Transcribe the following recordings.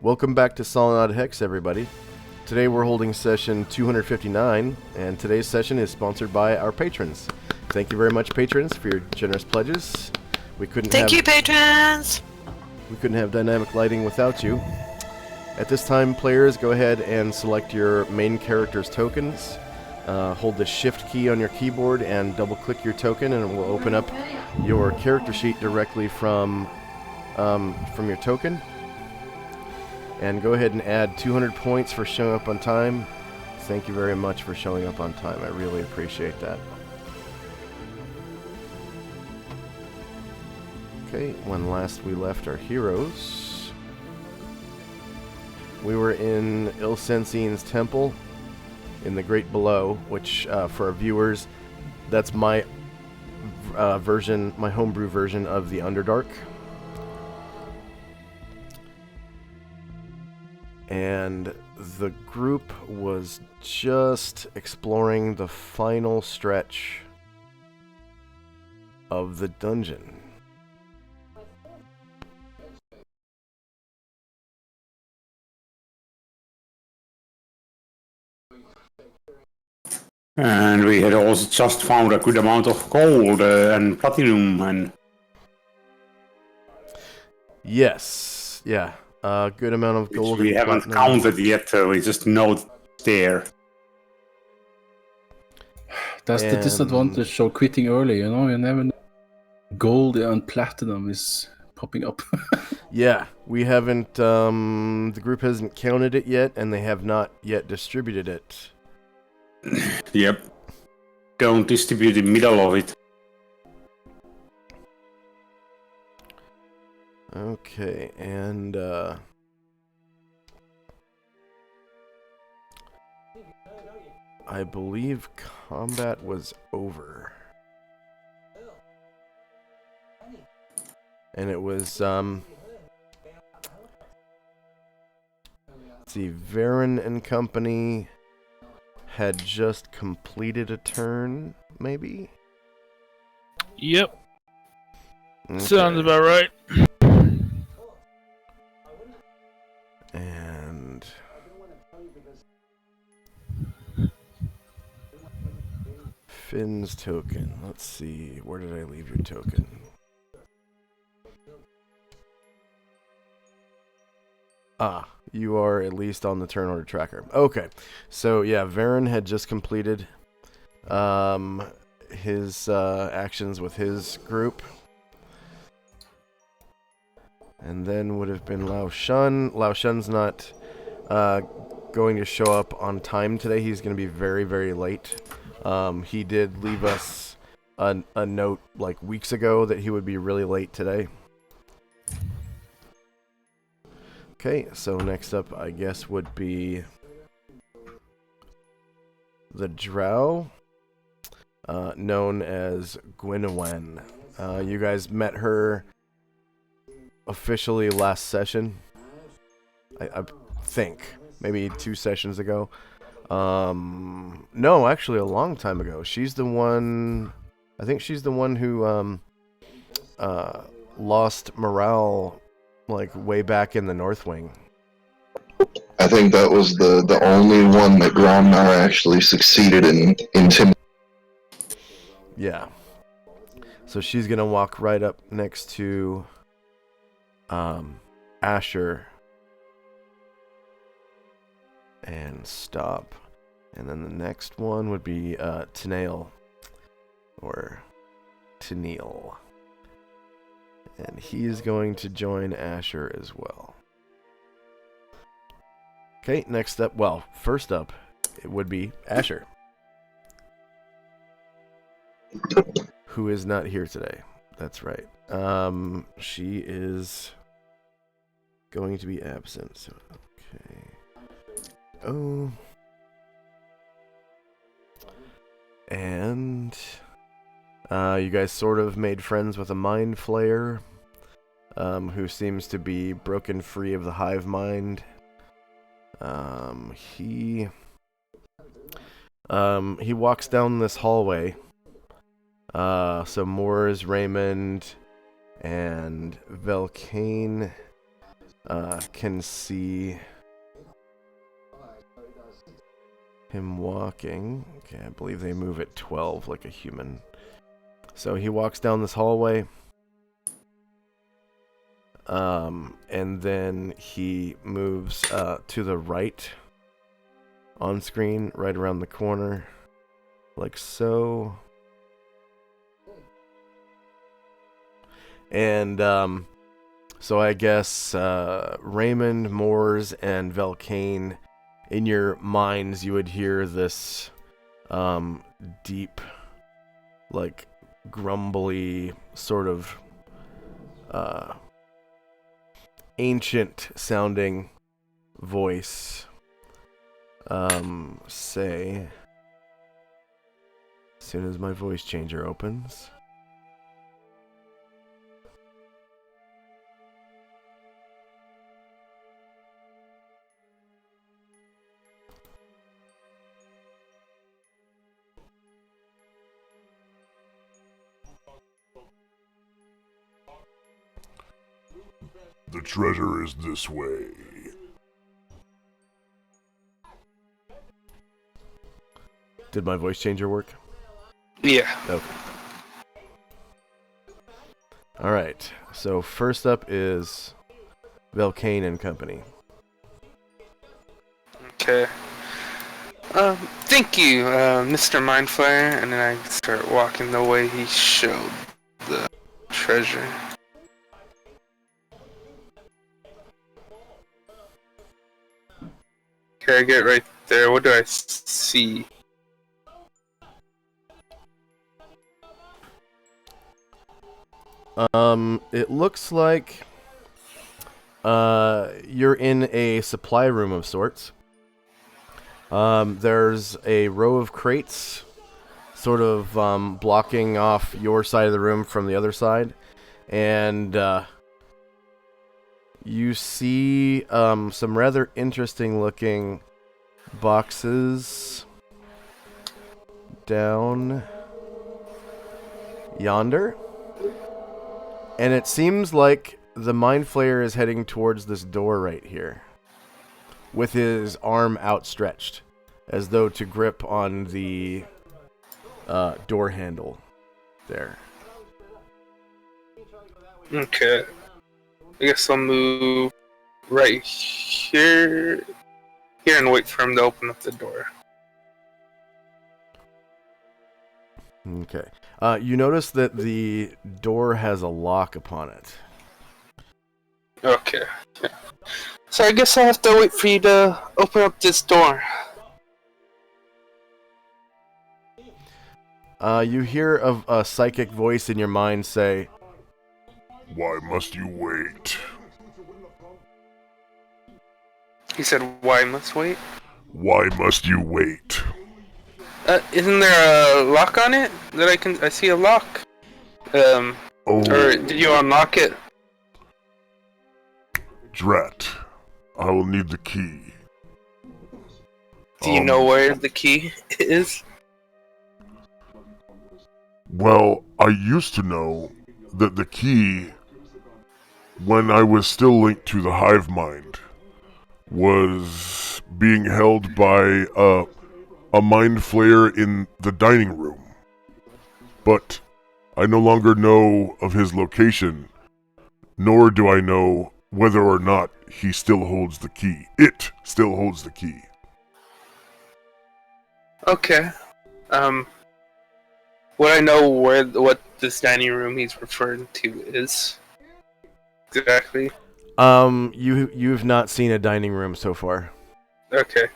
Welcome back to Solynod Hex, everybody. Today we're holding session 259, and today's session is sponsored by our patrons. Thank you very much, patrons, for your generous pledges. Thank you, patrons! We couldn't have dynamic lighting without you. At this time, players, go ahead and select your main character's tokens. Hold the Shift key on your keyboard and double-click your token, and it will open up your character sheet directly from your token. And go ahead and add 200 points for showing up on time. Thank you very much for showing up on time. I really appreciate that. Okay, when last we left our heroes, we were in Ilsensine's temple in the Great Below, which for our viewers, that's my version, my homebrew version of the Underdark. And the group was just exploring the final stretch of the dungeon. And we had also just found a good amount of gold and platinum and... Yes, yeah. A good amount of gold. We haven't counted yet, we just know it's there. That's the disadvantage of quitting early, you know? You never know. Gold and platinum is popping up. Yeah, we haven't, the group hasn't counted it yet, and they have not yet distributed it. Yep. Don't distribute the middle of it. Okay, and I believe combat was over. And it was, let's see, Varen and company had just completed a turn, maybe? Yep. Okay. Sounds about right. And Finn's token. Let's see. Where did I leave your token? Ah, you are at least on the turn order tracker. Okay. So, yeah, Varen had just completed his actions with his group. And then would have been Lao Shun. Lao Shun's not going to show up on time today. He's going to be very, very late. He did leave us a note like weeks ago that he would be really late today. Okay, so next up, I guess, would be the Drow, known as Gwynwen. You guys met her officially last session, I think, maybe 2 sessions ago. No, actually a long time ago. She's the one, I think she's the one who lost morale like way back in the North Wing. I think that was the only one that Gromnar actually succeeded in intimidating. Yeah. So she's gonna walk right up next to Asher and stop. And then the next one would be Tanael or Tennille. And he is going to join Asher as well. Okay, next up, well, first up, it would be Asher, who is not here today. That's right. She is going to be absent. So, okay. Oh. And you guys sort of made friends with a mind flayer who seems to be broken free of the hive mind. He walks down this hallway. So Moors, Raymond, and Velcane can see him walking. Okay, I believe they move at 12 like a human. So he walks down this hallway. And then he moves to the right on screen, right around the corner, like so. And so I guess Raymond, Moores, and Velcane, in your minds, you would hear this deep, like grumbly sort of ancient sounding voice say, as soon as my voice changer opens, the treasure is this way. Did my voice changer work? Yeah. Okay. Alright, so first up is Velcane and Company. Okay. Thank you, Mr. Mindflayer, and then I start walking the way he showed the treasure. Okay, I get right there. What do I see? It looks like you're in a supply room of sorts. There's a row of crates sort of blocking off your side of the room from the other side, and you see some rather interesting looking boxes down yonder. And it seems like the Mind Flayer is heading towards this door right here, with his arm outstretched, as though to grip on the door handle there. Okay. I guess I'll move right here and wait for him to open up the door. Okay. You notice that the door has a lock upon it. Okay. Yeah. So I guess I'll have to wait for you to open up this door. You hear a psychic voice in your mind say, Why must you wait? He said, why must wait? Why must you wait? Isn't there a lock on it? I see a lock. Oh. Or did you unlock it? Drat. I will need the key. Do you know where the key is? Well, I used to know that the key, when I was still linked to the hive mind, was being held by a mind flayer in the dining room. But I no longer know of his location, nor do I know whether or not he still holds the key. It still holds the key. Okay. Would I know what this dining room he's referring to is? Exactly. You've not seen a dining room so far. Okay.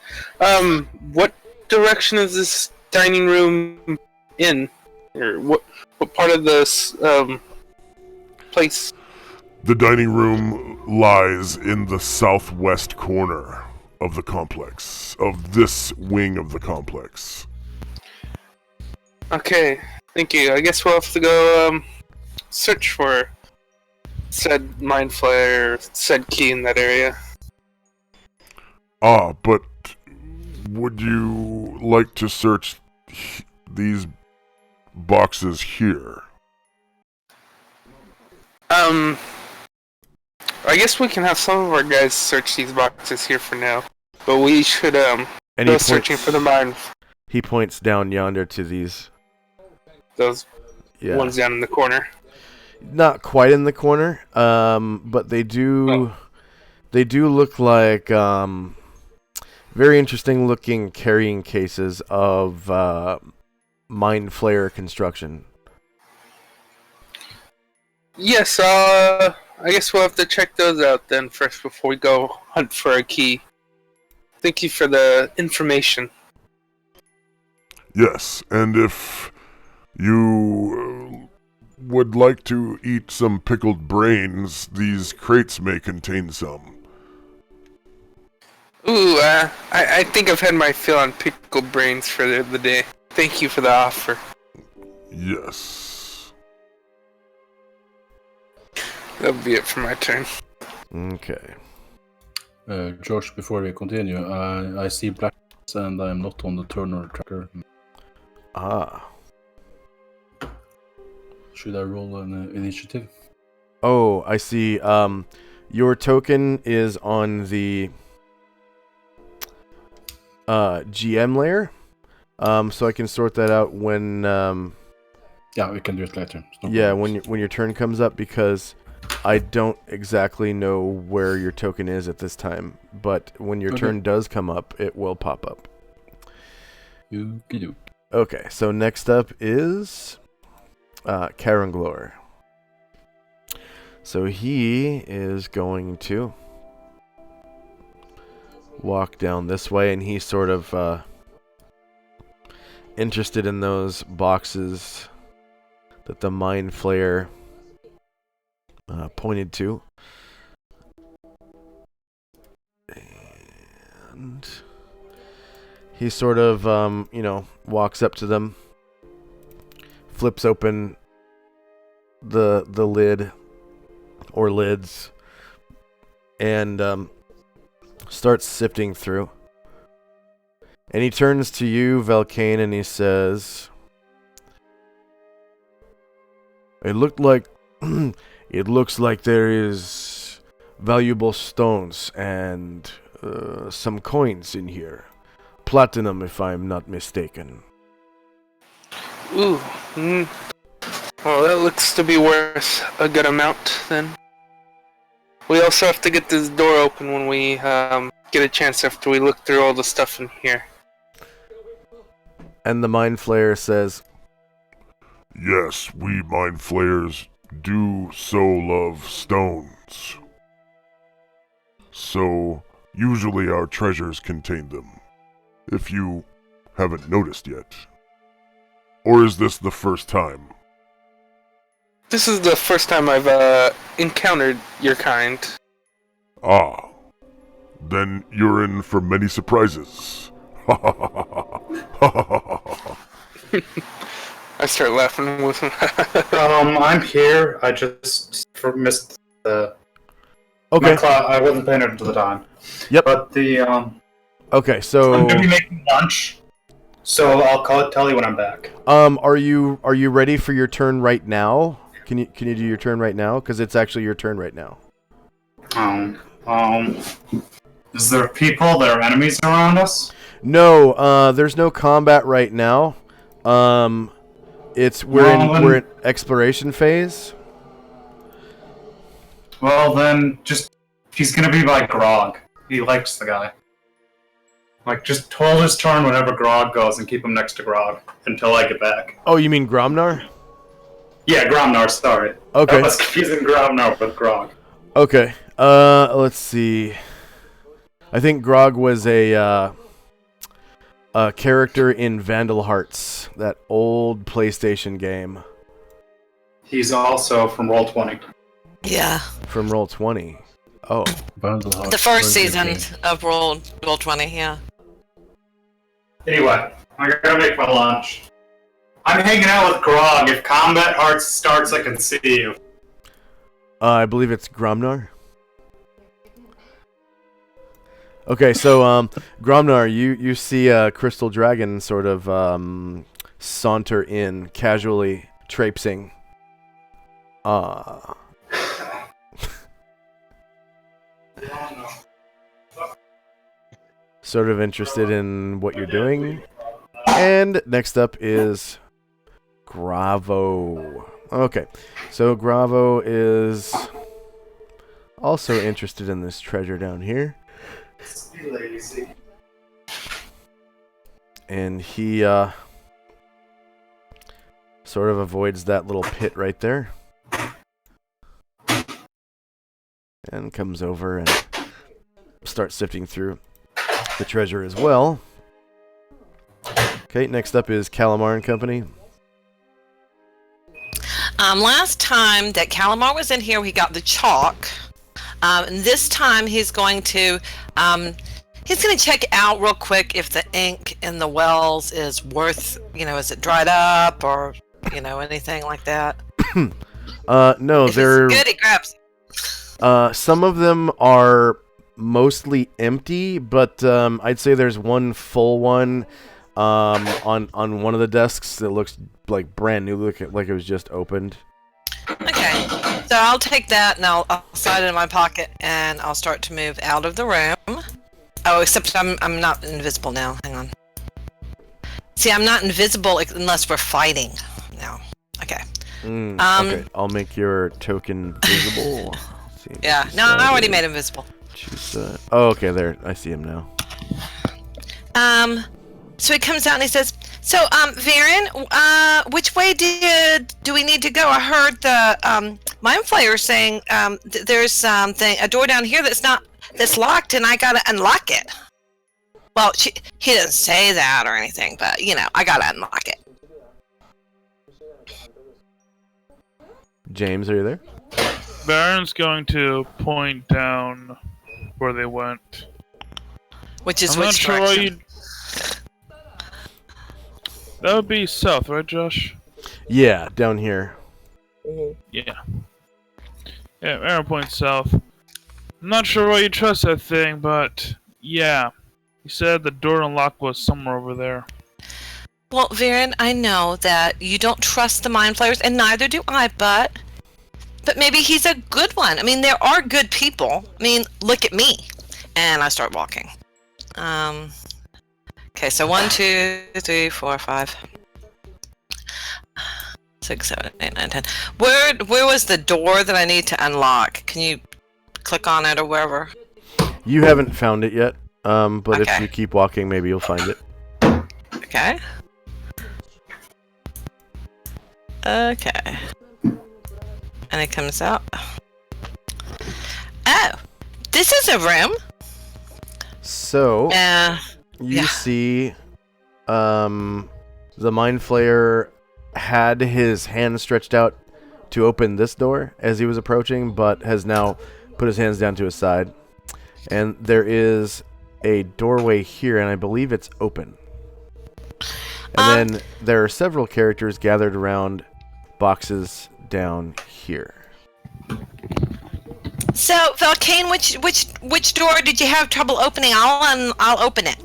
What direction is this dining room in? Or what part of this place? The dining room lies in the southwest corner of the complex, of this wing of the complex. Okay, thank you. I guess we'll have to go search for said mind flayer, said key in that area. Ah, but would you like to search these boxes here? I guess we can have some of our guys search these boxes here for now. But we should go searching for the mine. He points down yonder to these. Those ones down in the corner. Not quite in the corner, but they do. They do look like very interesting looking carrying cases of mine flare construction. Yes, I guess we'll have to check those out then first before we go hunt for a key. Thank you for the information. Yes, and if you would like to eat some pickled brains, these crates may contain some. Ooh, I think I've had my fill on pickled brains for the day. Thank you for the offer. Yes. That'll be it for my turn. Okay. Josh, before we continue, I see black and I am not on the Turner tracker. Ah. Should I roll an initiative? Oh, I see. Your token is on the GM layer. So I can sort that out when yeah, we can do it later. Yeah, when your turn comes up, because I don't exactly know where your token is at this time, but when your turn does come up, it will pop up. Okay, so next up is Karanglor. So he is going to walk down this way, and he's sort of interested in those boxes that the Mind Flayer pointed to. And he sort of, walks up to them, flips open the lid or lids, and starts sifting through. And he turns to you, Velcane, and he says, It looks like there is valuable stones and some coins in here. Platinum, if I'm not mistaken. Ooh. Well, that looks to be worth a good amount, then. We also have to get this door open when we get a chance after we look through all the stuff in here. And the Mind Flayer says, Yes, we Mind Flayers do so love stones. So, usually our treasures contain them, if you haven't noticed yet. Or is this the first time? This is the first time I've encountered your kind. Ah, then you're in for many surprises. I start laughing with him. I'm here. I just missed the. Okay. I wasn't paying attention to the time. Yep. But the Okay, so I'm gonna be making lunch, so I'll tell you when I'm back. Are you ready for your turn right now? Can you do your turn right now? Because it's actually your turn right now. Is there people that are enemies around us? No, there's no combat right now. We're in exploration phase. Well, then he's gonna be by Grog. He likes the guy. Just hold his turn whenever Grog goes and keep him next to Grog until I get back. Oh, you mean Gromnar? Yeah, Gromnar, sorry. Okay. I was confusing Gromnar with Grog. Okay. Let's see. I think Grog was a character in Vandal Hearts, that old PlayStation game. He's also from Roll20. Yeah. From Roll20. Oh. Vandal Hearts. The first season of Roll20, yeah. Anyway, I gotta make my lunch. I'm hanging out with Grog. If Combat Hearts starts, I can see you. I believe it's Gromnar. Okay, so Gromnar, you see a crystal dragon sort of saunter in, casually traipsing. Sort of interested in what you're doing. And next up is Gravo. Okay, so Gravo is also interested in this treasure down here. And he sort of avoids that little pit right there. And comes over and starts sifting through the treasure as well. Okay, next up is Calamar and Company. Last time that Calamar was in here, he got the chalk. And this time he's going to check out real quick if the ink in the wells is worth, is it dried up or, anything like that. No, if they're it's good, he grabs. Some of them are mostly empty, but I'd say there's one full one on one of the desks that looks like brand new, like it was just opened. Okay, so I'll take that and I'll slide it in my pocket and I'll start to move out of the room. Oh, except I'm not invisible now. Hang on. See, I'm not invisible unless we're fighting now. Okay. Okay, I'll make your token visible. Yeah, no, I already made him visible. Oh, okay, there. I see him now. So he comes out and he says, "So, Varen, which way do we need to go? I heard the Mind Flayer saying there's a door down here that's locked, and I gotta unlock it." Well, he didn't say that or anything, but I gotta unlock it. James, are you there? Baron's going to point down where they went. Which is I'm not which sure direction? That would be south, right, Josh? Yeah, down here. Yeah. Yeah, Baron points south. I'm not sure why you trust that thing, but yeah. He said the door unlock was somewhere over there. Well, Varen, I know that you don't trust the Mind Flayers, and neither do I, but maybe he's a good one. I mean, there are good people. I mean, look at me. And I start walking. Okay, so 1, 2, 3, 4, 5, 6, 7, 8, 9, 10. Where was the door that I need to unlock? Can you click on it or wherever? You haven't found it yet, but Okay. if you keep walking, maybe you'll find it. Okay. Okay. And it comes out. Oh, this is a room. So, you see, the Mind Flayer had his hand stretched out to open this door as he was approaching, but has now put his hands down to his side. And there is a doorway here, and I believe it's open. And then there are several characters gathered around boxes down here. So, Valkane, which door did you have trouble opening? I'll open it.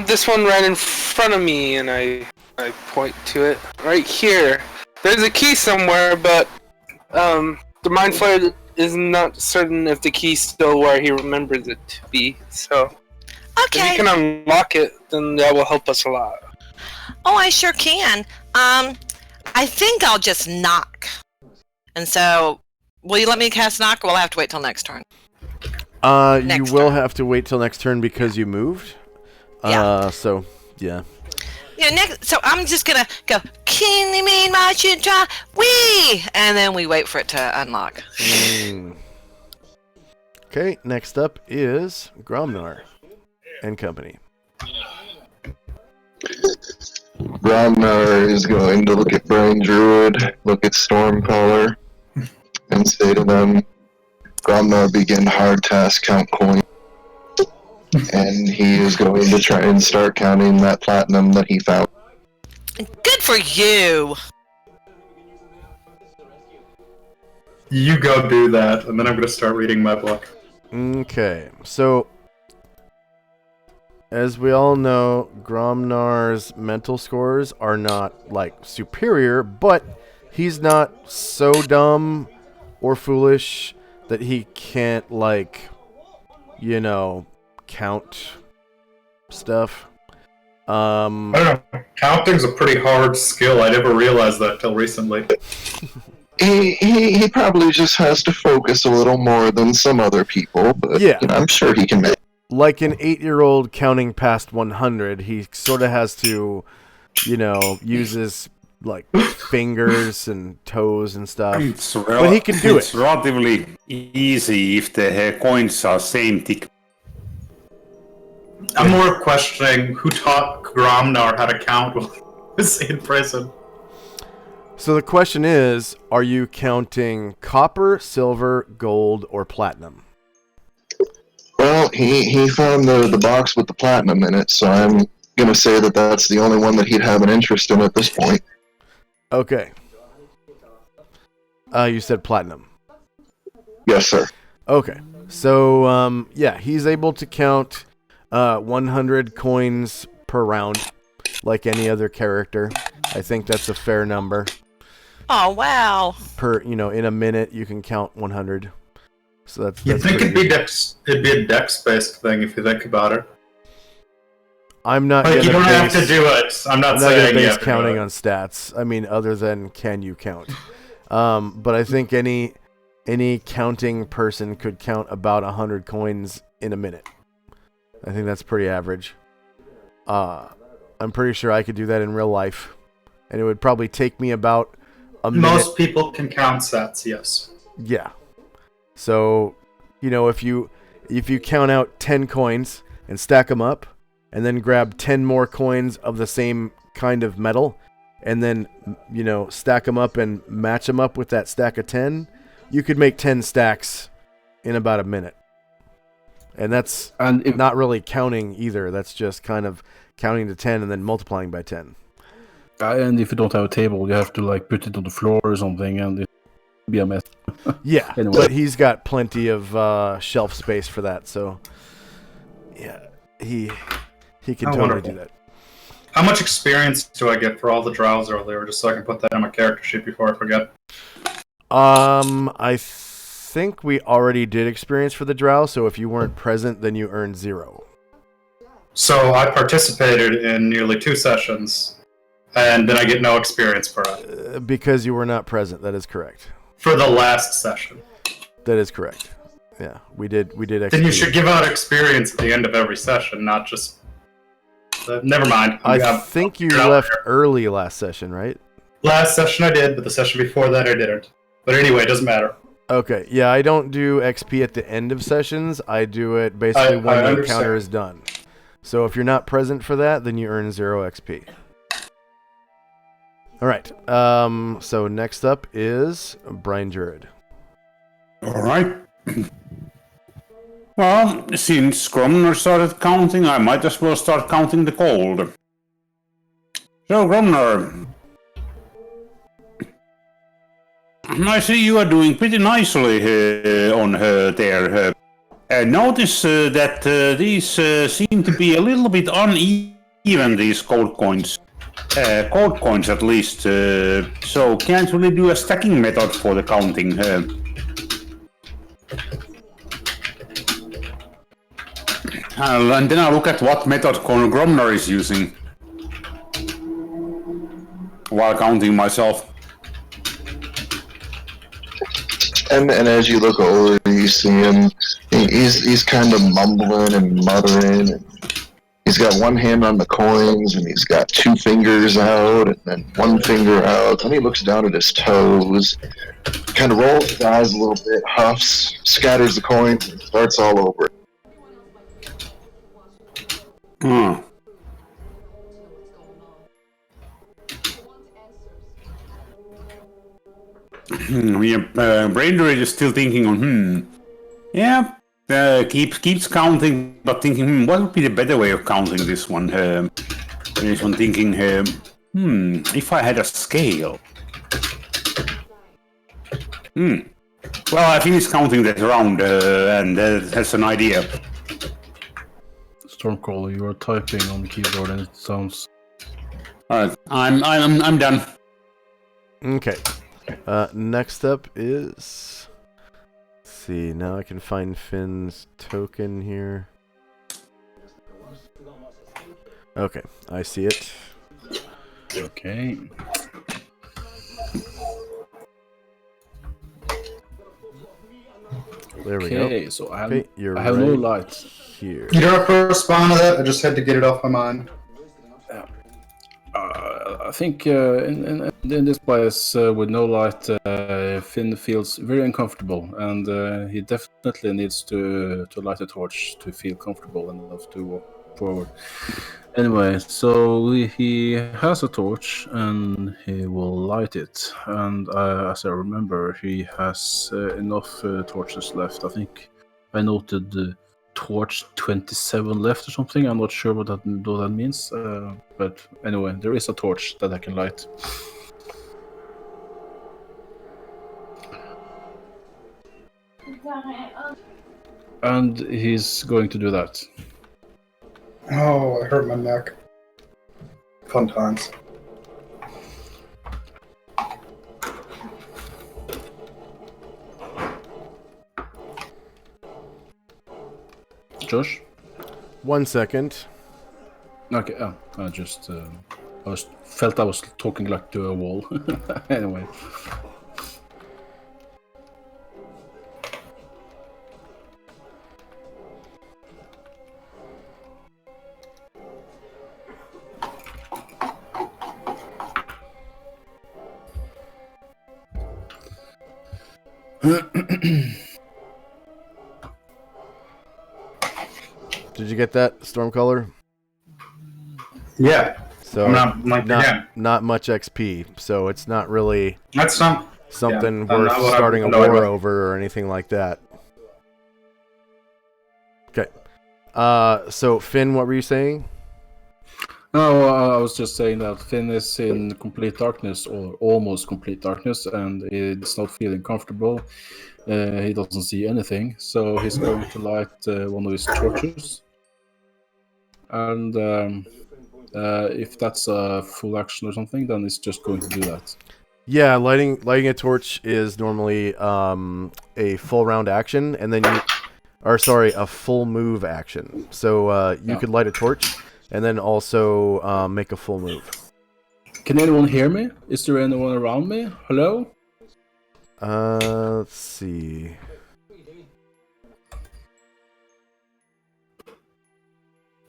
This one right in front of me, and I point to it right here. There's a key somewhere, but the Mind Flayer is not certain if the key's still where he remembers it to be. So, Okay. if you can unlock it, then that will help us a lot. Oh, I sure can. I think I'll just knock. And so, will you let me cast knock, or will I have to wait till next turn? You will have to wait till next turn because you moved. Yeah. So, yeah. Yeah, so I'm just gonna go, "Can you mean my should try? Wee!" And then we wait for it to unlock. Okay, next up is Gromnar and Company. Gromnar is going to look at Brain Druid, look at Stormcaller, and say to them, Gromnar, begin hard task, count coin. And he is going to try and start counting that platinum that he found. Good for you! You go do that, and then I'm gonna start reading my book. Okay, so as we all know, Gromnar's mental scores are not, like, superior, but he's not so dumb or foolish that he can't, like, count stuff. I don't know. Counting's a pretty hard skill. I never realized that till recently. He probably just has to focus a little more than some other people, but Yeah. I'm sure he can make it. Like an 8-year-old counting past 100, he sort of has to, use his fingers and toes and stuff. But he can do It's relatively easy if the coins are same thick. I'm more questioning who taught Gromnar how to count while he was in prison. So the question is, are you counting copper, silver, gold, or platinum? Well, he found the box with the platinum in it, so I'm going to say that that's the only one that he'd have an interest in at this point. Okay. You said platinum. Yes, sir. Okay. So, he's able to count 100 coins per round, like any other character. I think that's a fair number. Oh, wow. In a minute, you can count 100. So that's You'd think pretty good. it'd be a dex-based thing if you think about it. I'm not Like, gonna you don't have base- to do it. I'm not I'm not saying gonna you base have to do counting it. on stats. I mean, other than can you count? But I think any counting person could count about 100 coins in a minute. I think that's pretty average. I'm pretty sure I could do that in real life, and it would probably take me about a minute. Most people can count sets, yes. Yeah. So, if you count out 10 coins and stack them up, and then grab 10 more coins of the same kind of metal, and then, stack them up and match them up with that stack of 10, you could make 10 stacks in about a minute. And that's not really counting either. That's just kind of counting to 10 and then multiplying by 10. And if you don't have a table, you have to put it on the floor or something, and it'll be a mess. Yeah, Anyway. but he's got plenty of shelf space for that, so yeah, he can Oh, totally wonderful. do that. How much experience do I get for all the trials earlier, just so I can put that on my character sheet before I forget? I think we already did experience for the drow, so if you weren't present, then you earned 0. So I participated in nearly 2 sessions, and then I get no experience for it. Because you were not present, that is correct. For the last session. That is correct. Yeah, we did Then execute. you should give out experience at the end of every session, not just... never mind. I think you left early last session, right? Last session I did, but the session before that I didn't. But anyway, it doesn't matter. Okay, yeah, I don't do XP at the end of sessions. I do it basically when the understand. encounter is done. So if you're not present for that, then you earn 0 XP. Alright, so next up is Brian Druid. Alright. Well, since Gromner started counting, I might as well start counting the gold. So, Gromner, I see you are doing pretty nicely on there. I notice that these seem to be a little bit uneven, these gold coins. Gold coins at least. So can't really do a stacking method for the counting. And then I look at what method Gromner is using while counting myself. And as you look over, you see him. He's kind of mumbling and muttering. And he's got one hand on the coins, and he's got 2 fingers out, and then 1 finger out. Then he looks down at his toes, kind of rolls his eyes a little bit, huffs, scatters the coins, and starts all over. Hmm. Braindery is still thinking on, yeah, keeps counting, but thinking, what would be the better way of counting this one? This one thinking, if I had a scale. Well, I finished counting that round, and that's an idea. Stormcaller, you are typing on the keyboard and it sounds... Alright, I'm done. Okay. Next up is see. Now I can find Finn's token here. Okay, I see it. Okay. There we go. Okay, so I have, Okay, you're I have no right light. here. You don't have to respond to that. I just had to get it off my mind. I think in this place with no light, Finn feels very uncomfortable, and he definitely needs to light a torch to feel comfortable enough to walk forward. Anyway, so he has a torch and he will light it. And as I remember, he has enough torches left. I think I noted torch 27 left or something. I'm not sure what that means. But anyway, there is a torch that I can light. And he's going to do that. Oh, I hurt my neck. Fun times. Josh? 1 second. Okay, I just felt I was talking like to a wall. Anyway. Did you get that, Stormcaller? Yeah. So not much XP, so it's not really That's something yeah, worth not what starting a annoyed war with. over or anything like that. Okay. So Finn, what were you saying? No, I was just saying that Finn is in complete darkness, or almost complete darkness, and he's not feeling comfortable. He doesn't see anything, so he's going to light one of his torches. And if that's a full action or something, then he's just going to do that. Yeah, lighting a torch is normally a full round action, and then a full move action. So you could light a torch, and then also make a full move. Can anyone hear me? Is there anyone around me? Hello? Let's see.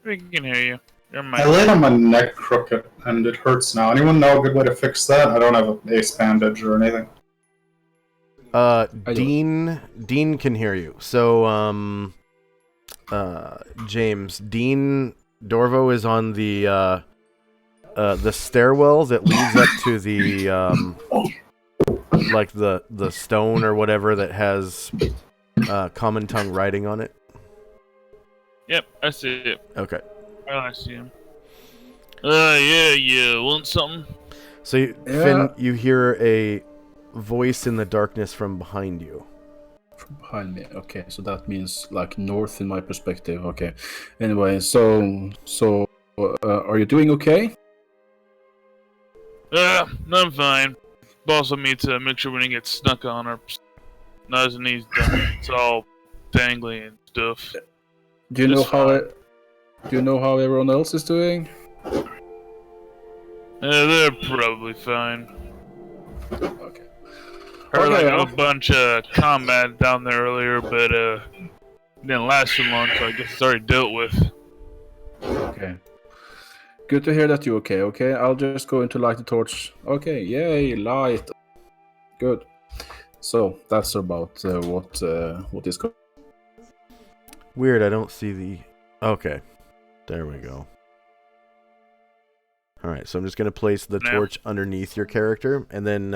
We can hear you. You're I laid on my neck crooked, and it hurts now. Anyone know a good way to fix that? I don't have an ace bandage or anything. Dean can hear you. So, James, Dean Dorvo is on the stairwell that leads up to the like the stone or whatever that has common tongue writing on it. Yep, I see it. Okay. Oh, I see him. Yeah, want something? So, Finn, you hear a voice in the darkness from behind you. From behind me. Okay, so that means like north in my perspective. Okay. Anyway, so are you doing okay? I'm fine. Boss will need to make sure we didn't get snuck on our nose and knees done. It's all dangly and stuff. Do you know how everyone else is doing? They're probably fine. Okay. Heard Okay, a bunch of combat down there earlier, but didn't last too long, so I guess it's already dealt with. Okay. Good to hear that you're okay. Okay, I'll just go into light the torch. Okay, yay, light. Good. So that's about what is going. Weird, I don't see the... Okay. There we go. Alright, so I'm just going to place the torch underneath your character, and then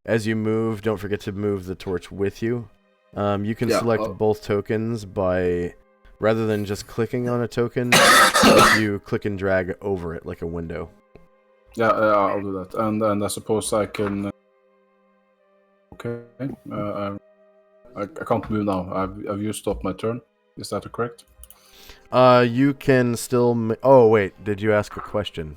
as you move, don't forget to move the torch with you. You can select both tokens by... Rather than just clicking on a token, you click and drag over it like a window. Yeah, I'll do that. And I suppose I can... Okay. I can't move now. I've used up my turn. Is that correct? You can still... Oh, wait. Did you ask a question?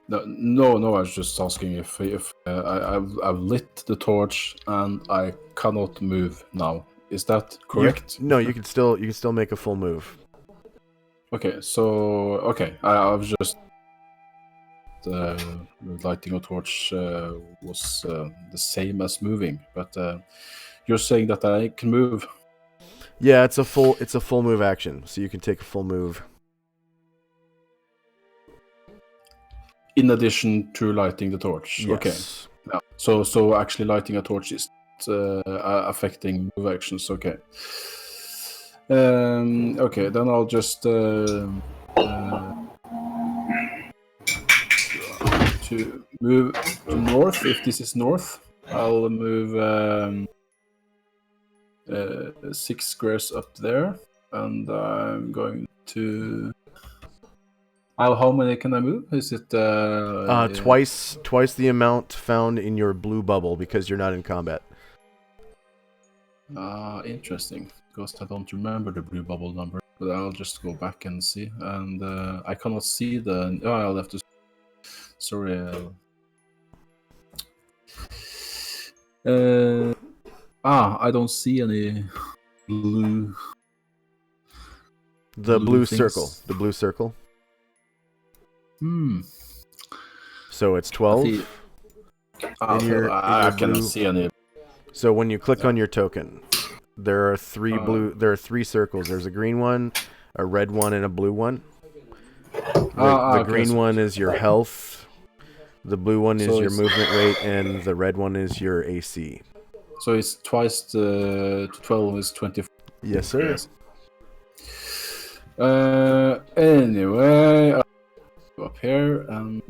No. I was just asking if I've lit the torch and I cannot move now. Is that correct? No, you can still make a full move. Okay, so I was just lighting a torch was the same as moving, but you're saying that I can move. Yeah, it's a full move action, so you can take a full move. In addition to lighting the torch. Yes. Okay. Yeah. So actually lighting a torch is affecting move actions. Okay. Okay, then I'll just to move to north. If this is north, I'll move 6 squares up there, and I'm going to. How many can I move? Is it twice the amount found in your blue bubble because you're not in combat. Interesting, because I don't remember the blue bubble number, but I'll just go back and see. And I cannot see the. Oh, I'll have to. Sorry. I don't see any blue. The blue things. circle. The blue circle. So it's 12. I cannot see any. So when you click on your token, there are three circles. There's a green one, a red one, and a blue one. The green one is your health. The blue one is your movement rate, and the red one is your AC. So it's twice the 12 is 24. Yes, sir. Yes. Anyway, I'll go up here and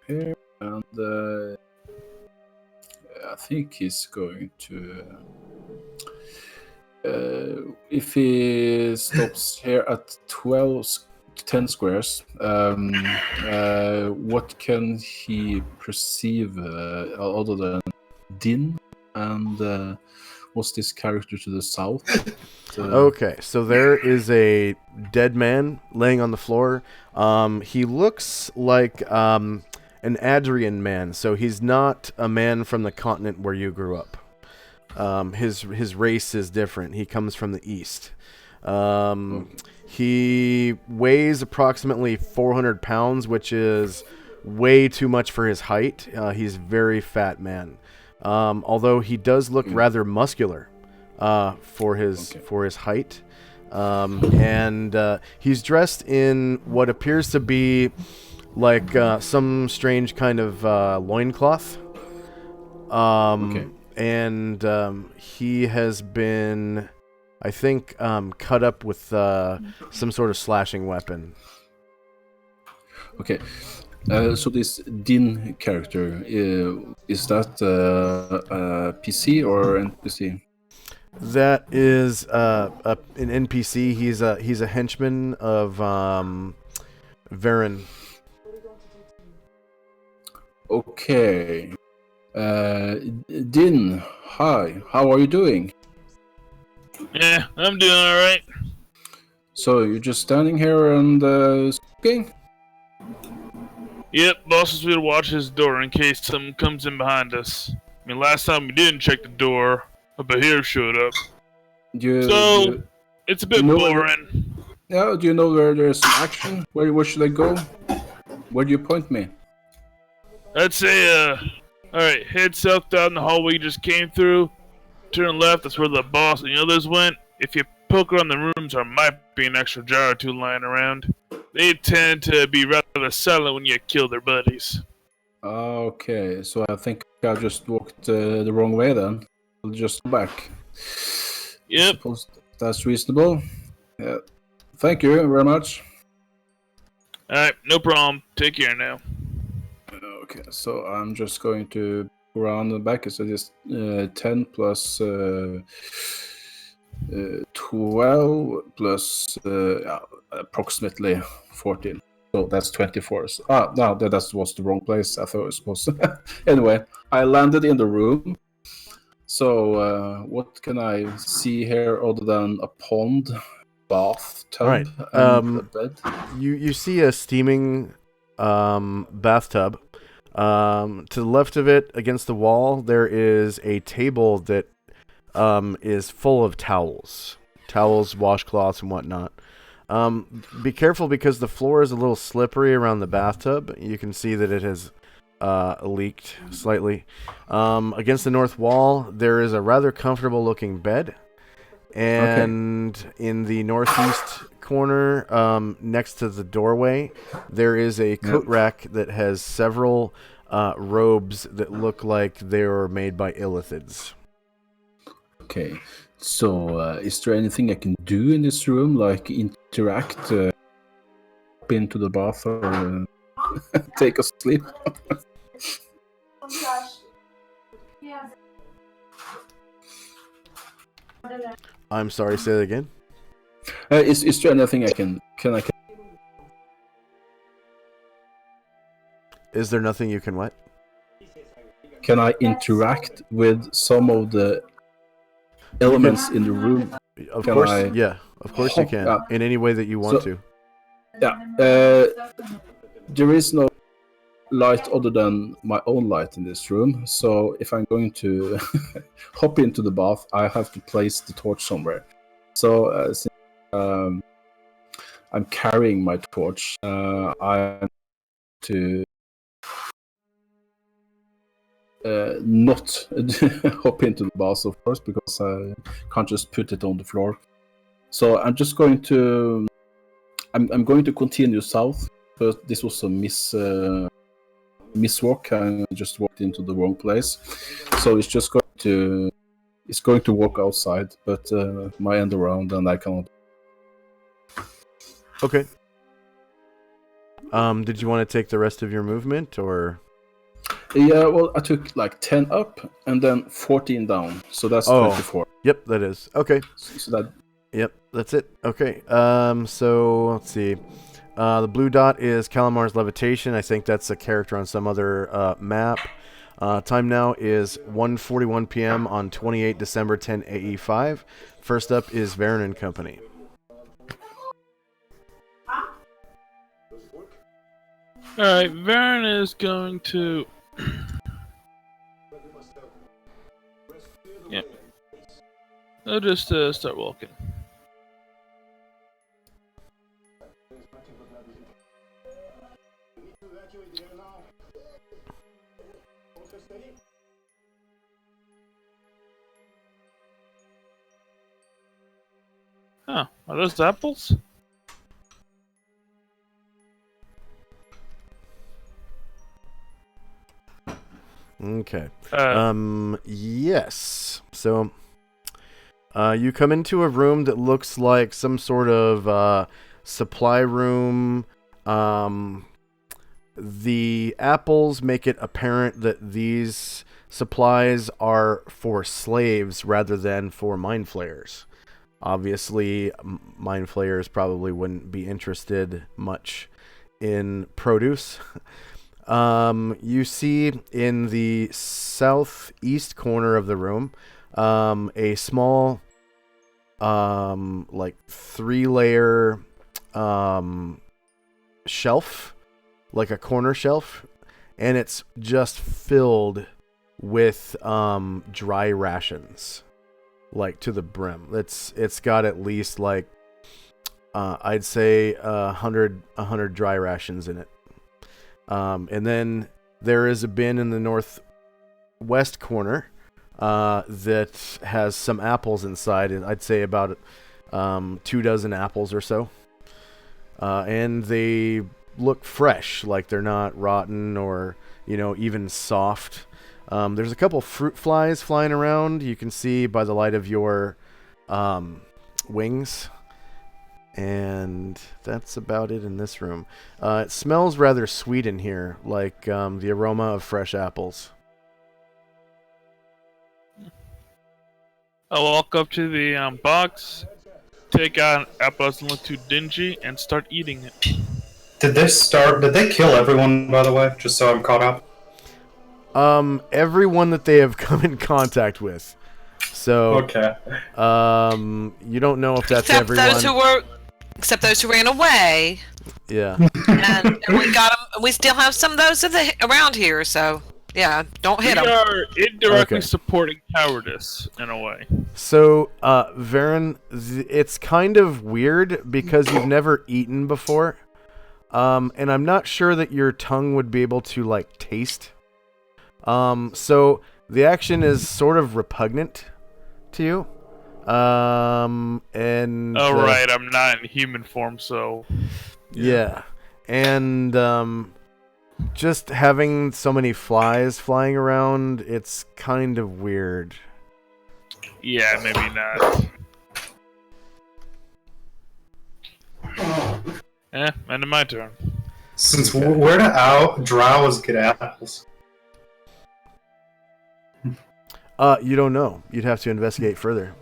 here, and I think he's going to. If he stops here at 10 squares, what can he perceive other than din? And what's this character to the south? Okay, so there is a dead man laying on the floor. He looks like an Adrian man, so he's not a man from the continent where you grew up. His race is different. He comes from the east. He weighs approximately 400 pounds, which is way too much for his height. He's a very fat man. Although he does look rather muscular for his height. And he's dressed in what appears to be like some strange kind of loincloth. And he has been, I think, cut up with some sort of slashing weapon. Okay. So this Din character, is that a PC or NPC? That is an NPC. He's a henchman of Varen. Okay. Din, hi. How are you doing? Yeah, I'm doing alright. So you're just standing here and speaking? Yep, boss wants me to watch his door in case someone comes in behind us. I mean, last time we didn't check the door, a behavior showed up. It's a bit boring. Do you know where there's action? Where should I go? Where do you point me? I'd say, alright, head south down the hallway you just came through. Turn left, that's where the boss and the others went. If you poke around the rooms, there might be an extra jar or two lying around. They tend to be rather silent when you kill their buddies. Okay, so I think I just walked the wrong way then. I'll just go back. Yep. Suppose that's reasonable. Yeah. Thank you very much. Alright, no problem. Take care now. Okay, so I'm just going to go around the back. So this 10 plus 12 plus approximately 14. So that's 24. So, no, that was the wrong place. I thought it was supposed to. Anyway, I landed in the room. So what can I see here other than a pond, bathtub, All right. and a bed? You see a steaming bathtub. To the left of it, against the wall, there is a table that is full of towels, washcloths, and whatnot. Be careful because the floor is a little slippery around the bathtub. You can see that it has leaked slightly. Against the north wall, there is a rather comfortable-looking bed. And in the northeast corner, next to the doorway, there is a coat rack that has several robes that look like they were made by illithids. Okay, so is there anything I can do in this room, like interact, hop into the bath, or take a sleep? I'm sorry, say that again. Is there anything I can Is there nothing you can what? Can I interact with some of the elements in the room? Of Can course, I- yeah. Of course you can. In any way that you want to. Yeah. There is no light other than my own light in this room. So if I'm going to hop into the bath, I have to place the torch somewhere. So since I'm carrying my torch, I'm to not hop into the bath, of course, because I can't just put it on the floor. So I'm just going to I'm going to continue south, but this was a miswalk. I just walked into the wrong place, so it's going to walk outside, but my end around, and I cannot. Okay. Did you want to take the rest of your movement, or? Yeah, well, I took like 10 up and then 14 down, so that's 24. Yep, that is okay. So that. Yep, that's it. Okay. So let's see. The blue dot is Calamar's levitation. I think that's a character on some other map. Time now is 1:41 p.m. on 28 December 10 AE5. First up is Varen and Company. Alright, Varen is going to... yeah. I'll just start walking. Huh, are those apples? Okay. Yes. So, you come into a room that looks like some sort of supply room. The apples make it apparent that these supplies are for slaves rather than for mind flayers. Obviously, mind flayers probably wouldn't be interested much in produce. You see in the southeast corner of the room a small like 3-layer shelf, like a corner shelf, and it's just filled with dry rations, like to the brim. It's got at least like I'd say 100 dry rations in it. And then there is a bin in the northwest corner that has some apples inside, and I'd say about 2 dozen apples or so. And they look fresh, like they're not rotten or, even soft. There's a couple fruit flies flying around. You can see by the light of your wings. And that's about it in this room. It smells rather sweet in here, like the aroma of fresh apples. I'll walk up to the box, take out an apple that doesn't look too dingy, and start eating it. Did they kill everyone, by the way? Just so I'm caught up. Everyone that they have come in contact with. So, okay. You don't know if that's Except everyone. except those who ran away. Yeah. And we got we still have some of those around here, so yeah, don't hit We them. are indirectly Okay. supporting cowardice in a way. So, Varen, it's kind of weird because you've never eaten before. And I'm not sure that your tongue would be able to, like, taste. So the action is sort of repugnant to you. And... Oh, right, I'm not in human form, so... Yeah. And, just having so many flies flying around, it's kind of weird. Yeah, maybe not. End of my turn. Since where do drows get apples? You don't know. You'd have to investigate further.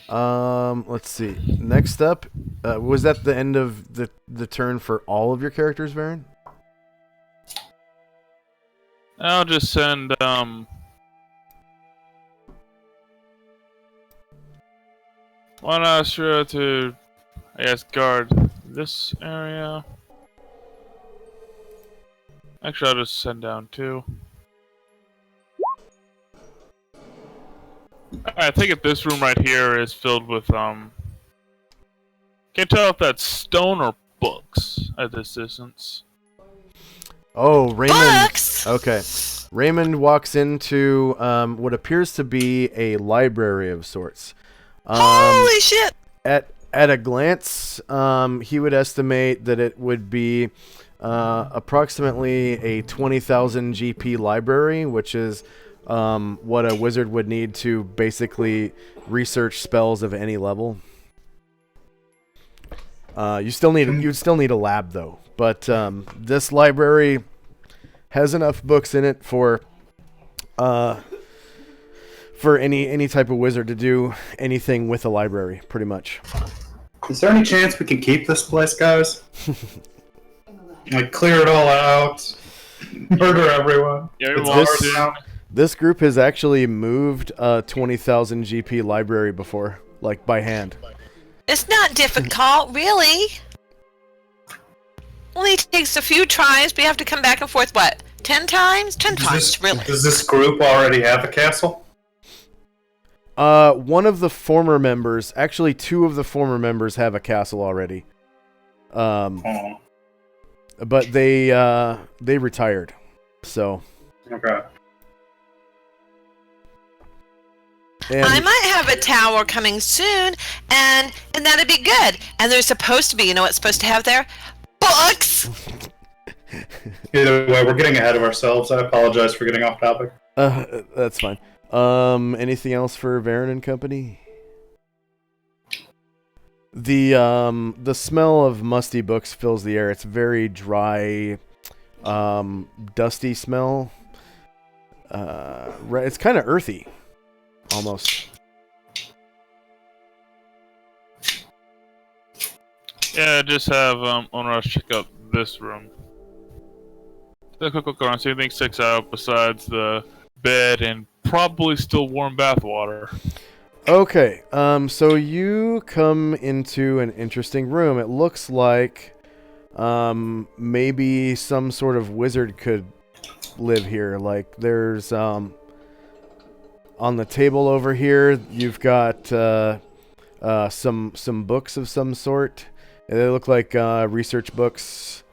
Let's see. Next up, was that the end of the turn for all of your characters, Varen? I'll just send, one Astra to, I guess, guard this area. Actually, I'll just send down 2. I think if this room right here is filled with, can't tell if that's stone or books at this distance. Oh, Raymond. Books! Okay. Raymond walks into what appears to be a library of sorts. Holy shit! At a glance, he would estimate that it would be approximately a 20,000 GP library, which is what a wizard would need to basically research spells of any level. You'd still need a lab though, but this library has enough books in it for any type of wizard to do anything with a library, pretty much. Is there any chance we can keep this place, guys? Like, clear it all out, murder everyone. Yeah, It's everyone ours to- now. This group has actually moved a 20,000 GP library before, like by hand. It's not difficult, really. Only takes a few tries, but you have to come back and forth, what, 10 times? 10 times, really. Does this group already have a castle? One of the former members, actually 2 of the former members have a castle already. Oh, But they retired. So, okay. and I might have a tower coming soon, and that'd be good. And there's supposed to be, you know what's supposed to have there? Books! Either way, we're getting ahead of ourselves. I apologize for getting off topic. that's fine. Anything else for Varen and company? The smell of musty books fills the air. It's very dry, dusty smell. It's kind of earthy, almost. Yeah, just have Onrush check out this room. Take a quick look around, see if anything sticks out besides the bed and probably still warm bath water. Okay, so you come into an interesting room. It looks like maybe some sort of wizard could live here. Like there's on the table over here, you've got some books of some sort. They look like research books,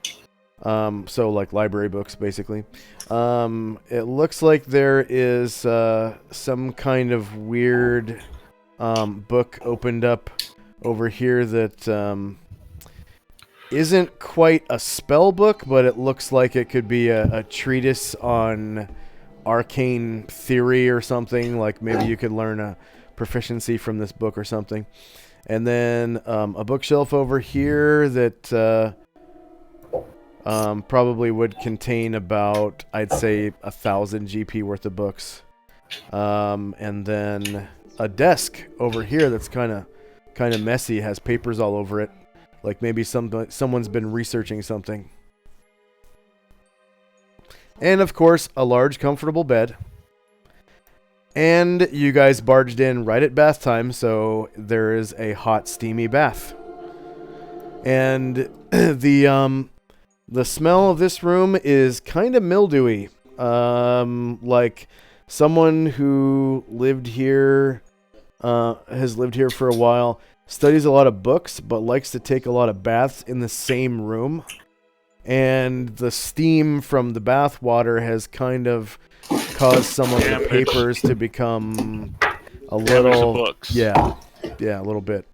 so like library books, basically. It looks like there is some kind of weird book opened up over here that isn't quite a spell book, but it looks like it could be a treatise on arcane theory or something. Like maybe you could learn a proficiency from this book or something. And then a bookshelf over here that probably would contain about, I'd say, 1,000 GP worth of books. And then a desk over here that's kind of messy, has papers all over it. Like maybe someone's been researching something. And of course, a large, comfortable bed. And you guys barged in right at bath time, so there is a hot, steamy bath. And the The smell of this room is kind of mildewy. Like someone who lived here, has lived here for a while, studies a lot of books, but likes to take a lot of baths in the same room. And the steam from the bath water has kind of caused some of the papers to become a little... books. Yeah, a little bit.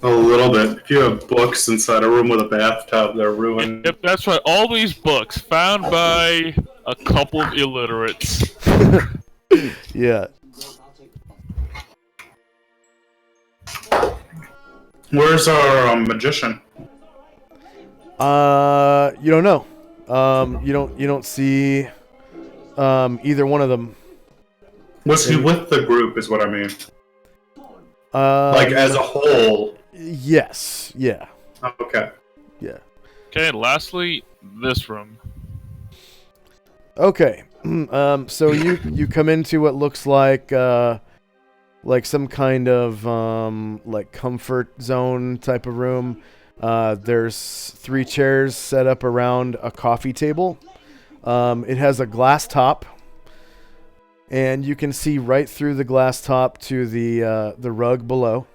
A little bit. If you have books inside a room with a bathtub, they're ruined. Yep, that's right. All these books found by a couple of illiterates. Yeah. Where's our magician? You don't know. You don't see either one of them. Was he with the group? Is what I mean. Like as a whole. Yes. Yeah. Okay. Yeah. Okay, lastly, this room. Okay. So you come into what looks like some kind of like comfort zone type of room. There's 3 chairs set up around a coffee table. It has a glass top, and you can see right through the glass top to the rug below.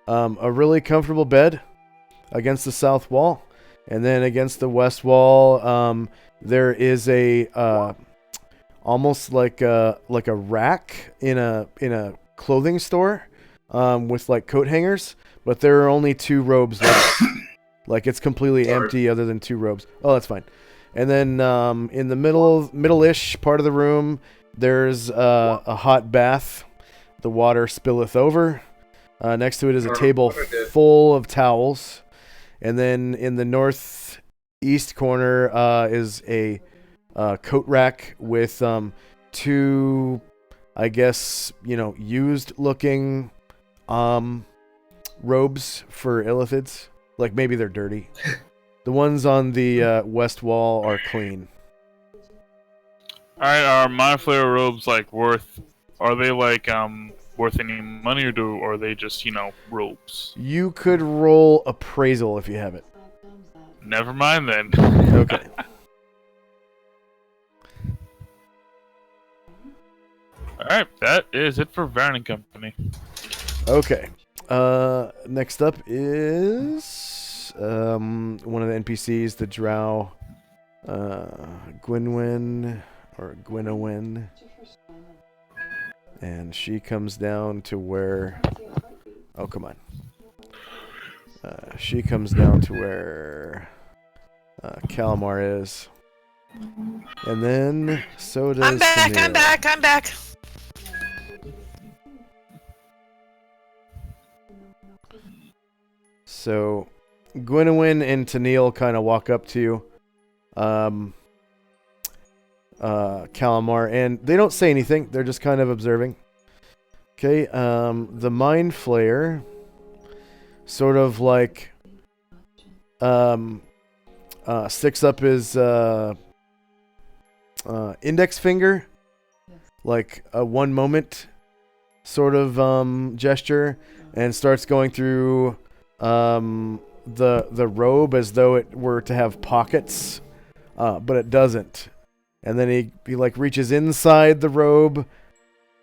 A really comfortable bed against the south wall, and then against the west wall, there is a almost like a rack in a clothing store with like coat hangers, but there are only 2 robes left. Like it's completely empty other than 2 robes. Oh, that's fine. And then in the middle-ish part of the room, there's a hot bath. The water spilleth over. Next to it is a table full of towels. And then in the northeast corner is a coat rack with 2, I guess, used-looking robes for illithids. Like maybe they're dirty. The ones on the west wall are clean. Alright, are Mind Flayer robes worth? Are they worth any money, or are they just robes? You could roll appraisal if you have it. Never mind then. Okay. Alright, that is it for Varen and Company. Okay. Next up is one of the NPCs, the Drow, Gwynwyn or Gwynowyn, and she comes down to where. Oh, come on. She comes down to where Calamar is, and then so does. I'm back. Tennille. I'm back. So, Gwynowyn and Tennille kind of walk up to you, Calamar, and they don't say anything. They're just kind of observing. Okay, the Mind Flayer sort of sticks up his index finger, like a one moment sort of gesture, and starts going through the robe as though it were to have pockets, but it doesn't. And then he reaches inside the robe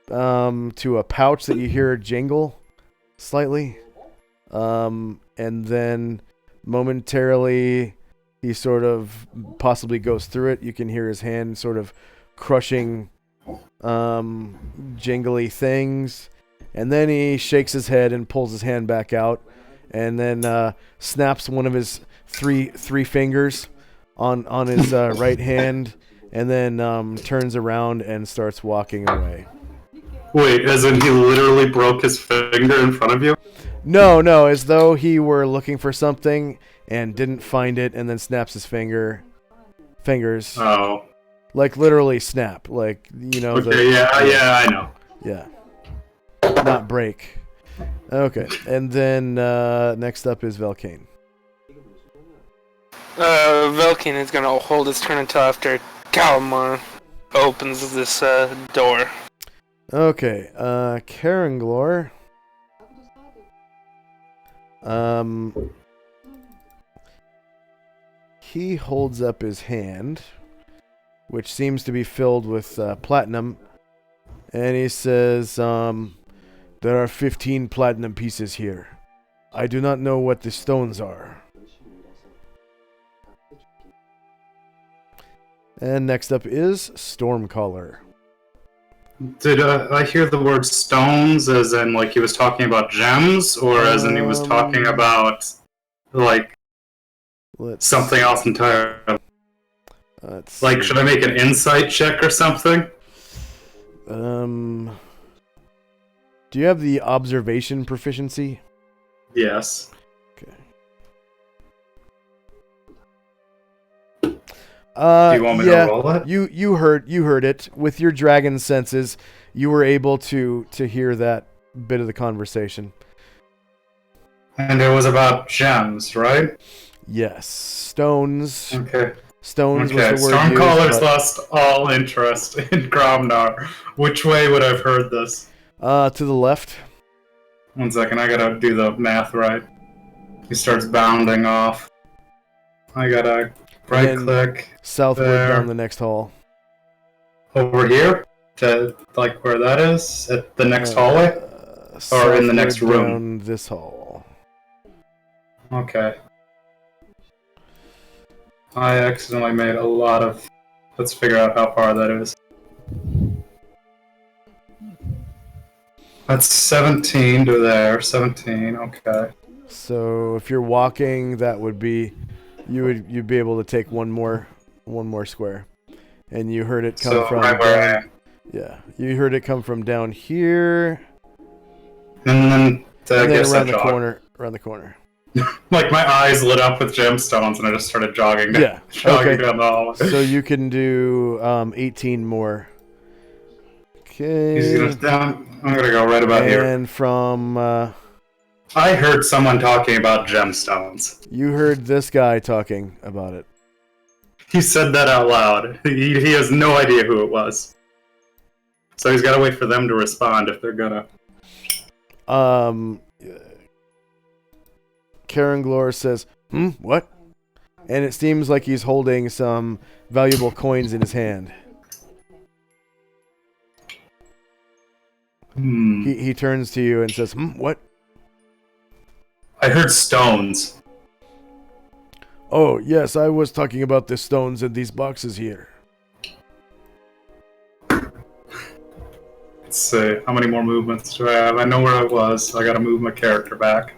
to a pouch that you hear jingle slightly, and then momentarily he sort of possibly goes through it. You can hear his hand sort of crushing jingly things, and then he shakes his head and pulls his hand back out, and then snaps one of his three fingers on his right hand, and then turns around and starts walking away. Wait, as in he literally broke his finger in front of you? No, as though he were looking for something and didn't find it, and then snaps his fingers. Oh. Like literally snap, like Okay, yeah, I know. Yeah. Not break. Okay, and then next up is Velkane. Velkin is gonna hold his turn until after Calamar opens this door. Okay, Karanglor. he holds up his hand, which seems to be filled with platinum, and he says, there are 15 platinum pieces here. I do not know what the stones are. And next up is Stormcaller. Did I hear the word stones as in like he was talking about gems, or as in he was talking about like something else entirely? Like, should I make an insight check or something? Do you have the observation proficiency? Yes. Okay. Do you want me to roll it? You heard it with your dragon senses. You were able to hear that bit of the conversation. And it was about gems, right? Yes, stones. Okay. Stones Okay. was the word Stormcaller's used. lost all interest in Gromnar. Which way would I have heard this? To the left. 1 second, I gotta do the math right. He starts bounding off. I gotta right click. Southward there. down the next hall. Over here? To like where that is? At the next hallway? Or in the next room? Down this hall. Okay. I accidentally made a lot of... Let's figure out how far that is. That's 17 to there. 17, okay. So if you're walking, that would be... You'd be able to take one more square. And you heard it come from right where I am. Yeah, you heard it come from down here. And then around the corner. Like my eyes lit up with gemstones, and I just started jogging. Yeah. Jogging Okay. down the hallway. So you can do 18 more. Okay. I'm gonna go right about here. And from I heard someone talking about gemstones. you heard this guy talking about it. He said that out loud. He has no idea who it was. So he's got to wait for them to respond if they're gonna. Karen Glor says, what? And it seems like he's holding some valuable coins in his hand. He turns to you and says, what? I heard stones. Oh, yes, I was talking about the stones in these boxes here. Let's see. How many more movements do I have? I know where I was, so I gotta move my character back.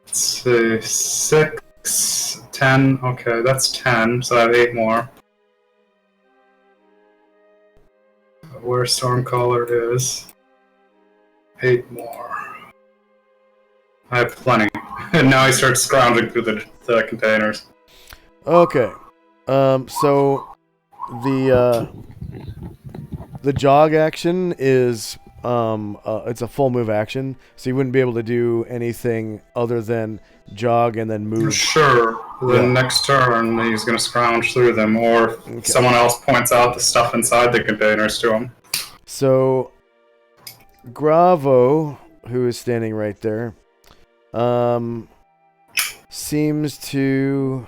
Let's see. 6, 10. Okay, that's 10, so I have 8 more. Where Stormcaller is. 8 more. I have plenty. And now I start scrounging through the containers. Okay. So the jog action is it's a full move action, so you wouldn't be able to do anything other than jog and then move. Sure. The next turn he's gonna scrounge through them, or someone else points out the stuff inside the containers to him. So Gravo, who is standing right there, seems to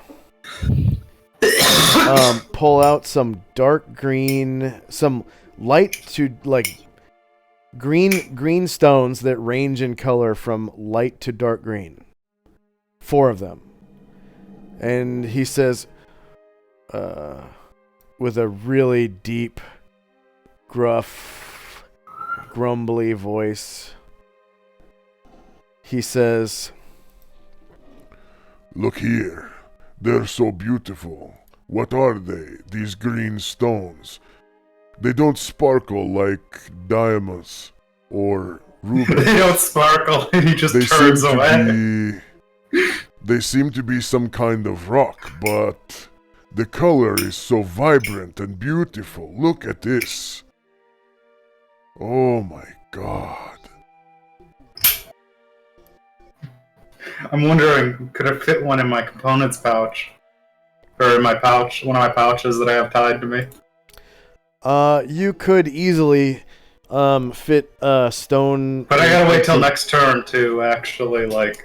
pull out some dark green, some light to like green stones that range in color from light to dark green. 4 of them. And he says, with a really deep, gruff, grumbly voice, he says, Look here. They're so beautiful. What are they, these green stones? They don't sparkle like diamonds or rubies. They don't sparkle, and he just turns away. They seem to be some kind of rock, but the color is so vibrant and beautiful. Look at this. Oh my god. I'm wondering, could I fit one in my components pouch? Or in my pouch, one of my pouches that I have tied to me? You could easily fit a stone. But I gotta wait till next turn to actually, like,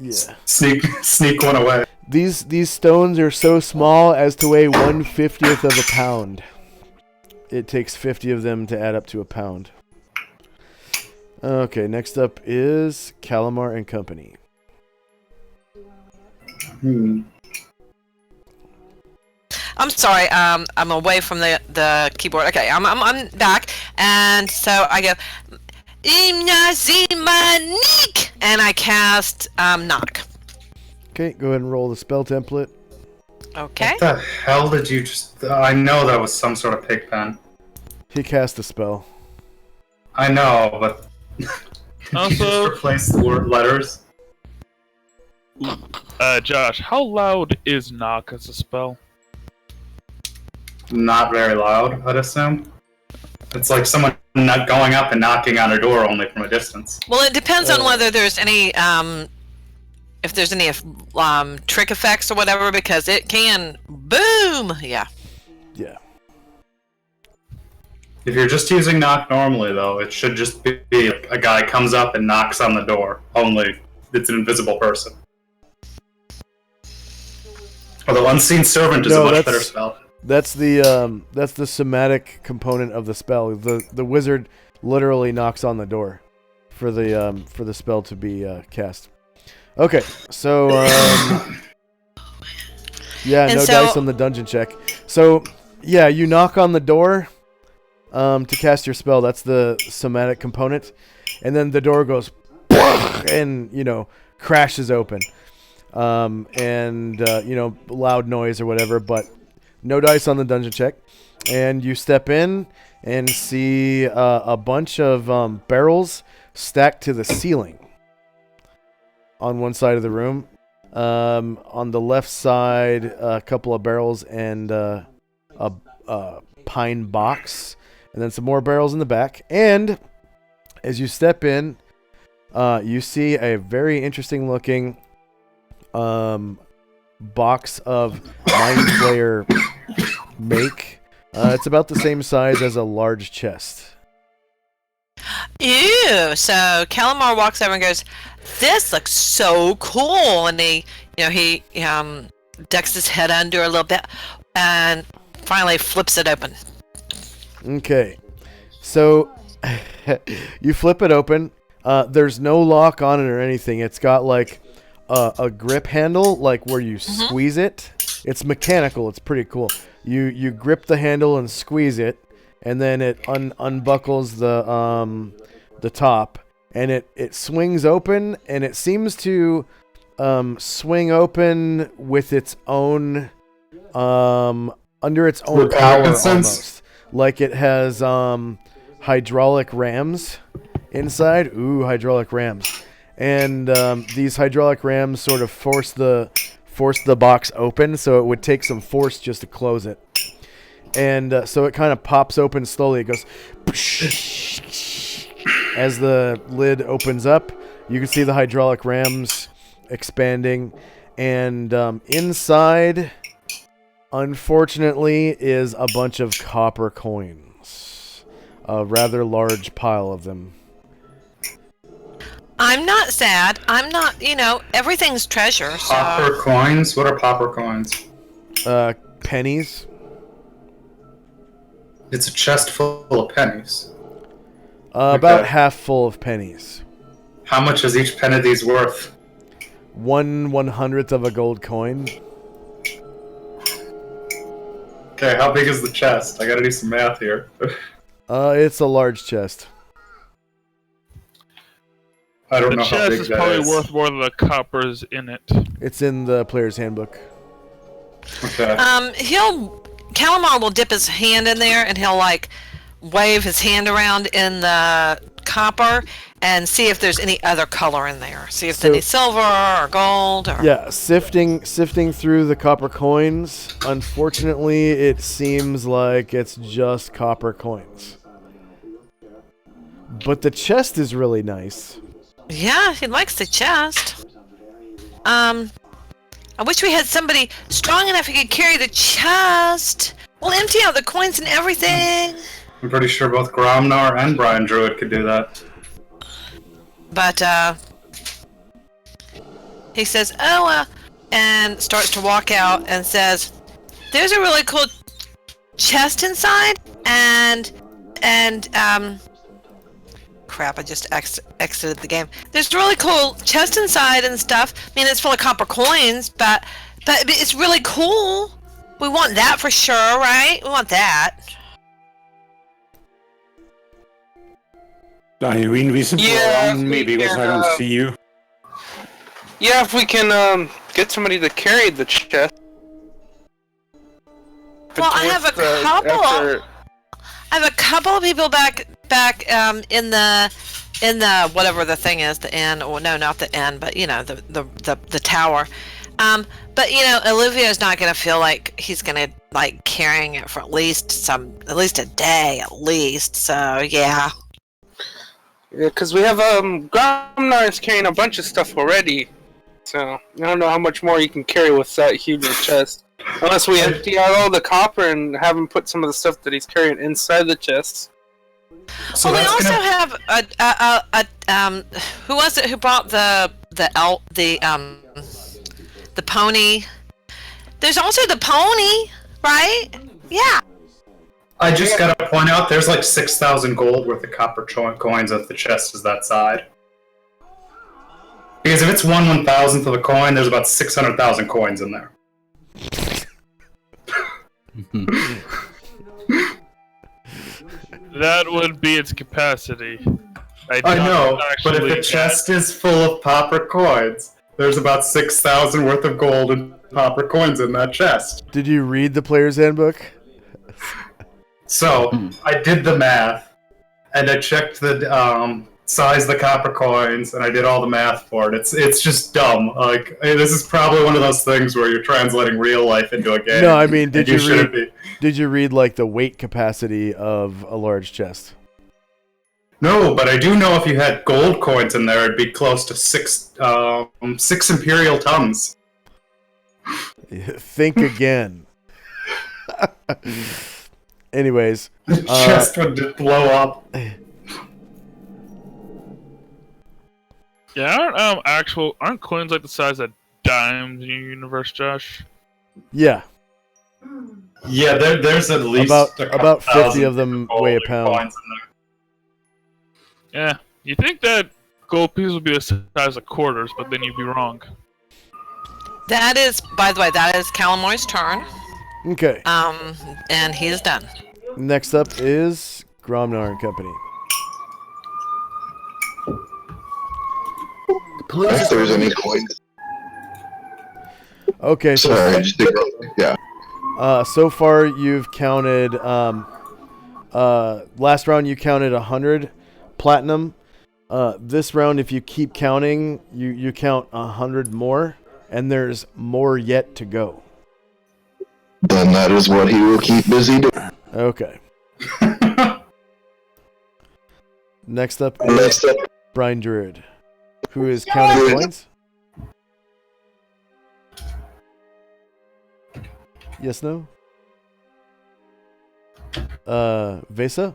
Yeah. Sneak one away. These stones are so small as to weigh 1/50th of a pound. It takes 50 of them to add up to a pound. Okay, next up is Calamar and Company. I'm sorry. I'm away from the keyboard. Okay, I'm back, and so I go, Imnazimanik, and I cast knock. Okay, go ahead and roll the spell template. Okay. What the hell did you just... I know that was some sort of pig pen. He cast a spell. I know, but... Also- you just replace the word letters? Josh, how loud is knock as a spell? Not very loud, I'd assume. It's like someone not going up and knocking on a door only from a distance. Well, it depends on whether there's any if there's any trick effects or whatever, because it can boom. Yeah. Yeah. If you're just using knock normally, though, it should just be like a guy comes up and knocks on the door. Only it's an invisible person. Although unseen servant is a much better spell. That's the somatic component of the spell. The wizard literally knocks on the door for the spell to be cast. Okay, so yeah, And no so- dice on the dungeon check. So yeah, you knock on the door to cast your spell. That's the somatic component, and then the door goes and crashes open, and loud noise or whatever, but. No dice on the dungeon check. And you step in and see a bunch of barrels stacked to the ceiling on one side of the room. On the left side, a couple of barrels and a pine box. And then some more barrels in the back. And as you step in, you see a very interesting looking box of Mind Flayer make. It's about the same size as a large chest. Ew. So Calamar walks over and goes, "This looks so cool," and he ducks his head under a little bit, and finally flips it open. Okay, so you flip it open. There's no lock on it or anything. It's got like a grip handle, like where you squeeze it. It's mechanical. It's pretty cool. You grip the handle and squeeze it, and then it unbuckles the top, and it swings open, and it seems to swing open with its own under its own power almost. Like it has hydraulic rams inside. Ooh, hydraulic rams. And these hydraulic rams sort of force the box open, so it would take some force just to close it. And so it kind of pops open slowly. It goes as the lid opens up. You can see the hydraulic rams expanding, and inside, unfortunately, is a bunch of copper coins. A rather large pile of them. I'm not sad. I'm not, everything's treasure. So. Popper coins? What are popper coins? Pennies. It's a chest full of pennies. About half full of pennies. How much is each pen of these worth? 1/100th of a gold coin. Okay, how big is the chest? I gotta do some math here. It's a large chest. I don't The know how chest big is that probably is. worth more than the coppers in it. It's in the player's handbook. Okay. Calamar will dip his hand in there, and he'll wave his hand around in the copper and see if there's any other color in there. See if there's any silver or gold. Or... Yeah, sifting through the copper coins. Unfortunately, it seems like it's just copper coins. But the chest is really nice. Yeah, he likes the chest. I wish we had somebody strong enough who could carry the chest. We'll empty out the coins and everything. I'm pretty sure both Gromnar and Brian Druid could do that. But, he says, "Oh," and starts to walk out and says, "There's a really cool chest inside, and crap, I just exited the game. There's a really cool chest inside and stuff. I mean, it's full of copper coins, but it's really cool. We want that for sure, right? We want that." Are you invisible on me because I don't see you? Yeah, if we can get somebody to carry the chest. Well, I have a couple. I have a couple of people back in the whatever the thing is, the inn. Or no, not the inn, but the tower. But Olivio's not gonna feel like he's gonna like carrying it for at least a day at least. So yeah. Yeah, because we have Gromnar is carrying a bunch of stuff already. So I don't know how much more you can carry with that huge chest. Unless we empty out all the copper and have him put some of the stuff that he's carrying inside the chest. So we also have a who was it who brought the pony? There's also the pony, right? Yeah. I just gotta point out, there's like 6,000 gold worth of copper coins if the chest is that side. Because if it's 1/1000th of a coin, there's about 600,000 coins in there. That would be its capacity. I know, but if the chest is full of copper coins, there's about 6,000 worth of gold and copper coins in that chest. Did you read the player's handbook? So, I did the math, and I checked the size of the copper coins, and I did all the math for it. It's just dumb. Like, this is probably one of those things where you're translating real life into a game. No, I mean, did you read like the weight capacity of a large chest? No, but I do know if you had gold coins in there, it'd be close to 6 imperial tons. Think again. Anyways, the chest would blow up. Yeah, aren't coins like the size of dimes in your universe, Josh? Yeah. Yeah, there's at least about 50 of them weigh a pound. Yeah, you think that gold piece would be the size of quarters, but then you'd be wrong. That is, by the way, that is Calamoy's turn. Okay. And he is done. Next up is Gromnar and Company. If there's any coins. Okay, so Sorry, yeah. So far you've counted. Last round you counted 100 platinum. This round, if you keep counting, you count 100 more, and there's more yet to go. Then that is what he will keep busy doing. Okay. Next up is Brian Druid, who is counting coins. Yes, no? Vesa?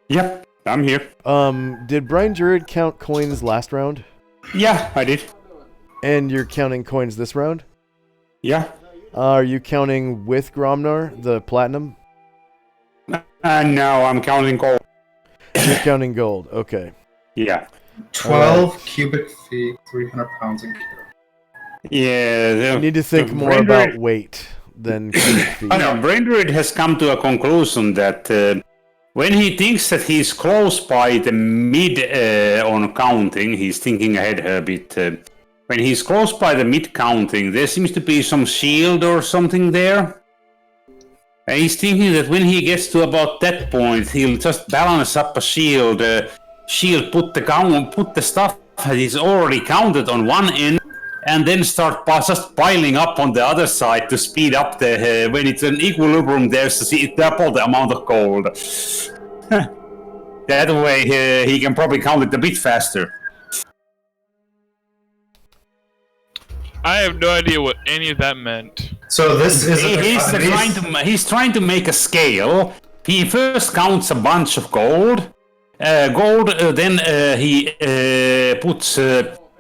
Yep, I'm here. Did Brian Druid count coins last round? Yeah, I did. And you're counting coins this round? Yeah. Are you counting with Gromnar, the platinum? No, I'm counting gold. You're counting gold, okay. Yeah. 12 cubic feet, 300 pounds in cubic. Yeah. You need to think more about weight than cubic feet. I know, Braindred has come to a conclusion that when he thinks that he's close by the mid on counting, he's thinking ahead a bit. When he's close by the mid counting, there seems to be some shield or something there. And he's thinking that when he gets to about that point, he'll just balance up a shield. Put the stuff that he's already counted on one end, and then start just piling up on the other side to speed up the. When it's an equilibrium, there's double the amount of gold. That way, he can probably count it a bit faster. I have no idea what any of that meant. So this is he's trying to make a scale. He first counts a bunch of gold. Then he puts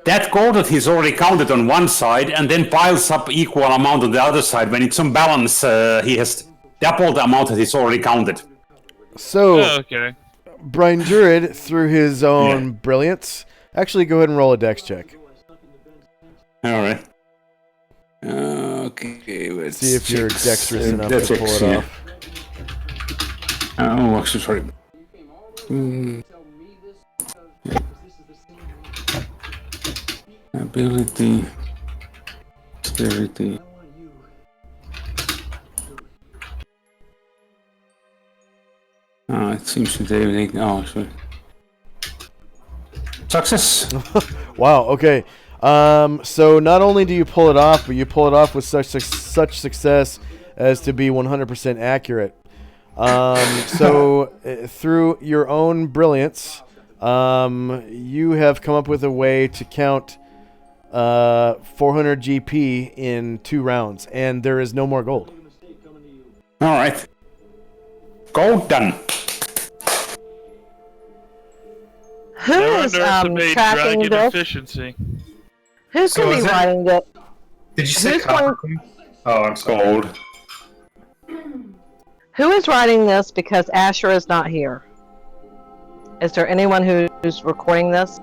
that gold that he's already counted on one side and then piles up equal amount on the other side. When it's on balance, he has double the amount that he's already counted. So, Okay. Brian Druid, through his own brilliance, actually go ahead and roll a dex check. Alright. Okay, let's see if you're dexterous enough to pull it off. Oh, sorry. Ability. Dexterity. Oh, it seems to be. Oh, sorry. Success! Wow, okay. So not only do you pull it off, but you pull it off with such success as to be 100% accurate. So through your own brilliance, you have come up with a way to count 400 GP in 2 rounds, and there is no more gold. All right. Gold done. Who is Underestimate tracking dragon this? efficiency. Who's So going to is be it- writing it? Did you say Who's copper? Oh, I'm sorry. Gold. Who is writing this because Asher is not here? Is there anyone who's recording this?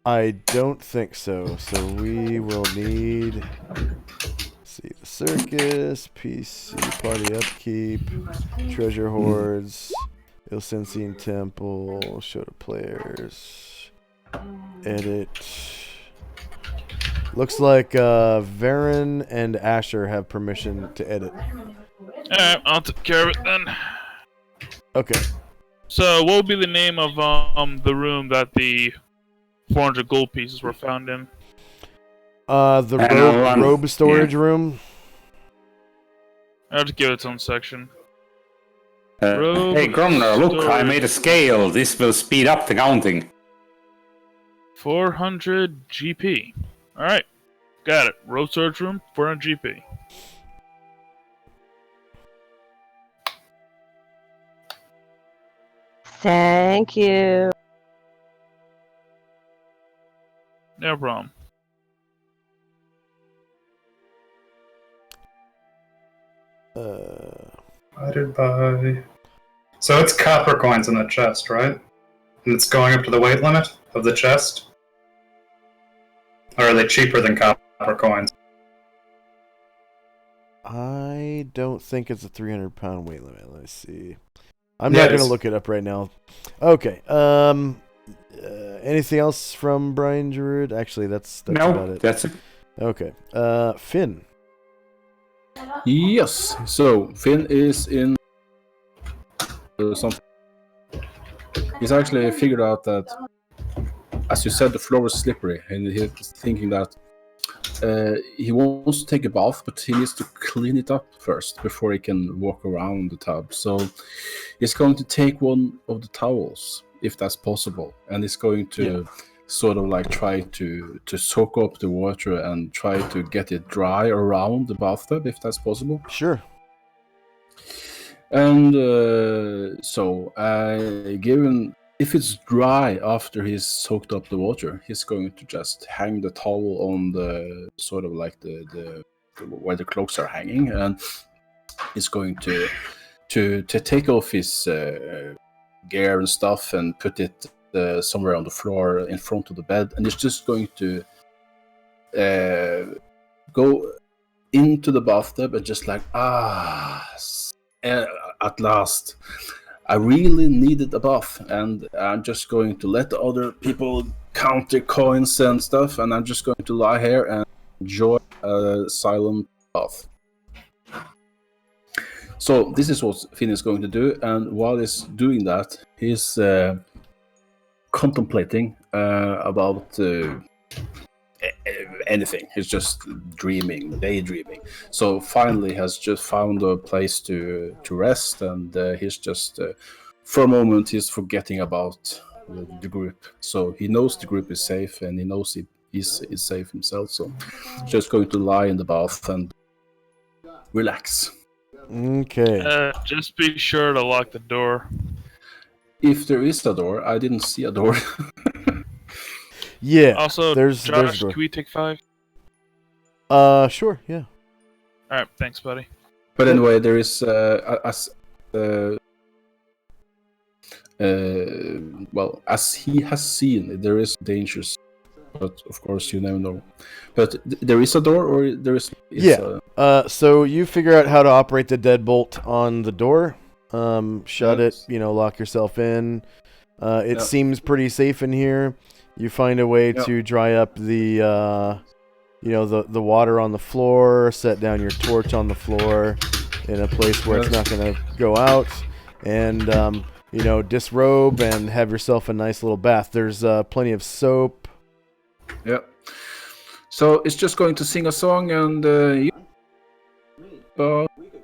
I don't think so. So we will need... see, the circus, PC, party upkeep, treasure hoards, Ilsensian temple, show to players, edit. Looks like Varen and Asher have permission to edit. Alright, I'll take care of it then. Okay. So, what would be the name of the room that the 400 gold pieces were found in? The robe storage room. I have to give it its own section. Hey, Gromner, look, I made a scale. This will speed up the counting. 400 GP. Alright, got it. Robe storage room, 400 GP. Thank you. No problem. Divided by... So it's copper coins in the chest, right? And it's going up to the weight limit of the chest? Or are they cheaper than copper coins? I don't think it's a 300-pound weight limit. Let's see. I'm not going to look it up right now. Okay. Anything else from Brian Druid? Actually, that's about it. That's it. Okay. Finn. Yes. So Finn is in something. He's actually figured out that, as you said, the floor is slippery, and he's thinking that he wants to take a bath, but he needs to clean it up first before he can walk around the tub. So he's going to take one of the towels, if that's possible, and he's going to sort of like try to soak up the water and try to get it dry around the bathtub, if that's possible. Sure. And given if it's dry after he's soaked up the water, he's going to just hang the towel on the sort of like the where the clothes are hanging, and he's going to take off his gear and stuff and put it somewhere on the floor in front of the bed, and he's just going to go into the bathtub and just like at last. I really needed a bath, and I'm just going to let the other people count their coins and stuff, and I'm just going to lie here and enjoy a silent bath. So this is what Finn is going to do, and while he's doing that, he's contemplating about anything. He's just daydreaming. So finally has just found a place to rest, and he's just for a moment he's forgetting about the group. So he knows the group is safe, and he knows he's safe himself. So just going to lie in the bath and relax. Okay. Just be sure to lock the door. If there is a door, I didn't see a door. Yeah. Also, there's a Josh, door. can we take 5? Sure. Yeah. All right, thanks, buddy. But anyway, there is well, as he has seen, there is dangers, but of course you never know. But there is a door, or there is. Yeah. So you figure out how to operate the deadbolt on the door. Shut Yes. it. Lock yourself in. It seems pretty safe in here. You find a way to dry up the the water on the floor. Set down your torch on the floor in a place where it's not going to go out, and disrobe and have yourself a nice little bath. There's plenty of soap. Yeah. So it's just going to sing a song and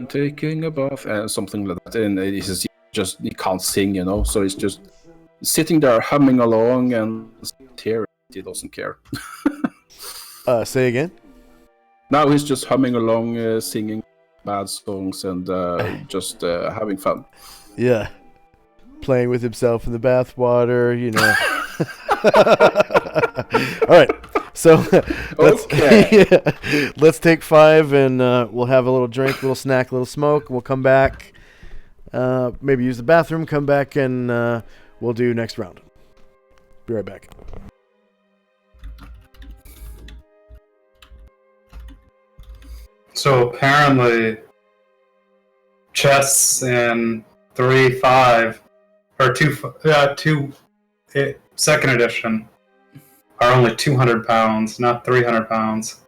taking a bath and something like that. And it is just he can't sing, so it's just sitting there humming along and tearing. He doesn't care. Say again? Now he's just humming along, singing bad songs and just having fun. Yeah. Playing with himself in the bathwater, All right. So let's take 5 and we'll have a little drink, a little snack, a little smoke. We'll come back, maybe use the bathroom, come back, and we'll do next round. Be right back. So apparently, chests in 3.5 or 2 second edition are only 200 pounds, not 300 pounds.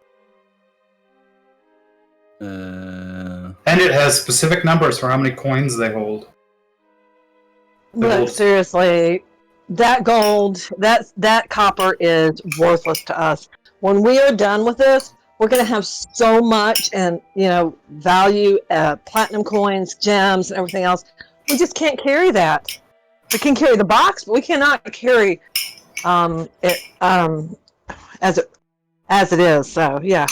And it has specific numbers for how many coins they hold. Look, seriously, that gold, that copper is worthless to us. When we are done with this, we're going to have so much and, value, platinum coins, gems, and everything else. We just can't carry that. We can carry the box, but we cannot carry it as it is. So, yeah.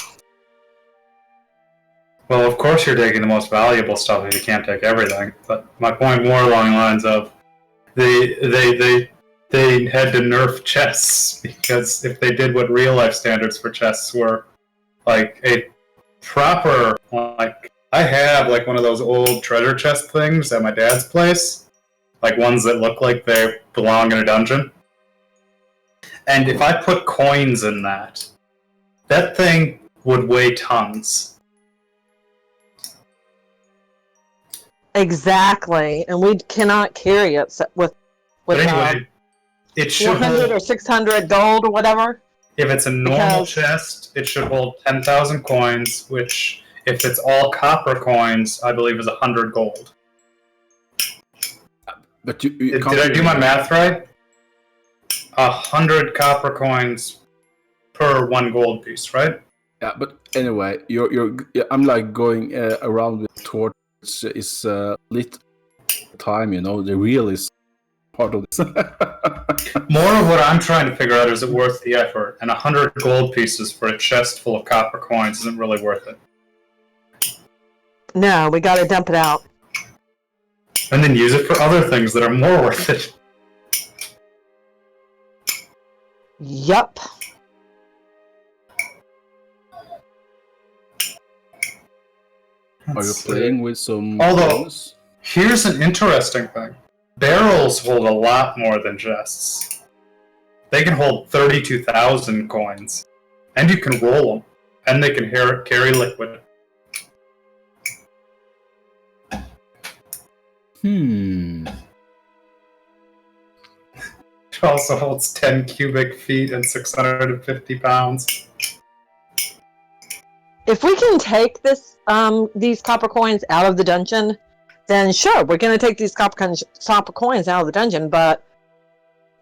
Well, of course you're taking the most valuable stuff if you can't take everything. But my point more along the lines of they had to nerf chests, because if they did what real life standards for chests were, like a proper, like I have like one of those old treasure chest things at my dad's place, like ones that look like they belong in a dungeon. And if I put coins in that thing would weigh tons. Exactly, and we cannot carry it with But anyway, it should 400 hold, or 600 gold or whatever. if it's a normal chest, it should hold 10,000 coins, which, if it's all copper coins, I believe is 100 gold. But you Did I do my math right? 100 copper coins per 1 gold piece, right? Yeah, but anyway, I'm like going around with torch is lit time, the real is part of this. More of what I'm trying to figure out, is it worth the effort? And 100 gold pieces for a chest full of copper coins isn't really worth it. No, we got to dump it out. And then use it for other things that are more worth it. Yup. Are you playing with some... Although, here's an interesting thing. Barrels hold a lot more than chests. They can hold 32,000 coins. And you can roll them. And they can carry liquid. It also holds 10 cubic feet and 650 pounds. If we can take these copper coins out of the dungeon, then sure, we're going to take these copper coins out of the dungeon, but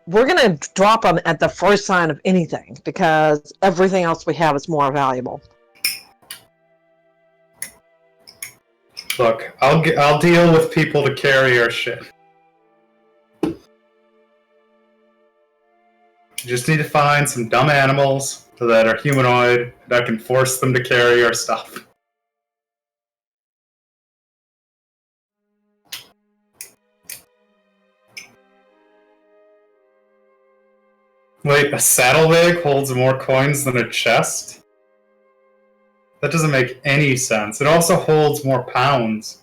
we're going to drop them at the first sign of anything, because everything else we have is more valuable. Look, I'll deal with people to carry our shit. You just need to find some dumb animals that are humanoid that can force them to carry our stuff. Wait, a saddlebag holds more coins than a chest? That doesn't make any sense. It also holds more pounds.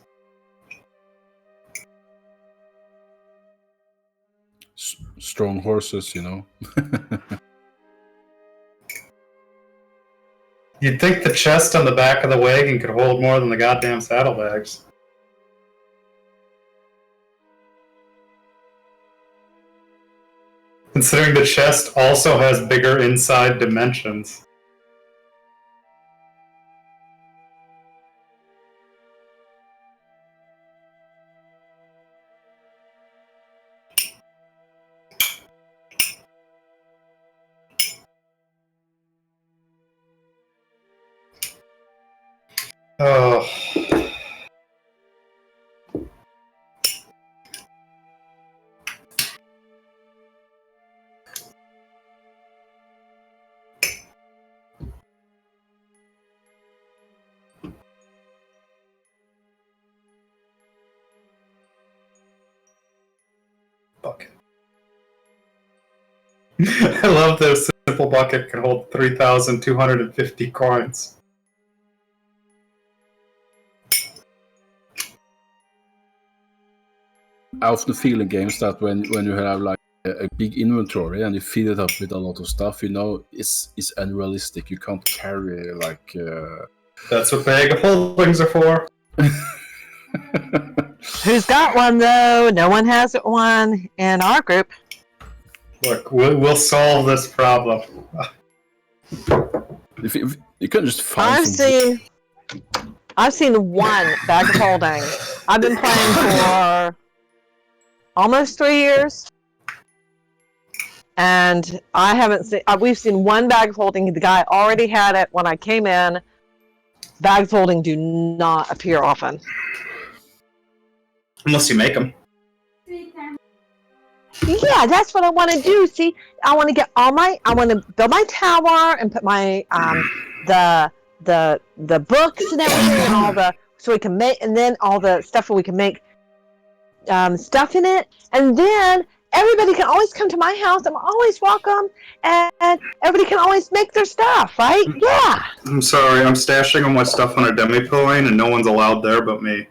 Strong horses, you know. You'd think the chest on the back of the wagon could hold more than the goddamn saddlebags. Considering the chest also has bigger inside dimensions. Oh. Bucket. I love that a simple bucket can hold 3,250 coins. I often feel in games that when you have like a big inventory and you fill it up with a lot of stuff, you know, it's unrealistic. You can't carry like. That's what bag of holdings are for. Who's got one though? No one has one in our group. Look, we'll solve this problem. If you can just find. I've seen one bag of holding. I've been playing for almost 3 years, and I haven't seen. We've seen one bag of holding. The guy already had it when I came in. Bags of holding do not appear often, unless you make them. Yeah, that's what I want to do. See, I want to get I want to build my tower and put my the books and everything and all the so we can make and then all the stuff where we can make stuff in it, and then everybody can always come to my house. I'm always welcome, and everybody can always make their stuff, right? Yeah. I'm sorry, I'm stashing all my stuff on a demi-plane, and no one's allowed there but me.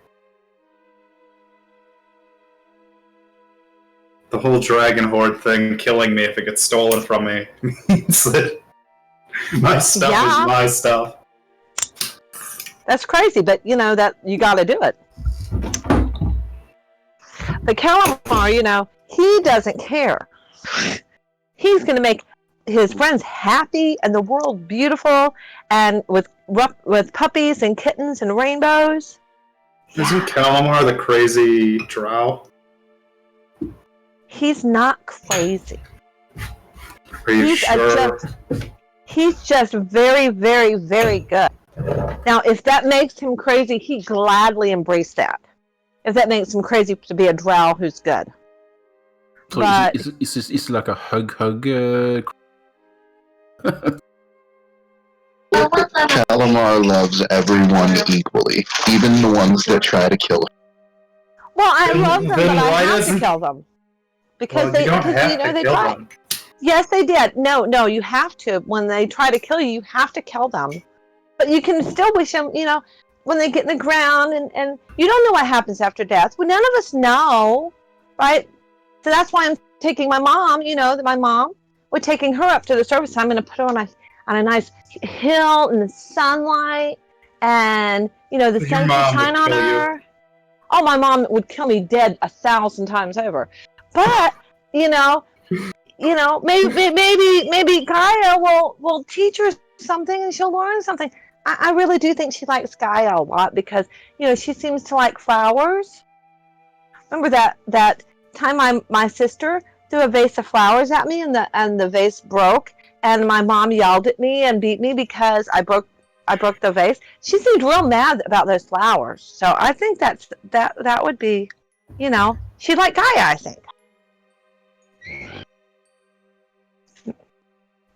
The whole dragon horde thing killing me if it gets stolen from me means that my stuff is my stuff. That's crazy, but you know that you got to do it. But Calamar, you know, he doesn't care. He's going to make his friends happy and the world beautiful, and with puppies and kittens and rainbows. Isn't Calamar the crazy drow? He's not crazy. Are you sure? He's just very, very, very good. Now, if that makes him crazy, he gladly embraced that. If that makes him crazy to be a drow who's good. So but it's like a hug. Calamar loves everyone equally, even the ones that try to kill him. Well, I love them, but I have to kill them. Because they try. Yes, they did. No, you have to. When they try to kill you, you have to kill them. But you can still wish them, you know, when they get in the ground, and you don't know what happens after death. Well, none of us know, right? So that's why I'm taking my mom, you know, we're taking her up to the service. I'm going to put her on a nice hill in the sunlight, and, you know, the sun can shine on her. Oh, my mom would kill me dead 1,000 times over. But, you know, maybe Gaia will teach her something and she'll learn something. I really do think she likes Gaia a lot because, you know, she seems to like flowers. Remember that time my sister threw a vase of flowers at me and the vase broke, and my mom yelled at me and beat me because I broke the vase. She seemed real mad about those flowers. So I think that would be, you know, she'd like Gaia, I think.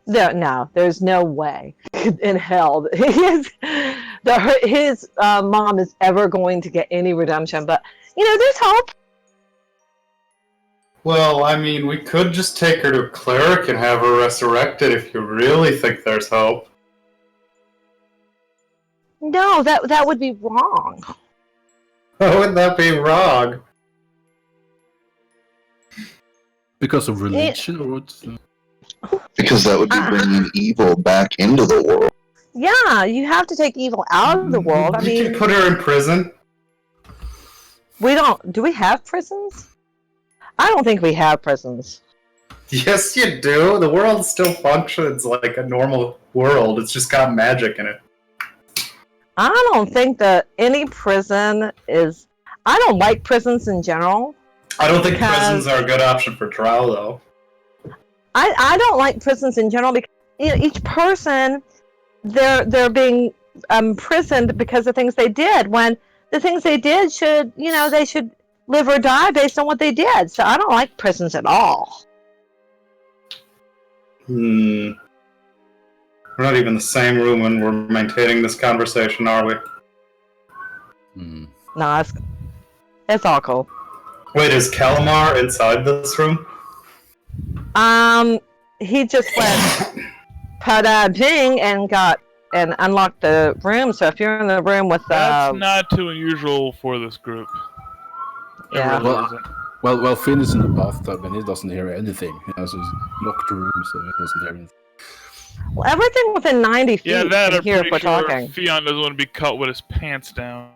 No, there's no way in hell his mom is ever going to get any redemption. But, you know, there's hope. Well, I mean, we could just take her to a cleric and have her resurrected if you really think there's hope. No, that would be wrong. How would that be wrong? Because of religion or what? Because that would be bringing evil back into the world. Yeah, you have to take evil out of the world. I You mean, can put her in prison. we don't. Do we have prisons? I don't think we have prisons. Yes, you do. The world still functions like a normal world. It's just got magic in it. I don't think that any prison is. I don't like prisons in general. I don't think because prisons are a good option for trial, though. I don't like prisons in general because each person they're being imprisoned because of things they did. When the things they did should they should live or die based on what they did. So I don't like prisons at all. We're not even in the same room when we're maintaining this conversation, are we? No, it's all cool. Wait, is Calamar inside this room? He just went ping and unlocked the room. So if you're in the room with That's not too unusual for this group. It Yeah. really isn't. Well, Finn is in the bathtub and he doesn't hear anything. He has his locked room, so he doesn't hear anything. well, everything within 90 feet Yeah, that can I'm hear if pretty we're sure talking. Fion doesn't want to be caught with his pants down.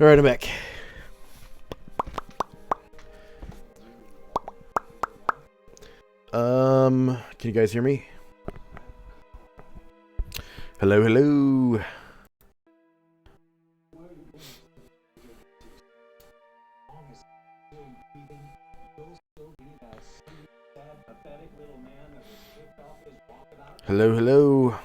All right, I'm back. Can you guys hear me? Hello, hello. Hello, hello.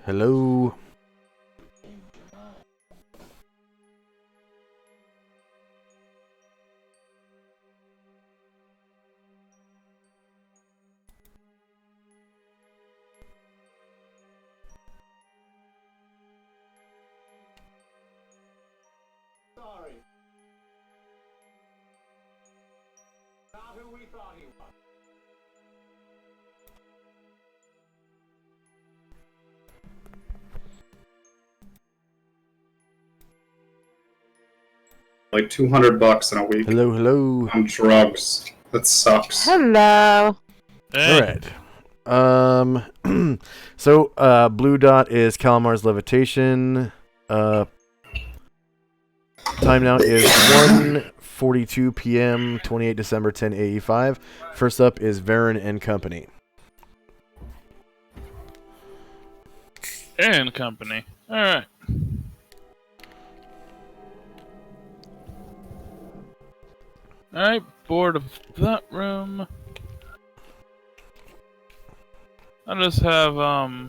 Hello. Sorry. Not who we thought he was. Like $200 in a week Hello, hello. on drugs. That sucks. Hello. All right. So blue dot is Calamar's levitation. Time now is 1:42 p.m. 28 December 1085. First up is Varen and Company. And company. Alright. Alright, bored of that room. I'll just have, I'll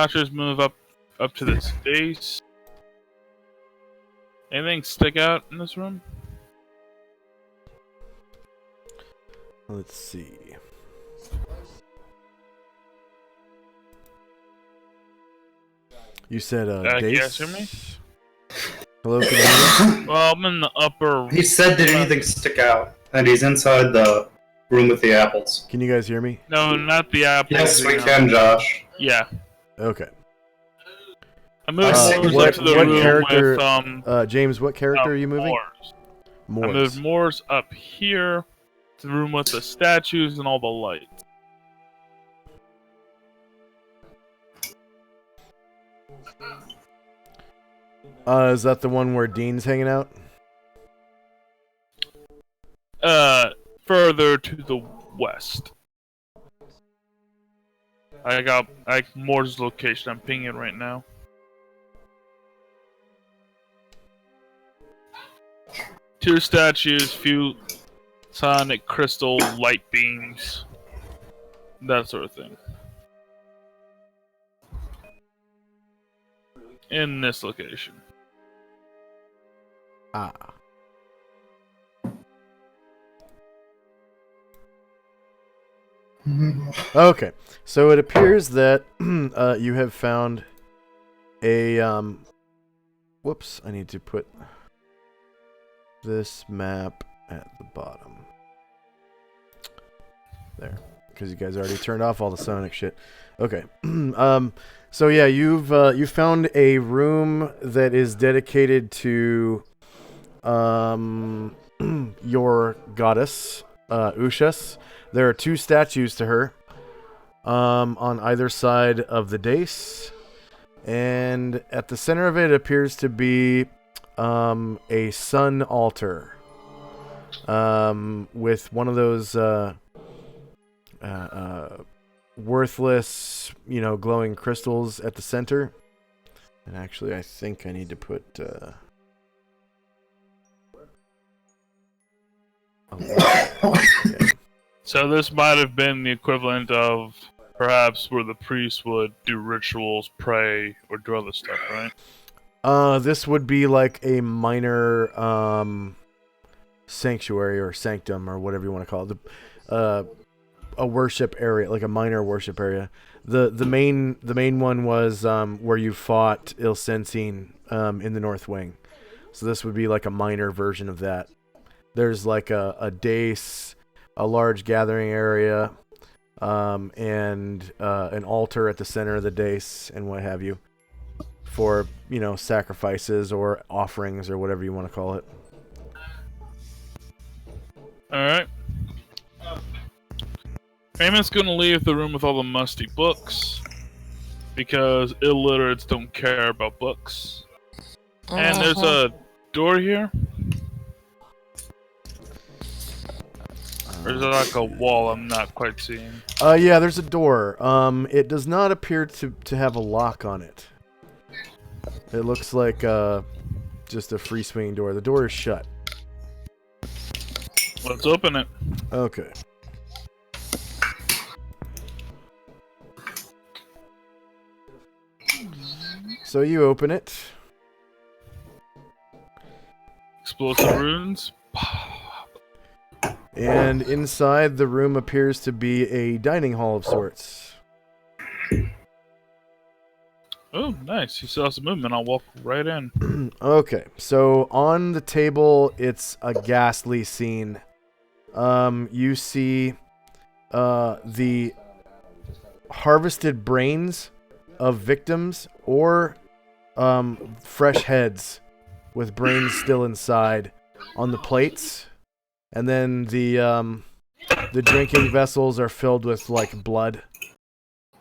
just move up to the space. Anything stick out in this room? Let's see. You said Can you guys Dace? hear me? Hello, can you hear me? Well, I'm in the upper. He said, did anything stick out? And he's inside the room with the apples. Can you guys hear me? No, not the apple. Yes, we can, Josh. Yeah. Okay. I moved Moors what up to the what room character? with James, what character are you moving? Moors. I moved Moors up here to the room with the statues and all the lights. Is that the one where Dean's hanging out? Further to the west. I got Moore's location. I'm pinging it right now. Two statues, few sonic crystal light beams, that sort of thing. In this location. Ah. Okay, so it appears that you have found a whoops, I need to put this map at the bottom. There, because you guys already turned off all the Sonic shit. Okay, so yeah, you found a room that is dedicated to your goddess, Ushas. There are two statues to her on either side of the dais, and at the center of it appears to be a sun altar with one of those worthless, glowing crystals at the center. And actually, I think I need to put okay. So this might have been the equivalent of perhaps where the priests would do rituals, pray, or do other stuff, right? This would be like a minor sanctuary or sanctum or whatever you want to call it. A worship area, like a minor worship area. The main one was where you fought Ilsensine in the North Wing. So this would be like a minor version of that. There's like a dais, a large gathering area, and an altar at the center of the dais and what have you, for sacrifices or offerings or whatever you want to call it. All right. Raymond's gonna leave the room with all the musty books because illiterates don't care about books. And there's a door here. Or is it like a wall I'm not quite seeing? Yeah, there's a door. It does not appear to have a lock on it. It looks like just a free swinging door. The door is shut. Let's open it. Okay. So you open it. Explosive runes. And inside the room appears to be a dining hall of sorts. Oh, nice. You saw some movement. I'll walk right in. Okay, so on the table, it's a ghastly scene. You see the harvested brains of victims or fresh heads with brains still inside on the plates. And then the drinking vessels are filled with like blood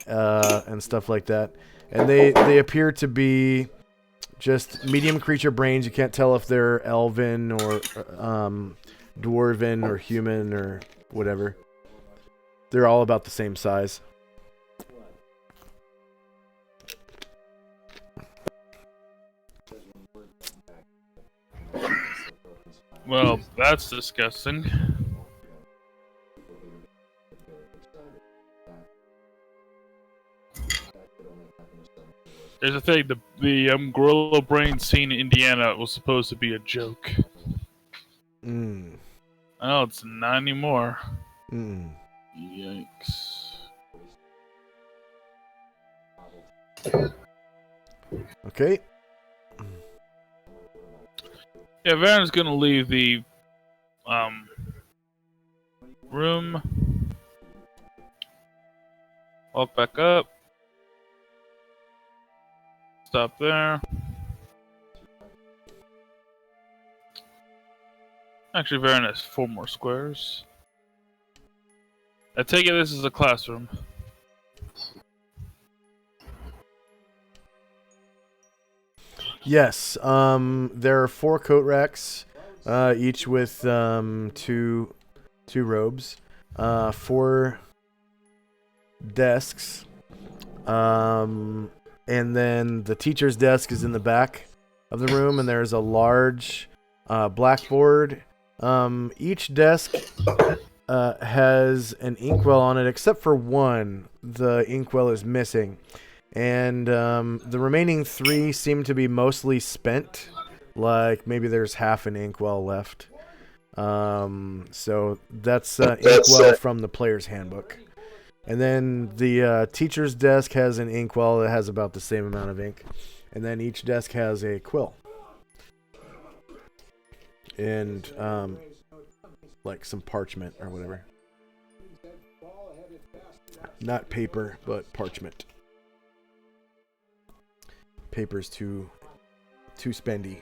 and stuff like that. And they appear to be just medium creature brains. You can't tell if they're elven or dwarven or human or whatever. They're all about the same size. Well, that's disgusting. There's a thing, the gorilla brain scene in Indiana was supposed to be a joke. Oh, it's not anymore. Yikes. Okay. Yeah, Varen's gonna leave the room. Walk back up. Stop there. Actually, very nice. 4 more squares. I take it this is a classroom. Yes. There are 4 coat racks, each with two robes, 4 desks, and then the teacher's desk is in the back of the room, and there's a large blackboard. Each desk has an inkwell on it, except for one. The inkwell is missing. And the remaining 3 seem to be mostly spent. Like, maybe there's half an inkwell left. So that's inkwell from the player's handbook. And then the teacher's desk has an inkwell that has about the same amount of ink. And then each desk has a quill. And, like some parchment or whatever. Not paper, but parchment. Paper's too spendy.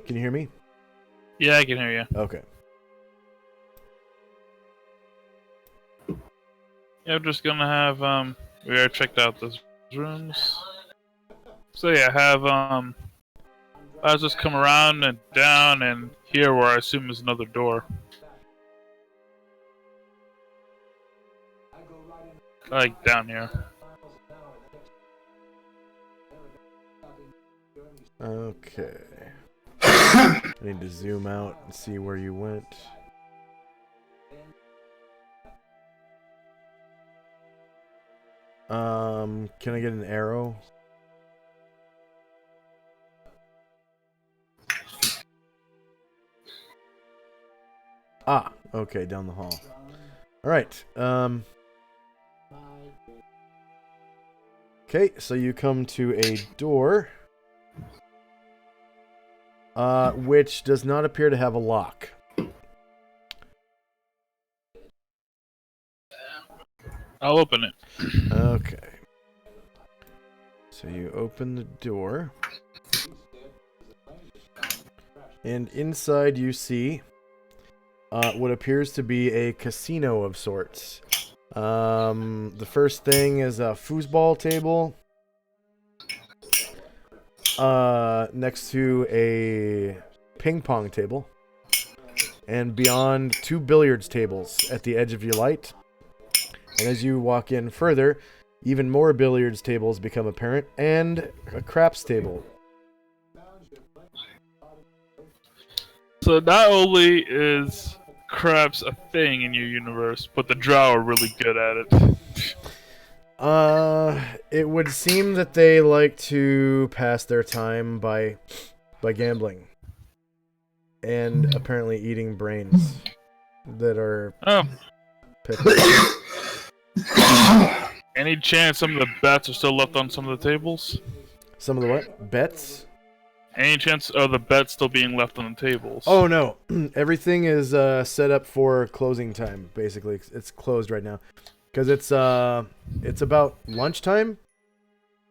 Can you hear me? Yeah, I can hear you. Okay. Yeah, I'm just gonna have we already checked out those rooms. So yeah, have I'll just come around and down and here where I assume is another door. Like down here. Okay. I need to zoom out and see where you went. Can I get an arrow? Ah, okay, down the hall. Alright, okay, so you come to a door, which does not appear to have a lock. I'll open it. Okay. So you open the door. And inside you see what appears to be a casino of sorts. The first thing is a foosball table. Next to a ping pong table. And beyond 2 billiards tables at the edge of your light. And as you walk in further, even more billiards tables become apparent, and a craps table. So not only is craps a thing in your universe, but the drow are really good at it. It would seem that they like to pass their time by gambling. And apparently eating brains that are picked. Any chance some of the bets are still left on some of the tables? Some of the what? Bets? Any chance of the bets still being left on the tables? Oh, no. Everything is set up for closing time, basically. It's closed right now. Because it's about lunchtime.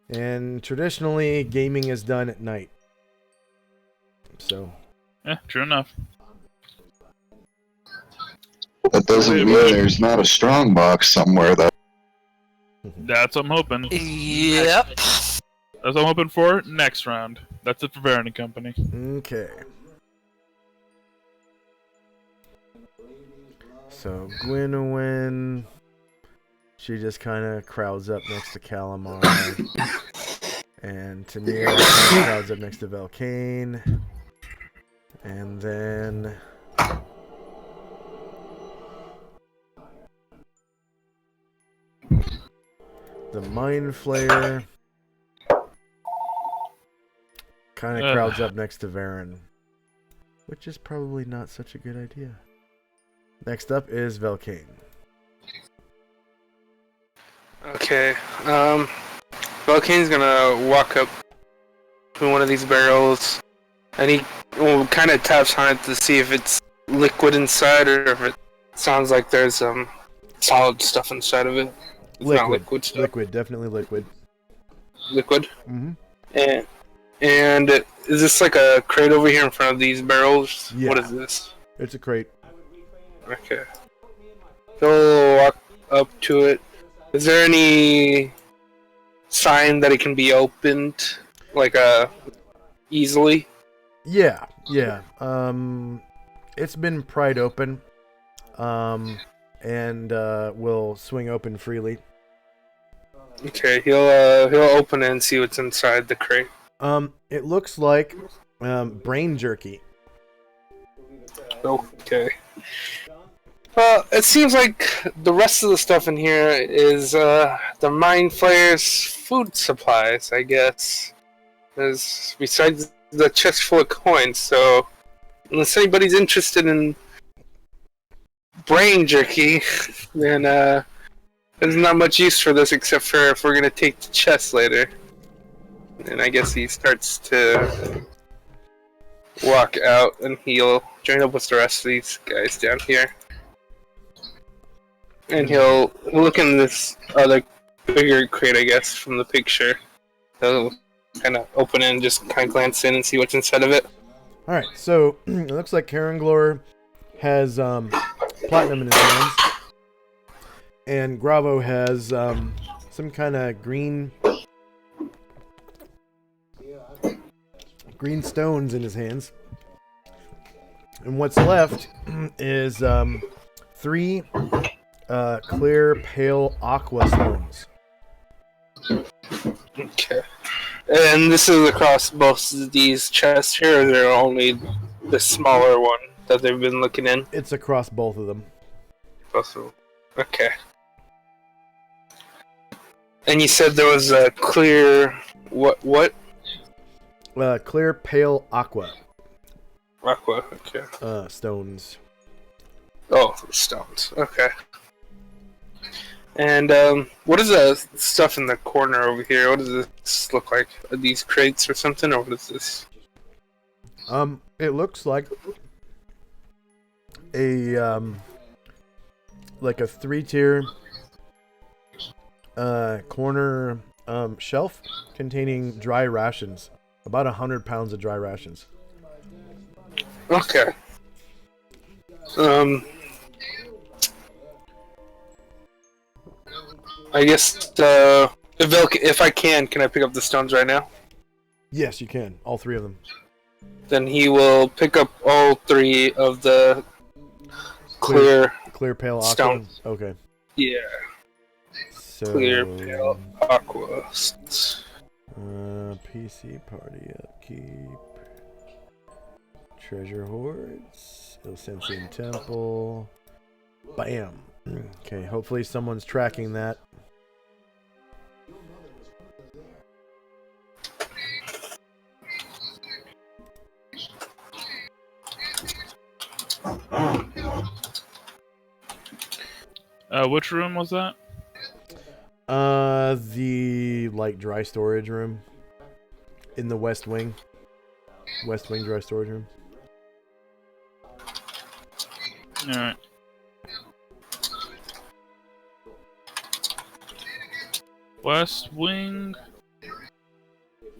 And traditionally, gaming is done at night. So. Yeah, true enough. That doesn't mean there's not a strong box somewhere, though. That's what I'm hoping. Yep. That's what I'm hoping for next round. That's it for Baron and Company. Okay. So, Gwynwyn, she just kind of crowds up next to Calamar. And Tanir kind of crowds up next to Velcane. And then... the Mind Flayer kind of crowds up next to Varen, which is probably not such a good idea. Next up is Velcane. Okay, Velcane's gonna walk up to one of these barrels, and he kind of taps on it to see if it's liquid inside or if it sounds like there's solid stuff inside of it. Liquid, definitely liquid. liquid. Mm-hmm. And is this like a crate over here in front of these barrels? Yeah. What is this? It's a crate. Okay. He'll walk up to it. Is there any sign that it can be opened, like easily? Yeah. It's been pried open, and will swing open freely. Okay, he'll open it and see what's inside the crate. It looks like brain jerky. Okay. Well, it seems like the rest of the stuff in here is the Mind Flayer's food supplies, I guess. Besides the chest full of coins, so unless anybody's interested in brain jerky, then there's not much use for this except for if we're gonna take the chest later. And I guess he starts to walk out, and he'll join up with the rest of these guys down here. And he'll look in this other bigger crate, I guess, from the picture. He'll kind of open it and just kind of glance in and see what's inside of it. Alright, so it looks like Caranglor has platinum in his hands. And Gravo has some kind of green stones in his hands. And what's left is 3 clear pale aqua stones. Okay. And this is across both of these chests here, or is there only the smaller one that they've been looking in? It's across both of them. Also, okay. And you said there was a clear... What? Clear pale aqua. Aqua, okay. Stones. Oh, stones. Okay. And what is the stuff in the corner over here? What does this look like? Are these crates or something, or what is this? It looks like a 3-tier corner shelf containing dry rations. About 100 pounds of dry rations. Okay. I guess if I can I pick up the stones right now? Yes, you can. All 3 of them. Then he will pick up all 3 of the clear pale aqua. stone. Okay. Yeah. So, Clear pale aqua. PC party upkeep. Treasure hoards. Ilsensian temple. Bam. Okay, hopefully someone's tracking that. Which room was that? The dry storage room in the West Wing. West Wing dry storage room. All right. West Wing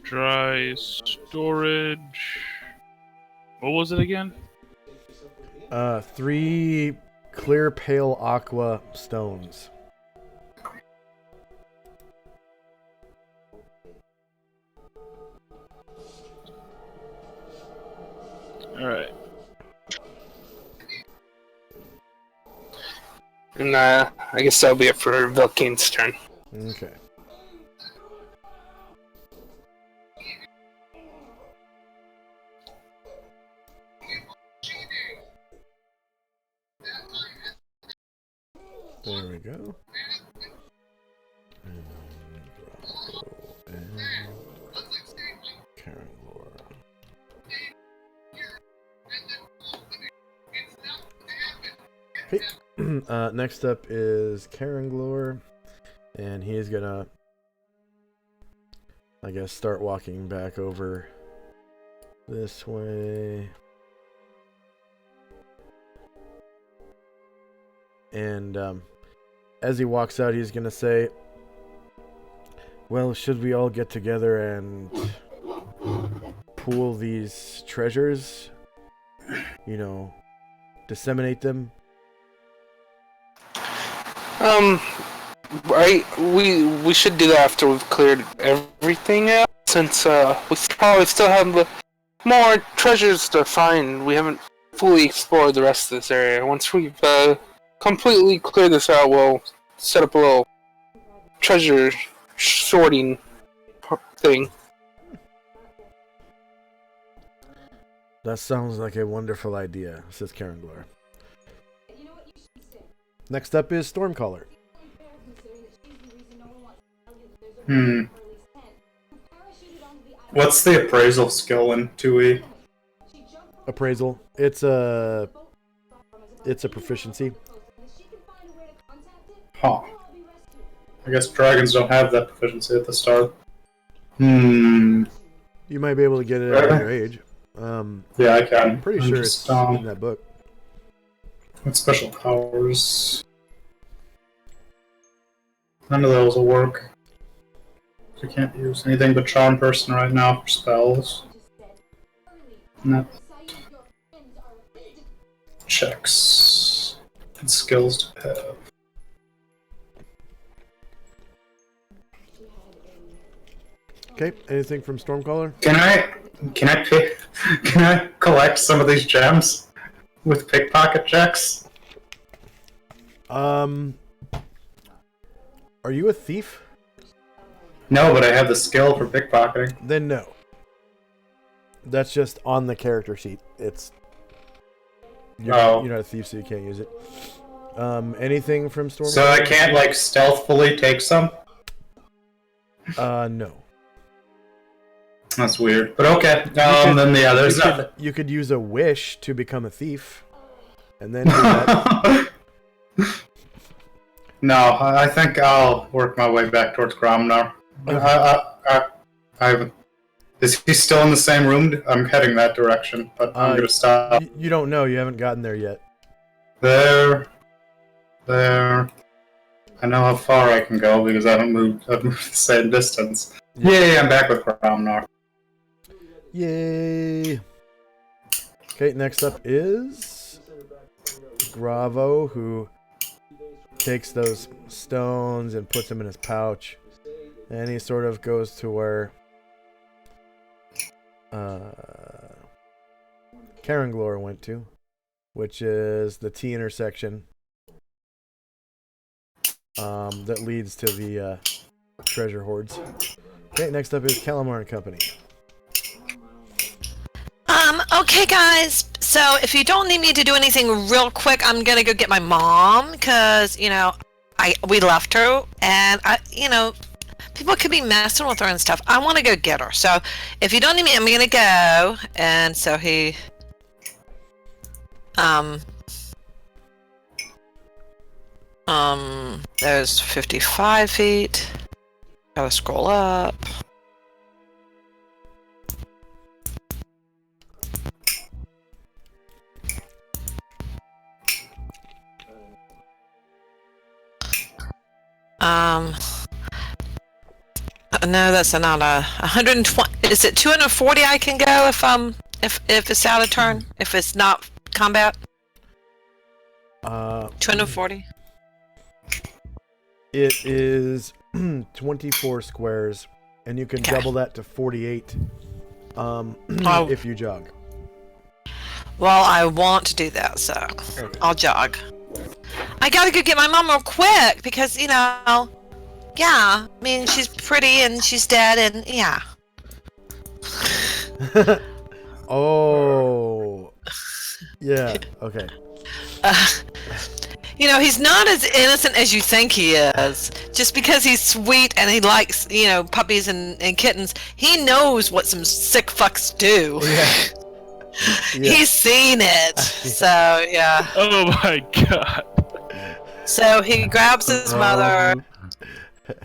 dry storage. What was it again? 3 clear pale aqua stones. All right. And I guess that'll be it for Velkane's turn. Okay. There we go. And Caranglor. Hey. Next up is Caranglor, and he's gonna, I guess, start walking back over this way. And as he walks out, he's gonna say, Well, should we all get together and pool these treasures? You know, disseminate them? Right. We should do that after we've cleared everything out, since we probably still have more treasures to find. We haven't fully explored the rest of this area. Once we've completely cleared this out, we'll set up a little treasure sorting thing. That sounds like a wonderful idea, says Caranglor. Next up is Stormcaller. What's the appraisal skill in 2E? Appraisal. It's a proficiency. Huh. I guess dragons don't have that proficiency at the start. You might be able to get it at your age. Yeah, I can. I'm pretty sure it's in that book. What special powers? None of those will work. I can't use anything but Charm Person right now for spells. No. Checks. And skills to have. Okay, anything from Stormcaller? Can I collect some of these gems with pickpocket checks? Are you a thief? No, but I have the skill for pickpocketing. Then no. That's just on the character sheet. You're not a thief, so you can't use it. Anything from Stormcaller? So I can't like stealthily take some? No. That's weird, but okay. Then yeah, there's nothing. You could use a wish to become a thief, and then do that. No, I think I'll work my way back towards Gromnar. Is he still in the same room? I'm heading that direction, but I'm gonna stop. You don't know. You haven't gotten there yet. There. I know how far I can go because I haven't moved. I've moved the same distance. Yay! I'm back with Gromnar. Yay! Okay, next up is Gravo, who takes those stones and puts them in his pouch, and he sort of goes to where Caranglor went to, which is the T intersection that leads to the treasure hoards. Okay, next up is Calamar and Company. Okay, guys. So if you don't need me to do anything real quick, I'm gonna go get my mom, because we left her, and people could be messing with her and stuff. I want to go get her. So if you don't need me, I'm gonna go. And so he there's 55 feet. Gotta scroll up. No, that's not 120. Is it 240 I can go if it's out of turn? If it's not combat? 240. It is 24 squares, and you can double that to 48 if you jog. Well, I want to do that, so I'll jog. I gotta go get my mom real quick because, yeah, I mean, she's pretty and she's dead and, yeah. Oh. Yeah, okay. He's not as innocent as you think he is. Just because he's sweet and he likes, puppies and kittens, he knows what some sick fucks do. Yeah. Yeah. He's seen it. So, yeah. Oh my god. So he grabs his mother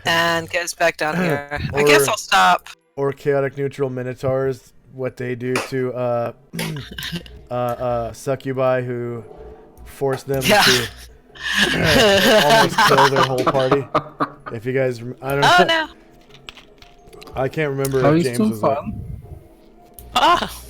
and goes back down here. I guess I'll stop. Or chaotic neutral minotaurs, what they do to succubi who force them to almost kill their whole party. If you guys, I don't know. Oh no. I can't remember How if is James too was there. fun? Ah,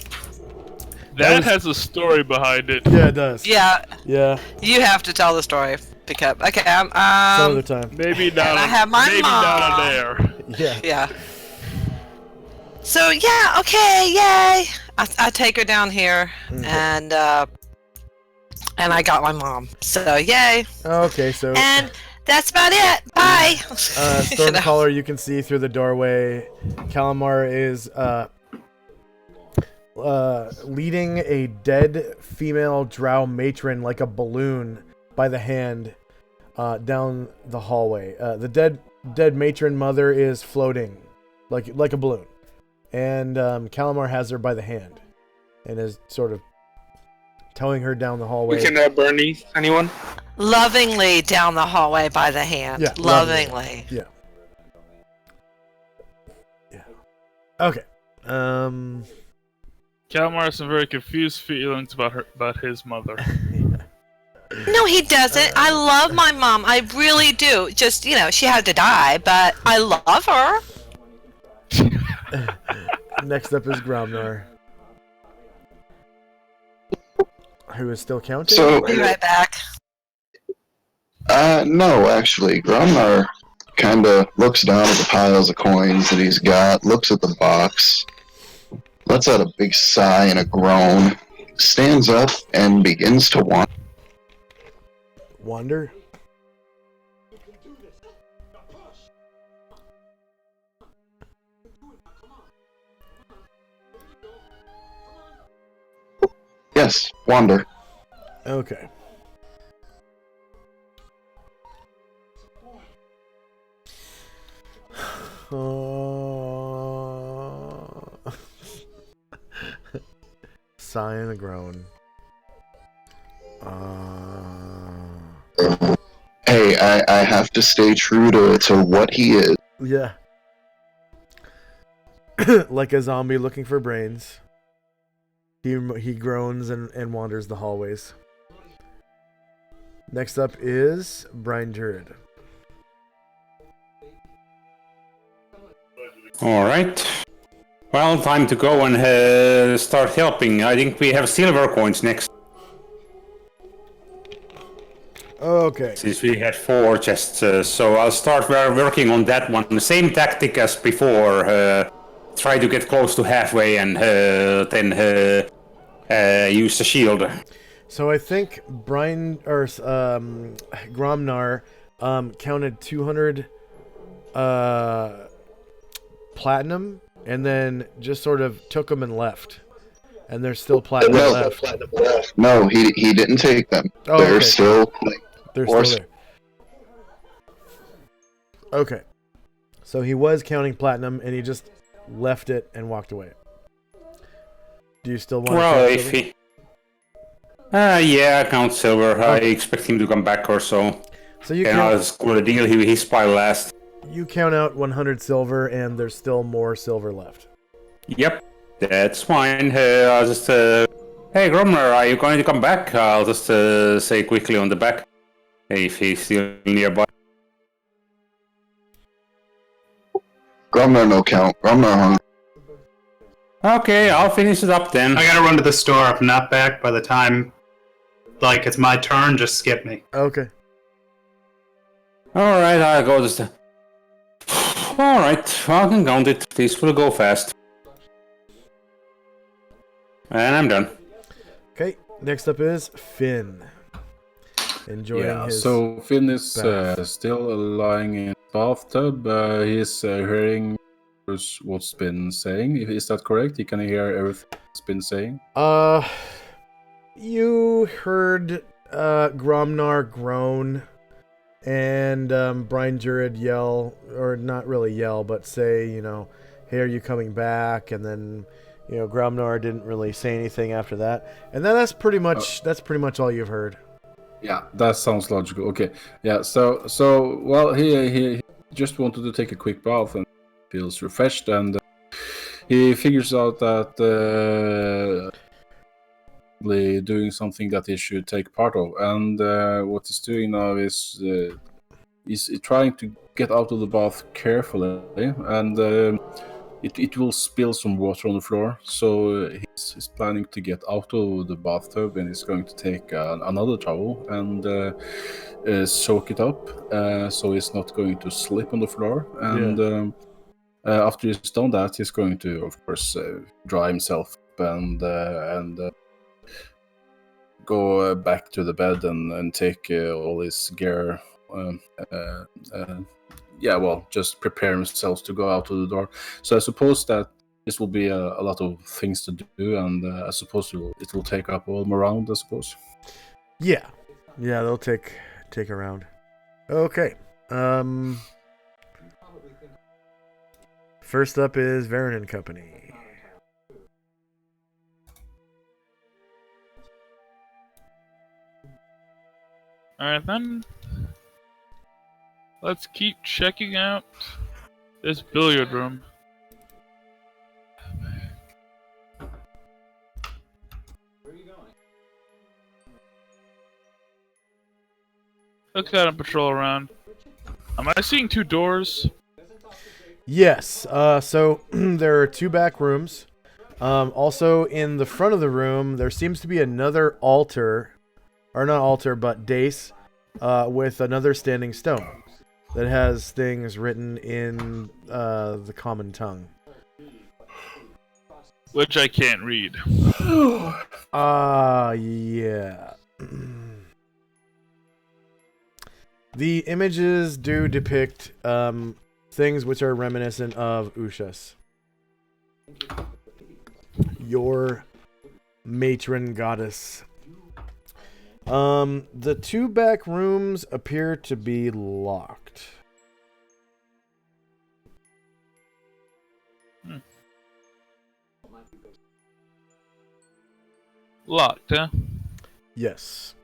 That has a story behind it. Yeah, it does. yeah. Yeah, You have to tell the story. Pickup. Okay. some other time. Maybe And not. I have my maybe mom. not on air. Yeah. Yeah. So yeah, okay, yay! I take her down here, and I got my mom. So yay! Okay, so And that's about it. Bye. Stormcaller, you can see through the doorway. Calamar is leading a dead female drow matron like a balloon by the hand down the hallway. The dead matron mother is floating like a balloon, and Calamar has her by the hand and is sort of towing her down the hallway. We can Bernie. Anyone? Lovingly down the hallway by the hand. Yeah, lovingly. Yeah. Okay. Kalmar has some very confused feelings about his mother. No, he doesn't. I love my mom. I really do. Just, she had to die, but I love her. Next up is Gromnar, who is still counting. So, Be right back. no, actually, Gromnar kind of looks down at the piles of coins that he's got, looks at the box, lets out a big sigh and a groan, stands up, and begins to wander. Wander? Yes, wander. Okay. Sigh and a groan. Hey, I have to stay true to what he is. Yeah. Like a zombie looking for brains. He groans and wanders the hallways. Next up is Brian Druid. Alright. Well, time to go and start helping. I think we have silver coins next. Okay. Since we had 4 chests, so I'll start working on that one. The same tactic as before. Try to get close to halfway and then use the shield. So I think Gromnar counted 200 platinum and then just sort of took them and left. And there's still platinum left. No, he didn't take them. Oh, They're okay. still They're still there. Okay. So he was counting platinum and he just left it and walked away. Do you still want to count if silver? he... yeah, count silver. I expect him to come back or so. So you And I'll score the deal. He's by last. You count out 100 silver and there's still more silver left. Yep, that's fine. I'll just... hey, Gromner, are you going to come back? I'll just say quickly on the back. If he's still nearby. Gromnar no count. Gromnar hung. Okay, I'll finish it up then. I gotta run to the store. If I'm not back by the time, it's my turn, just skip me. Okay. Alright, I'll go just... Alright, I can count it. This will go fast. And I'm done. Okay, next up is Finn. Enjoying his... So Finn is bath. still lying in the bathtub. He's hearing what's been saying. Is that correct? He can hear everything that's been saying. You heard Gromnar groan and Brian Jurid yell, or not really yell, but say, hey, are you coming back? And then, Gromnar didn't really say anything after that. And then that's pretty much all you've heard. Yeah, that sounds logical. Okay, yeah. So well, he just wanted to take a quick bath and feels refreshed, and he figures out that doing something that he should take part of, and what he's doing now is he's trying to get out of the bath carefully, and it will spill some water on the floor. So he's planning to get out of the bathtub, and he's going to take another towel and soak it up, so it's not going to slip on the floor. And after he's done that, he's going to, of course, dry himself and go back to the bed and take all his gear. Just prepare himself to go out of the door. So I suppose that this will be a lot of things to do, and I suppose it will take up all around, I suppose. Yeah, they'll take a round. Okay. First up is Varen and Company. Alright then. Let's keep checking out this billiard room. Look out and patrol around. Am I seeing 2 doors? Yes. So there are 2 back rooms. Also, in the front of the room, there seems to be another altar, or not altar, but dais, with another standing stone that has things written in the common tongue. Which I can't read. Yeah. The images do depict things which are reminiscent of Ushas, your matron goddess. The 2 back rooms appear to be locked. Locked, huh? Yes.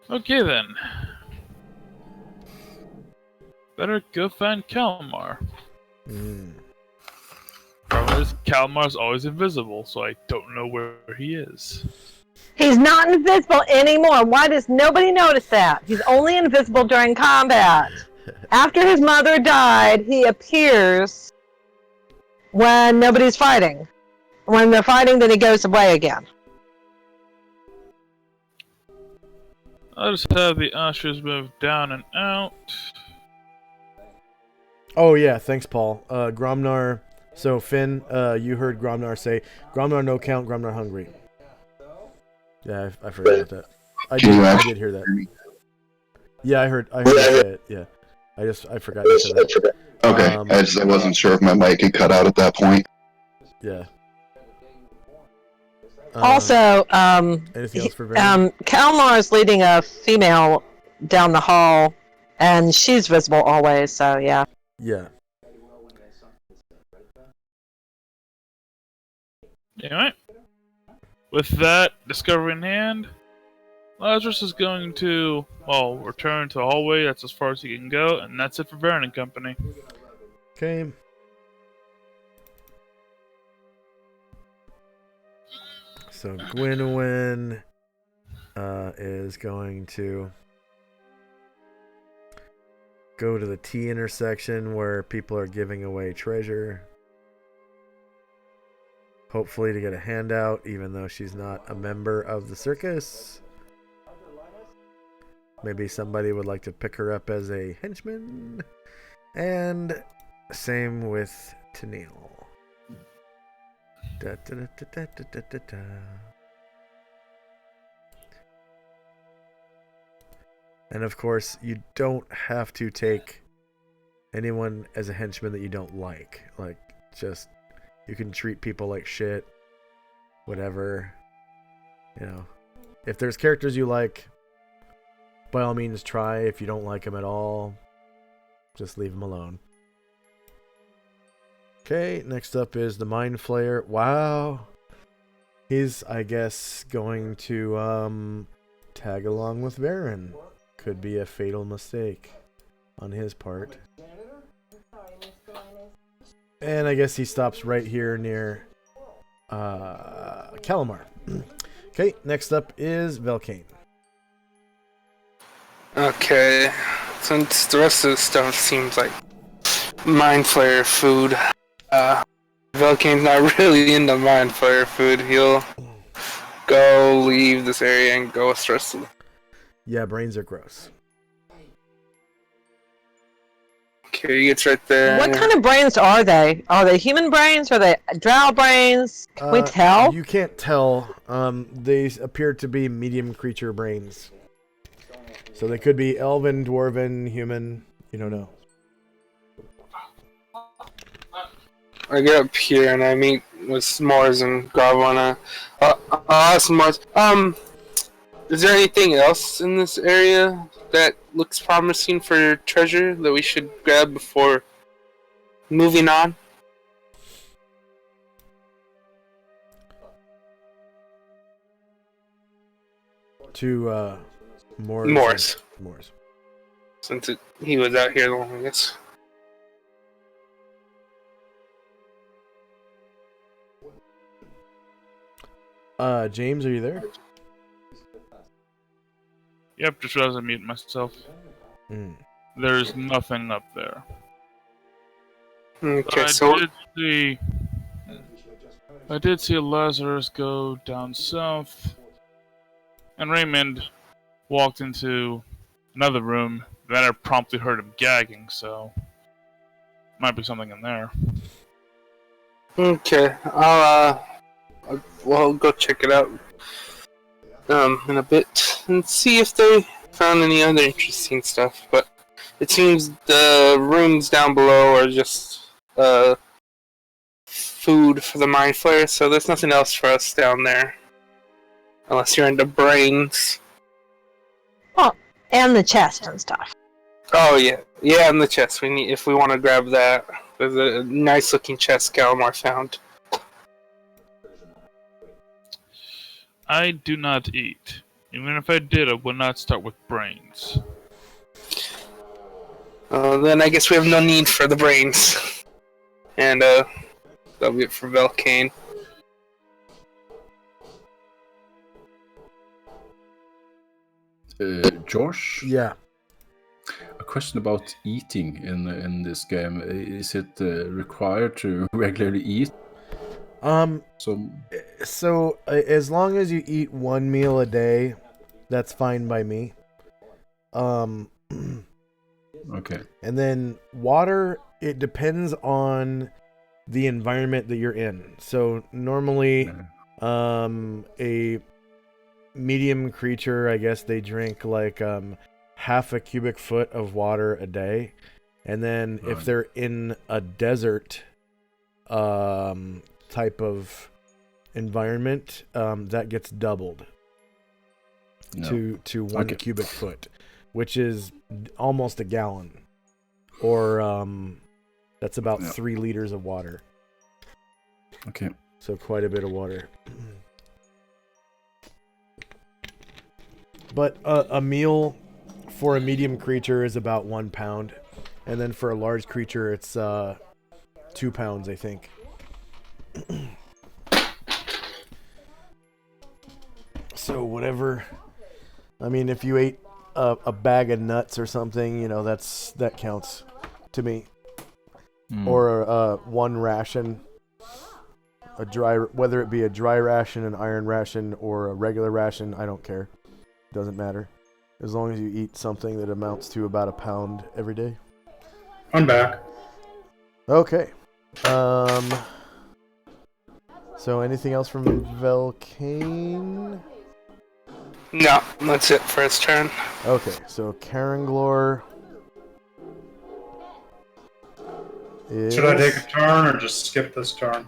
Okay then. Better go find Kalmar. Problem is, Kalmar's always invisible, so I don't know where he is. He's not invisible anymore. Why does nobody notice that? He's only invisible during combat. After his mother died, he appears when nobody's fighting. When they're fighting, then he goes away again. I'll just have the ushers move down and out. Oh yeah, thanks, Paul. Gromnar. So Finn, you heard Gromnar say, "Gromnar no count, Gromnar hungry." Yeah, I forgot about that. I did hear that. Yeah, I heard you say it. Yeah, I forgot you said that. Okay, I wasn't sure if my mic had cut out at that point. Yeah. Also, anything else for Varen? Kalmar is leading a female down the hall, and she's visible always. So yeah. Yeah. Alright. With that discovery in hand, Lazarus is going to, return to the hallway. That's as far as he can go, and that's it for Varen and Company. Okay. So Gwynwyn is going to go to the T intersection where people are giving away treasure. Hopefully to get a handout, even though she's not a member of the circus. Maybe somebody would like to pick her up as a henchman. And same with Tennille. Da, da, da, da, da, da, da, da. And of course, you don't have to take anyone as a henchman that you don't like. Like, just, you can treat people like shit. Whatever. You know. If there's characters you like, by all means try. If you don't like them at all, just leave them alone. Okay, next up is the Mind Flayer. Wow. He's, I guess, going to tag along with Varen. Could be a fatal mistake on his part. And I guess he stops right here near Calamar. Okay, next up is Velcane. Okay, since the rest of the stuff seems like Mind Flayer food, Velkane's not really into Mind Flayer food. He'll go leave this area and go with the rest of the... Yeah, brains are gross. Okay, he gets right there. What kind of brains are they? Are they human brains? Are they drow brains? Can we tell? You can't tell. They appear to be medium creature brains. So they could be elven, dwarven, human. You don't know. I get up here and I meet with S'mores and Gravana. I'll ask S'mores, is there anything else in this area that looks promising for treasure that we should grab before moving on? To, Morris. Morris. Since he was out here the longest. James, are you there? Yep, just realized I muted myself. There's nothing up there. Okay, I did see Lazarus go down south, and Raymond walked into another room. Then I promptly heard him gagging, so might be something in there. Okay, we'll go check it out in a bit and see if they found any other interesting stuff. But it seems the rooms down below are just food for the Mind Flayer, so there's nothing else for us down there. Unless you're into brains. Oh, and the chest and stuff. Oh yeah, yeah, and the chest. We need if we want to grab that. There's a nice looking chest Gallimar found. I do not eat. Even if I did, I would not start with brains. Then I guess we have no need for the brains. And that'll be it for Velkane. Josh? Yeah. A question about eating in this game. Is it required to regularly eat? So as long as you eat one meal a day, that's fine by me. Okay. And then water, it depends on the environment that you're in. So normally, a medium creature, I guess they drink like half a cubic foot of water a day. And then if they're in a desert type of environment, that gets doubled to 1 cubic foot, which is almost a gallon, or that's about 3 liters of water. Okay. So quite a bit of water. But a meal for a medium creature is about 1 pound, and then for a large creature it's 2 pounds, I think. So whatever. I mean, if you ate a bag of nuts or something, you know, that counts to me. Or one ration, whether it be a dry ration, an iron ration, or a regular ration, I don't care. Doesn't matter, as long as you eat something that amounts to about 1 pound every day. I'm back. Okay. So anything else from Velkane? No, that's it for his turn. Okay, so Karanglor is... Should I take a turn or just skip this turn?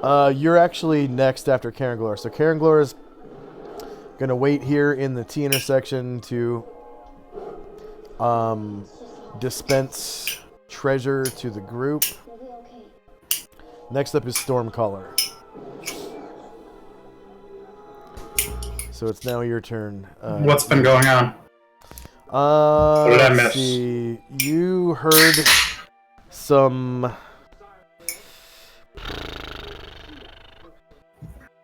You're actually next after Karanglor. So Karanglor is going to wait here in the T intersection to dispense treasure to the group. Next up is Stormcaller. So it's now your turn. What's been going on? What did I miss? Let's see. You heard some,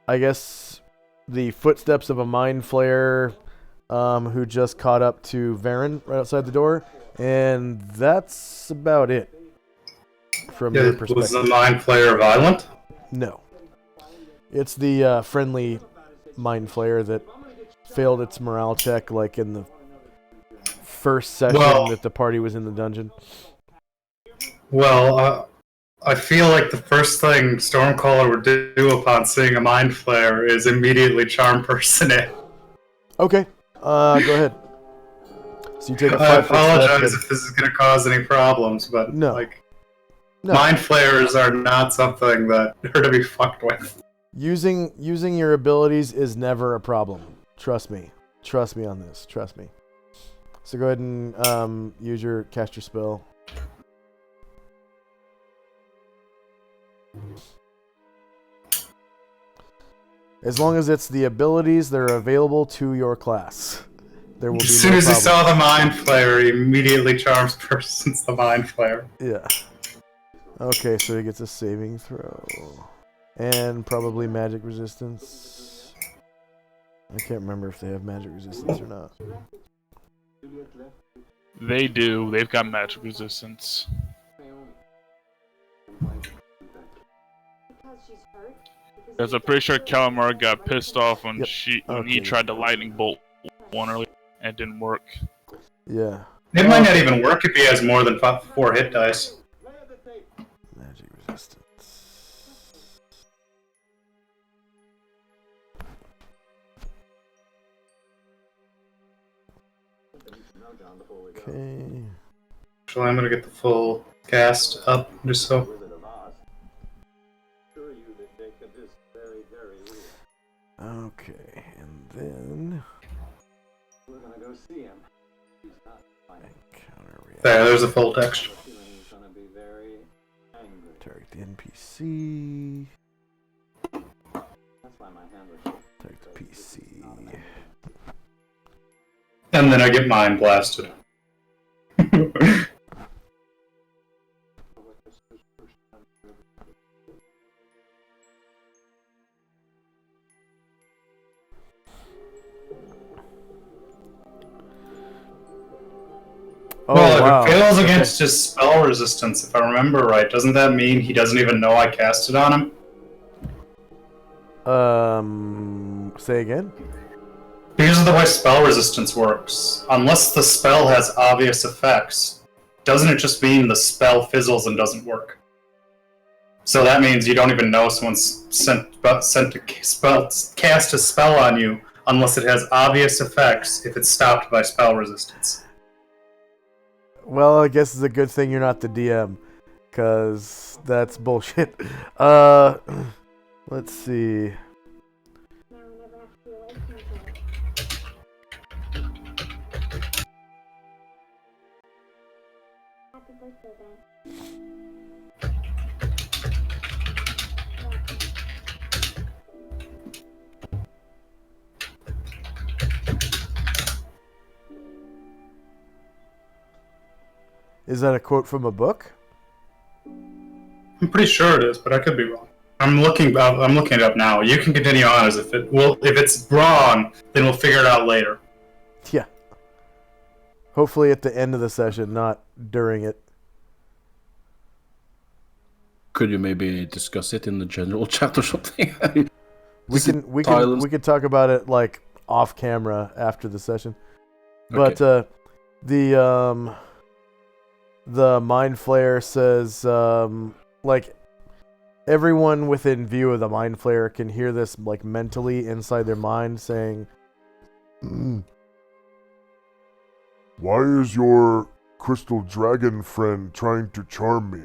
I guess, the footsteps of a Mind Flayer who just caught up to Varen right outside the door, and that's about it from your perspective. Was the Mind Flayer violent? No. It's the friendly Mind Flayer that failed its morale check like in the first session that the party was in the dungeon. Well, I feel like the first thing Stormcaller would do upon seeing a Mind Flayer is immediately charm person it. Okay, go ahead. So you take a 5 I apologize if this is going to cause any problems, but no. Mind Flayers are not something that are to be fucked with. Using your abilities is never a problem. Trust me. Trust me on this. Trust me. So go ahead and cast your spell. As long as it's the abilities that are available to your class, there will be no problem. As soon as he saw the Mind Flayer, he immediately charms persons the Mind Flayer. Yeah. Okay, so he gets a saving throw. And probably magic resistance. I can't remember if they have magic resistance or not. They do. They've got magic resistance. Because I'm pretty sure Calamar got pissed off when he tried to lightning bolt one earlier and it didn't work. Yeah. It might not even work if he has more than 4 hit dice. Magic resistance. Okay. Actually, I'm gonna get the full cast up just so. Okay, and then We're gonna go see him. He's not fine. There's a full text. He's gonna be very angry. Target the NPC. That's why my hand was. Target the PC. And then I get Mind Blasted. Well, if it fails against his spell resistance, if I remember right, doesn't that mean he doesn't even know I cast it on him? Say again? Because of the way spell resistance works, unless the spell has obvious effects, doesn't it just mean the spell fizzles and doesn't work? So that means you don't even know someone's sent to cast a spell on you unless it has obvious effects if it's stopped by spell resistance. Well, I guess it's a good thing you're not the DM, because that's bullshit. Let's see. Is that a quote from a book? I'm pretty sure it is, but I could be wrong. I'm looking it up now. You can continue on as if it's wrong, then we'll figure it out later. Yeah. Hopefully at the end of the session, not during it. Could you maybe discuss it in the general chat or something? we could talk about it like off camera after the session. Okay. But the Mind Flayer says, like, everyone within view of the Mind Flayer can hear this, like, mentally inside their mind saying, Why is your crystal dragon friend trying to charm me?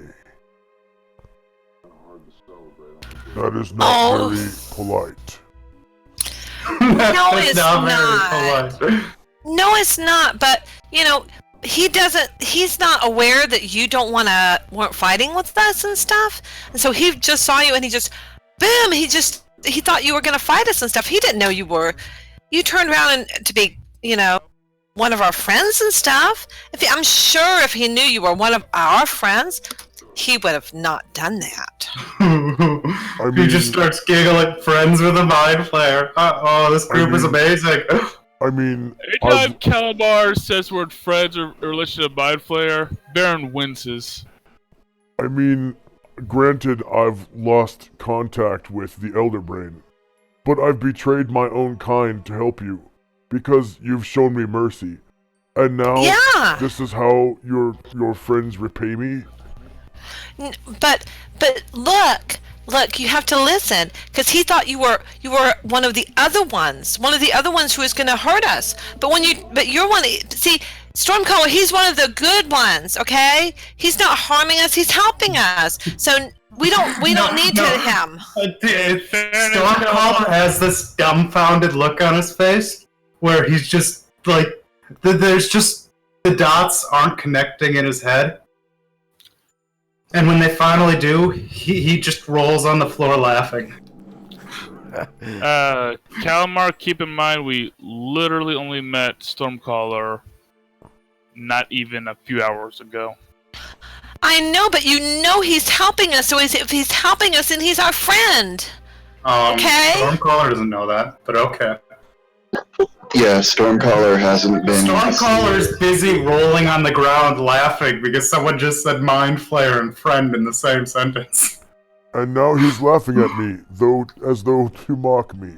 That is not very polite. No, it's not. No, it's not, but, he's not aware that you weren't fighting with us and stuff. And so he just saw you and he just, boom, he thought you were going to fight us and stuff. He didn't know you were. You turned around to be, one of our friends and stuff. I'm sure if he knew you were one of our friends, he would have not done that. He just starts giggling, friends with a Mind Flayer. Oh, this group is amazing. I mean, Anytime Calamar says we're friends or relation to Mind Flayer, Baron winces. I mean, granted, I've lost contact with the Elder Brain, but I've betrayed my own kind to help you, because you've shown me mercy. And now, this is how your friends repay me? But look, you have to listen, because he thought you were one of the other ones who was going to hurt us. But you're one. See, Stormcaller, he's one of the good ones. Okay, he's not harming us. He's helping us. So we don't need him. Stormcaller has this dumbfounded look on his face, where he's just like, there's just the dots aren't connecting in his head. And when they finally do, he just rolls on the floor laughing. Calamar, keep in mind we literally only met Stormcaller not even a few hours ago. I know, but you know he's helping us. So if he's helping us, then he's our friend. Okay? Stormcaller doesn't know that, but okay. Yeah, Stormcaller hasn't been... Stormcaller's busy rolling on the ground laughing because someone just said Mind Flayer and friend in the same sentence. And now he's laughing at me, as though to mock me.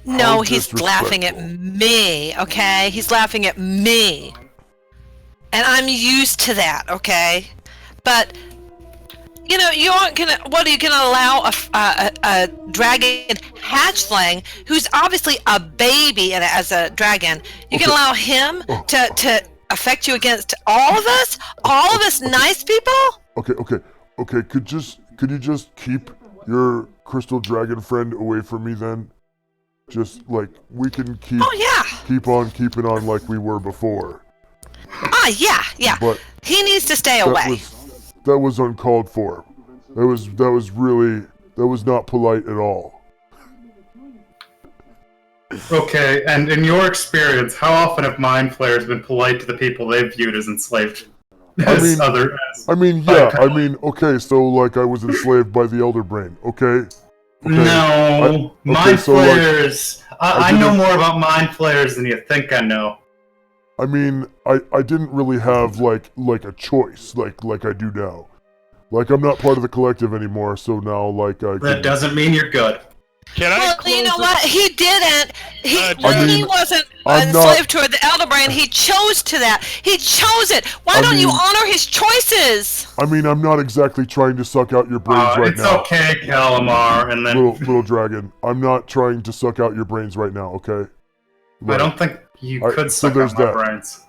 No, he's laughing at me, okay? He's laughing at me. And I'm used to that, okay? But, you know, you aren't gonna... What, are you gonna allow a dragon hatchling, who's obviously a baby as a dragon, you can allow him to affect you against all of us? All of us nice people? Okay, could you just keep your crystal dragon friend away from me then? Just, like, we can keep on keeping on like we were before. Yeah. But he needs to stay away. That was uncalled for. That was not polite at all. Okay, and in your experience, how often have Mind Flayers been polite to the people they've viewed as enslaved? Okay, so, like, I was enslaved by the Elder Brain, okay? No, Mind Flayers. I know more about Mind Flayers than you think I know. I mean, I didn't really have, like a choice, like I do now. Like, I'm not part of the collective anymore, so now, like, That doesn't mean you're good. You know what? He didn't. He wasn't enslaved to the Elder Brain. He chose to that. He chose it. Why don't you honor his choices? I mean, I'm not exactly trying to suck out your brains right now. It's okay, Calamar. And then little dragon, I'm not trying to suck out your brains right now. Okay. I don't think you could suck out my brains.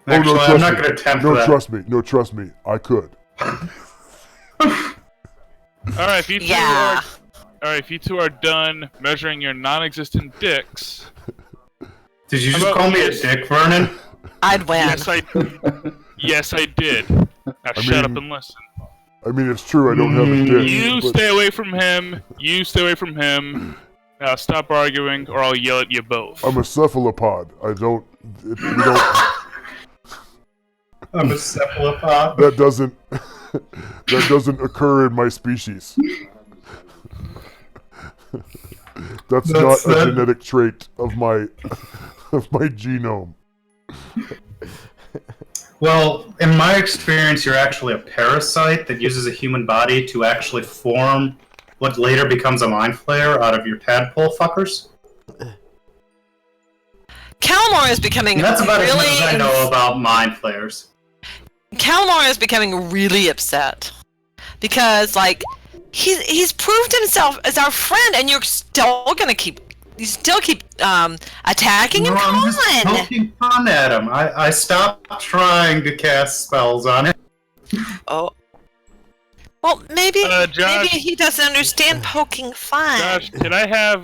Actually, I'm not going to attempt that. No, trust me. I could. Alright, if you two are done measuring your non-existent dicks... Did you just call me a dick, Vernon? I'd win. Yes, I did. Now shut up and listen. I mean, it's true, I don't have a dick. Stay away from him. You stay away from him. Now stop arguing, or I'll yell at you both. I'm a cephalopod. I'm a cephalopod? That doesn't occur in my species. That's not a genetic trait of my genome. Well, in my experience, you're actually a parasite that uses a human body to actually form what later becomes a Mind Flayer out of your tadpole fuckers. Calamar is becoming That's about as much as I know about Mind Flayers. Calamar is becoming really upset because, like, he's proved himself as our friend, and you're still gonna keep attacking him. Come I'm just poking fun at him. I stopped trying to cast spells on him. Oh. Well, maybe Josh, maybe he doesn't understand poking fun. Josh, can I have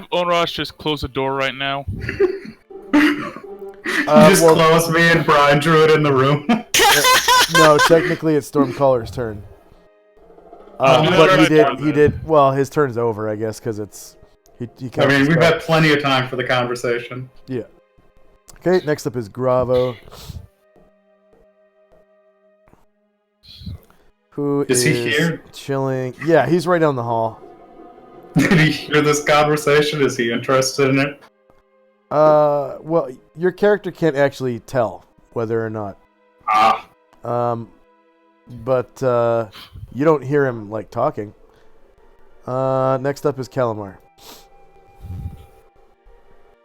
Onrush just close the door right now? Close me and Brian Druid in the room. No, technically it's Stormcaller's turn. But he did. Well, his turn's over, I guess, because it's he. I mean, we've had plenty of time for the conversation. Yeah. Okay. Next up is Gravo. Who is he here? Chilling. Yeah, he's right down the hall. Did he he hear this conversation? Is he interested in it? Well, your character can't actually tell whether or not. Ah. But you don't hear him like talking. Next up is Calamar.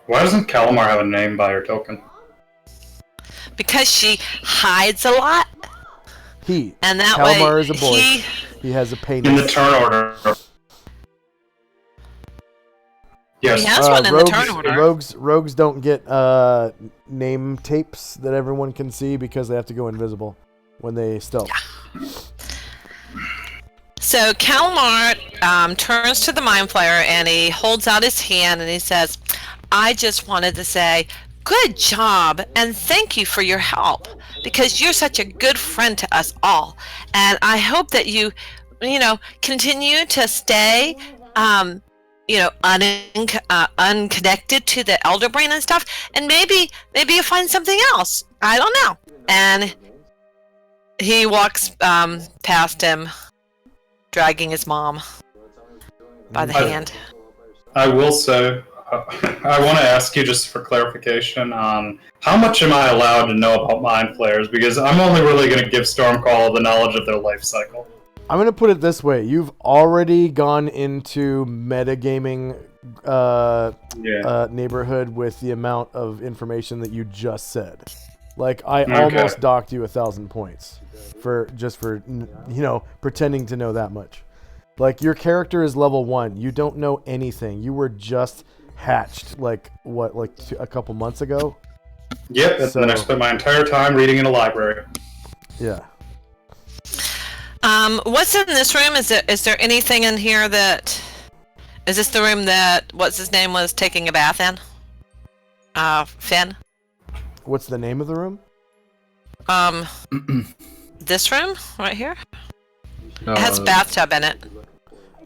Why doesn't Calamar have a name by her token? Because she hides a lot. And that Calamar way is a boy. He has a penis. In the turn order. Yes. He has one in the turn order. Rogues don't get name tapes that everyone can see because they have to go invisible when they stealth. Yeah. So Calamar turns to the Mind Flayer and he holds out his hand and he says, I just wanted to say, good job and thank you for your help because you're such a good friend to us all. And I hope that you continue to stay, unconnected to the Elder Brain and stuff. And maybe you find something else. I don't know. And he walks past him, dragging his mom by the hand. I will say, I want to ask you just for clarification on how much am I allowed to know about Mind Flayers? Because I'm only really going to give Stormcall the knowledge of their life cycle. I'm going to put it this way. You've already gone into metagaming neighborhood with the amount of information that you just said. Like, I almost docked you 1,000 points for pretending to know that much. Like, your character is level 1. You don't know anything. You were just hatched, a couple months ago? Yep, and then I spent my entire time reading in a library. Yeah. What's in this room? Is there anything in here that... Is this the room that, what's his name, was taking a bath in? Finn? What's the name of the room? This room right here? It has a bathtub in it.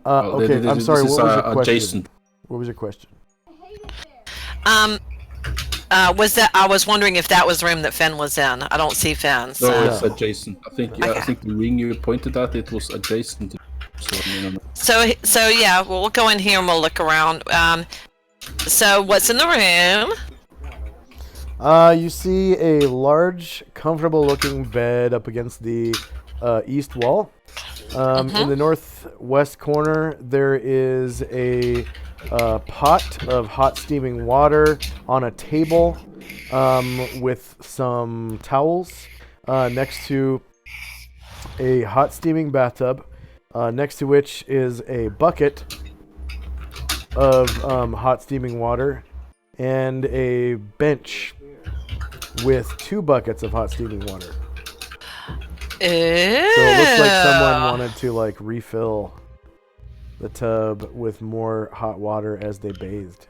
Okay, I'm sorry, what was your question? What was your question? I was wondering if that was the room that Finn was in. I don't see Finn. So. No, it's adjacent. I think the ring you pointed at, it was adjacent to. So yeah, we'll go in here and we'll look around. So what's in the room? You see a large, comfortable-looking bed up against the east wall. In the northwest corner, there is a pot of hot steaming water on a table with some towels next to a hot steaming bathtub, next to which is a bucket of hot steaming water and a bench with 2 buckets of hot steaming water. Ew. So it looks like someone wanted to refill the tub with more hot water as they bathed.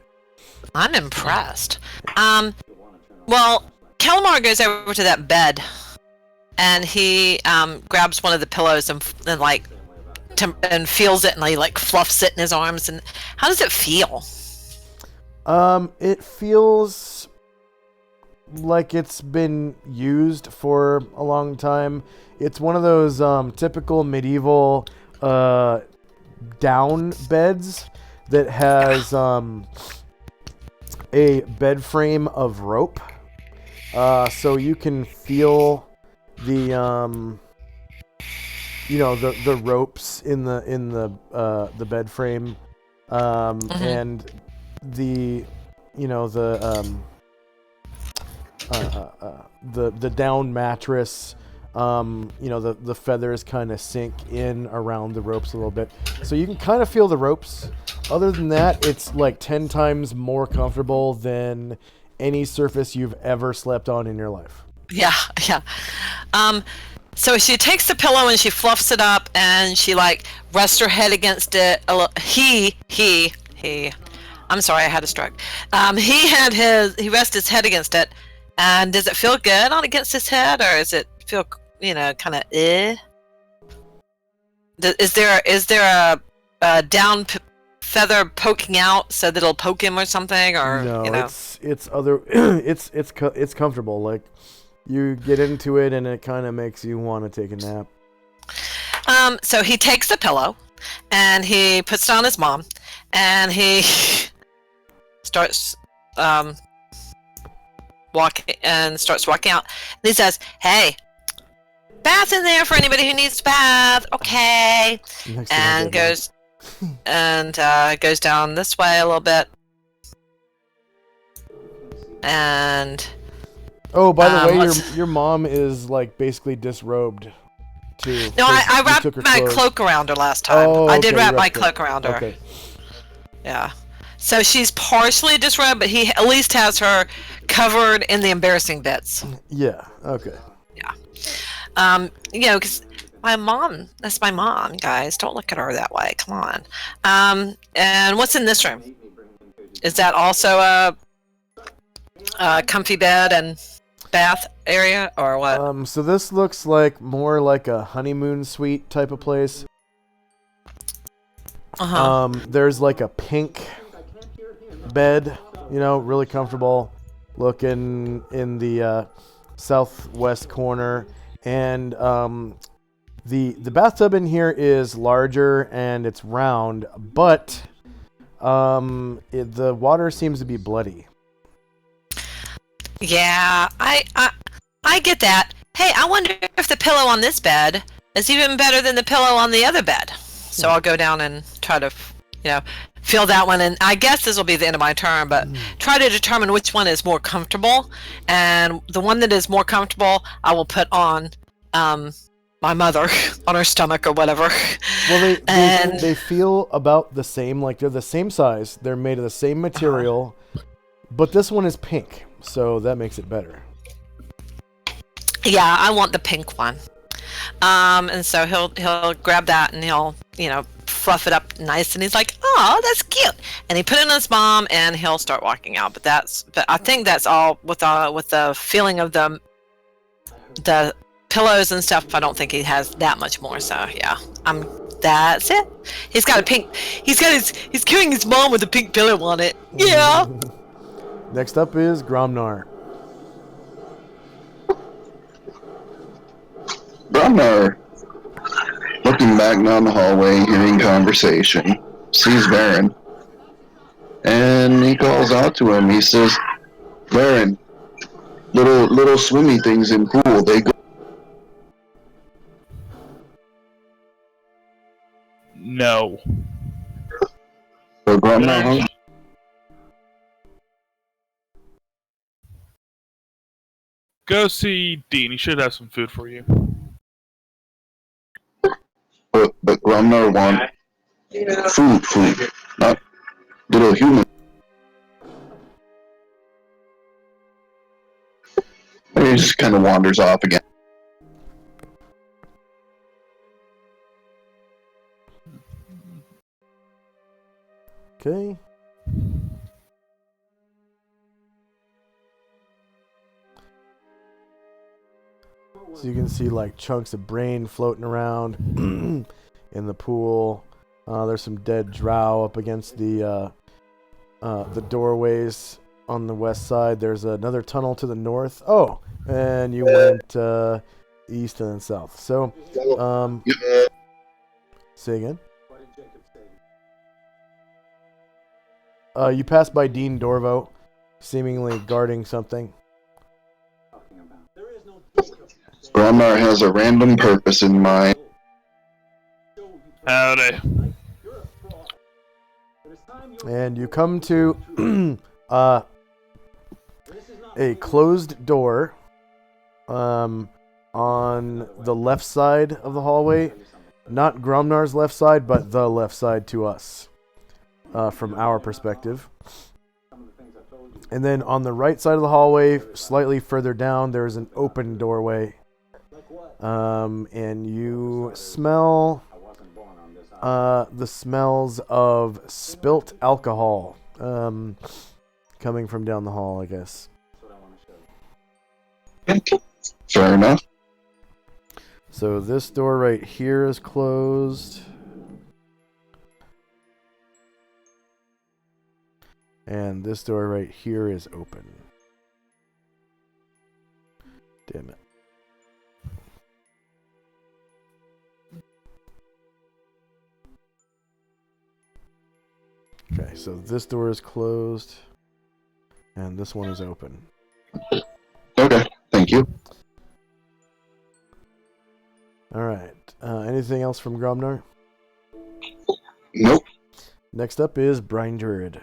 I'm impressed. Well, Calamar goes over to that bed and he grabs one of the pillows and feels it and he fluffs it in his arms. And how does it feel? It feels like it's been used for a long time. It's one of those typical medieval down beds that has a bed frame of rope, so you can feel the the ropes in the bed frame, and the the down mattress. The feathers kind of sink in around the ropes a little bit, so you can kind of feel the ropes. Other than that, it's 10 times more comfortable than any surface you've ever slept on in your life. Yeah. So she takes the pillow and she fluffs it up and she rests her head against it. He. I'm sorry, I had a stroke. He rests his head against it. And does it feel good on against his head, or does it feel, kind of Is there a down feather poking out so that it'll poke him or something, or no? It's comfortable. You get into it and it kind of makes you want to take a nap. So he takes the pillow and he puts it on his mom, and he starts walking out. And he says, "Hey, bath in there for anybody who needs to bath." Okay, Next to my and dead goes down this way a little bit, and Oh, by the way, let's- your mom is like basically disrobed too. no, 'cause I you wrapped took her my clothes. cloak around her last time. Oh, I did okay, wrap you my wrapped it. cloak around her. Okay. Yeah. So she's partially disrobed, but he at least has her covered in the embarrassing bits. Yeah. Okay. You know, because that's my mom, guys. Don't look at her that way. Come on. And what's in this room? Is that also a comfy bed and bath area, or what? So this looks like more like a honeymoon suite type of place. There's like a pink bed, you know, really comfortable looking in the southwest corner, and the bathtub in here is larger and it's round, but the water seems to be bloody. Yeah, I get that. Hey, I wonder if the pillow on this bed is even better than the pillow on the other bed. So I'll go down and try to, feel that one. And I guess this will be the end of my turn, but try to determine which one is more comfortable. And the one that is more comfortable, I will put on my mother on her stomach or whatever. Well, they feel about the same, like they're the same size. They're made of the same material, but this one is pink, so that makes it better. Yeah, I want the pink one. And so he'll grab that and he'll, fluff it up nice, and he's like, "Oh, that's cute." And he put it on his mom and he'll start walking out. But I think that's all with the feeling of the pillows and stuff. I don't think he has that much more. So yeah, that's it. He's got a pink. He's carrying his mom with a pink pillow on it. Yeah. Next up is Gromnar. Gromnar, looking back down the hallway, hearing conversation, sees Baron, and he calls out to him. He says, "Baron, little swimmy things in pool, they go." No. So Gromnar hung. Go see Dean. He should have some food for you. But Gromnar want food, not little human. And he just kind of wanders off again. Okay. So you can see like chunks of brain floating around in the pool. There's some dead drow up against the doorways on the west side. There's another tunnel to the north. Oh, and you went east and then south. So, say again. You passed by Dean Dorvo, seemingly guarding something. Gromnar has a random purpose in mind. Howdy. And you come to a closed door on the left side of the hallway. Not Gromnar's left side, but the left side to us, from our perspective. And then on the right side of the hallway, slightly further down, there's an open doorway. And you smell the smells of spilt alcohol coming from down the hall, I guess. Fair enough. So this door right here is closed. And this door right here is open. Damn it. so this door is closed, and this one is open. Okay, thank you. All right. Anything else from Gromnar? Nope. Next up is Brine Druid.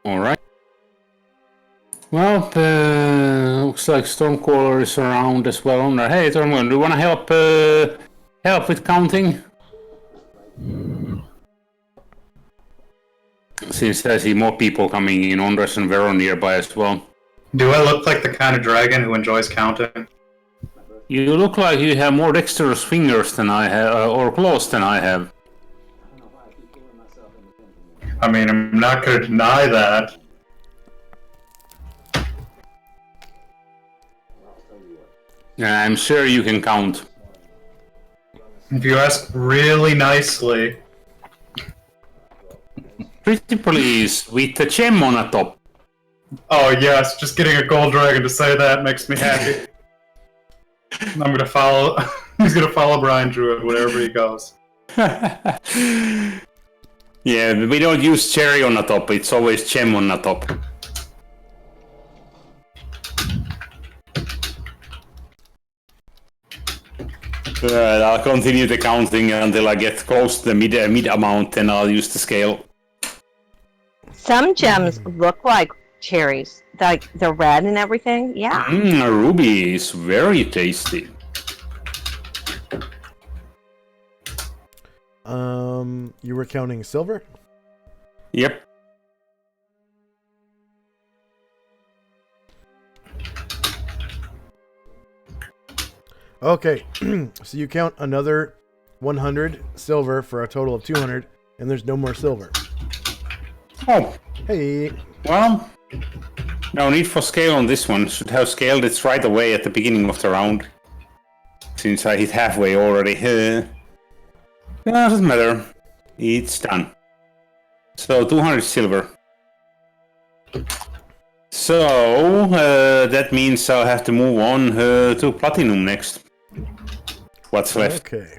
Alright. Well, looks like Stormcaller is around as well. Hey, Stormcaller, do you want to help with counting? Since I see more people coming in, Ondras and Vero nearby as well. Do I look like the kind of dragon who enjoys counting? You look like you have more dexterous fingers than I have, or claws than I have. I mean, I'm not going to deny that. I'm sure you can count. If you ask really nicely. Pretty please, with the gem on the top. Oh yes, just getting a gold dragon to say that makes me happy. I'm gonna follow. He's gonna follow Brine Druid wherever he goes. Yeah, we don't use cherry on the top. It's always gem on the top. I'll continue the counting until I get close to the mid amount, and I'll use the scale. Some gems look like cherries, like they're red and everything. Yeah. Ruby is very tasty. You were counting silver? Yep. Okay, so you count another 100 silver for a total of 200, and there's no more silver. Oh. Hey. Well, no need for scale on this one. Should have scaled it right away at the beginning of the round. Since I hit halfway already. Yeah, doesn't matter. It's done. So 200 silver. So that means I'll have to move on to platinum next. What's left? Okay.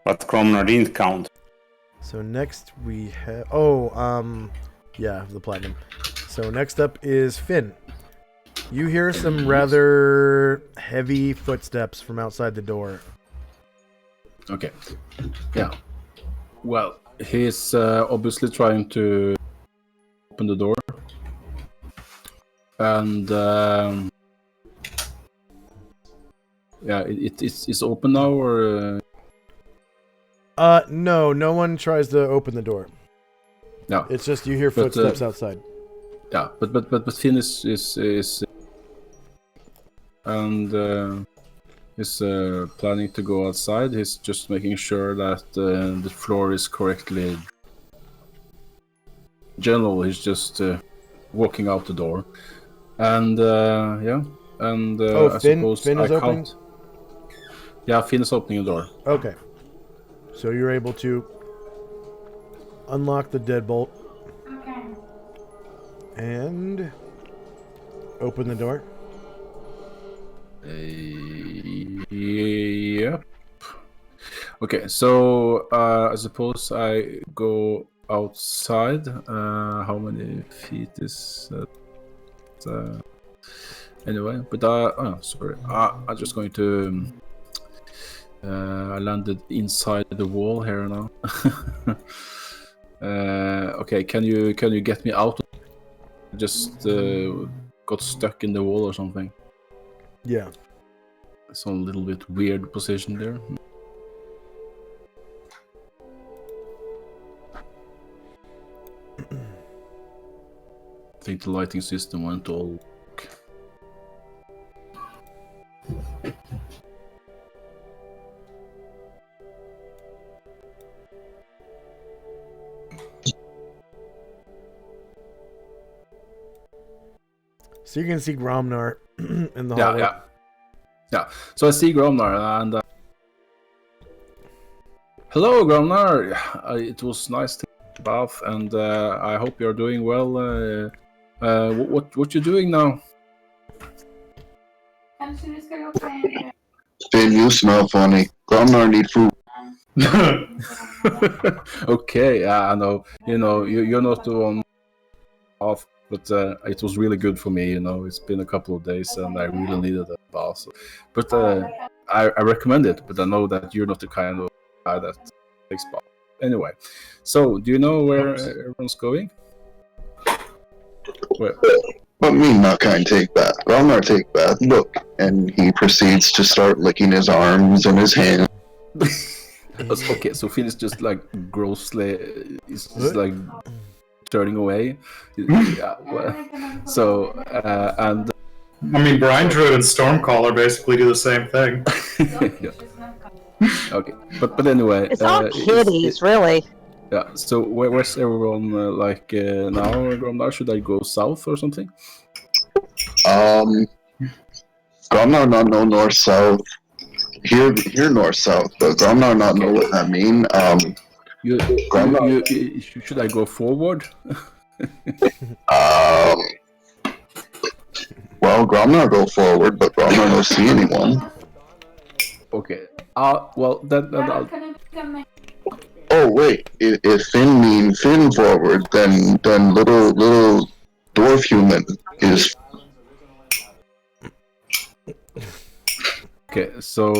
But Gromnar didn't count. So next we have... yeah, the platinum. So next up is Finn. You hear some rather heavy footsteps from outside the door. Okay. Yeah. Well, he's obviously trying to open the door. And yeah, it's open now, or no one tries to open the door. No, it's just you hear footsteps outside. Yeah, but Finn is and is planning to go outside. He's just making sure that the floor is correctly. In general, he's just walking out the door. And yeah, and I suppose Finn is opening? Yeah, Finn is opening the door. Okay, so you're able to unlock the deadbolt and open the door. Yep. Okay, so I suppose I go outside. How many feet is that? Anyway, but sorry, I'm just going to I landed inside the wall here now. Okay, can you get me out? Just got stuck in the wall or something. Yeah, it's a little bit weird position there. I think the lighting system went all. So you can see Gromnar in the hallway. Yeah. So I see Gromnar and hello, Gromnar. It was nice to meet you both, and I hope you're doing well. What you doing now? Finn, you smell funny. Gromnar need food. Okay, I know. You're not the one off, but it was really good for me. It's been a couple of days, and I really needed a bath. But I recommend it. But I know that you're not the kind of guy that takes bath. Anyway, so do you know where everyone's going? Where? But me not kind take bath. Gromnar take bath. Look, and he proceeds to start licking his arms and his hands. Okay, so Finn is just like grossly, he's just like turning away. Yeah, well, so and I mean, Brine Druid and Stormcaller basically do the same thing. yeah. Okay, but anyway, It's all kitties, really. Yeah. So where's everyone now? Gromnar, should I go south or something? Gromnar not know north south. Here north south, but Gromnar not know what that mean. Should I go forward? Well, Gromnar go forward, but Gromnar don't see anyone. Okay. Well, then I'll... Oh wait, if Finn mean Finn forward, then little dwarf human is. Okay, so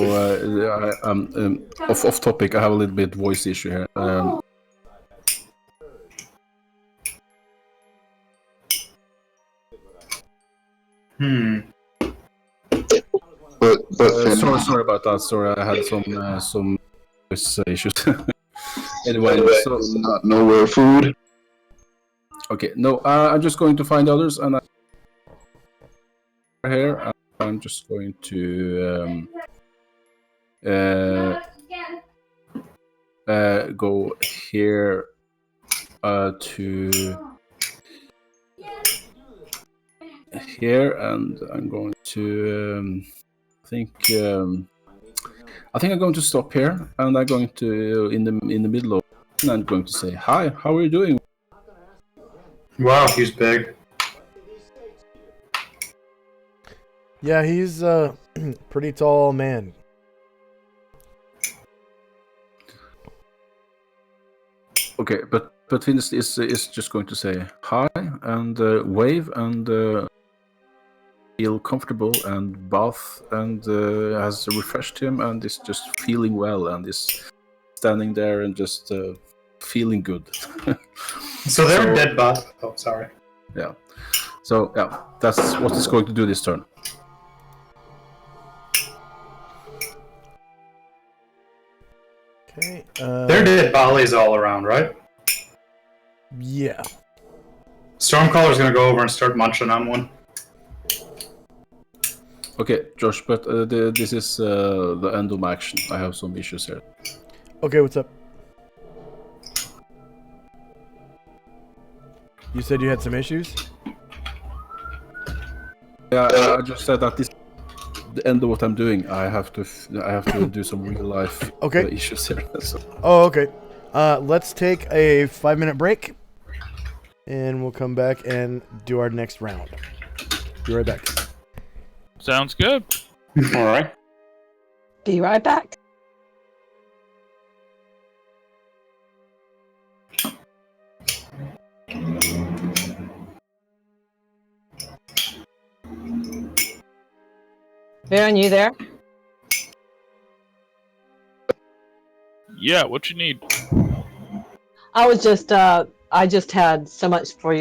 off topic. I have a little bit voice issue here. But sorry about that. Sorry, I had some voice issues. Anyway, so not nowhere food. Okay, no, I'm just going to find others, and here I'm just going to go here to here, and I'm going to I think I'm going to stop here, and I'm going to in the middle of, and I'm going to say hi. How are you doing? Wow, he's big. Yeah, he's a pretty tall man. Okay, but Finn is just going to say hi and wave and feel comfortable and bath and has refreshed him and is just feeling well and is standing there and just feeling good. So they're dead bot. Oh, sorry. Yeah. So yeah, that's what he's going to do this turn. Okay. They're dead bodies all around, right? Yeah. Stormcaller's gonna go over and start munching on one. Okay, Josh, but this is the end of my action. I have some issues here. Okay, what's up? You said you had some issues? Yeah, I just said that this the end of what I'm doing. I have to do some real life issues here. So. Oh, okay. Let's take a 5-minute break, and we'll come back and do our next round. Be right back. Sounds good. All right. Be right back. Baron, you there? Yeah, what you need? I was just I just had so much praise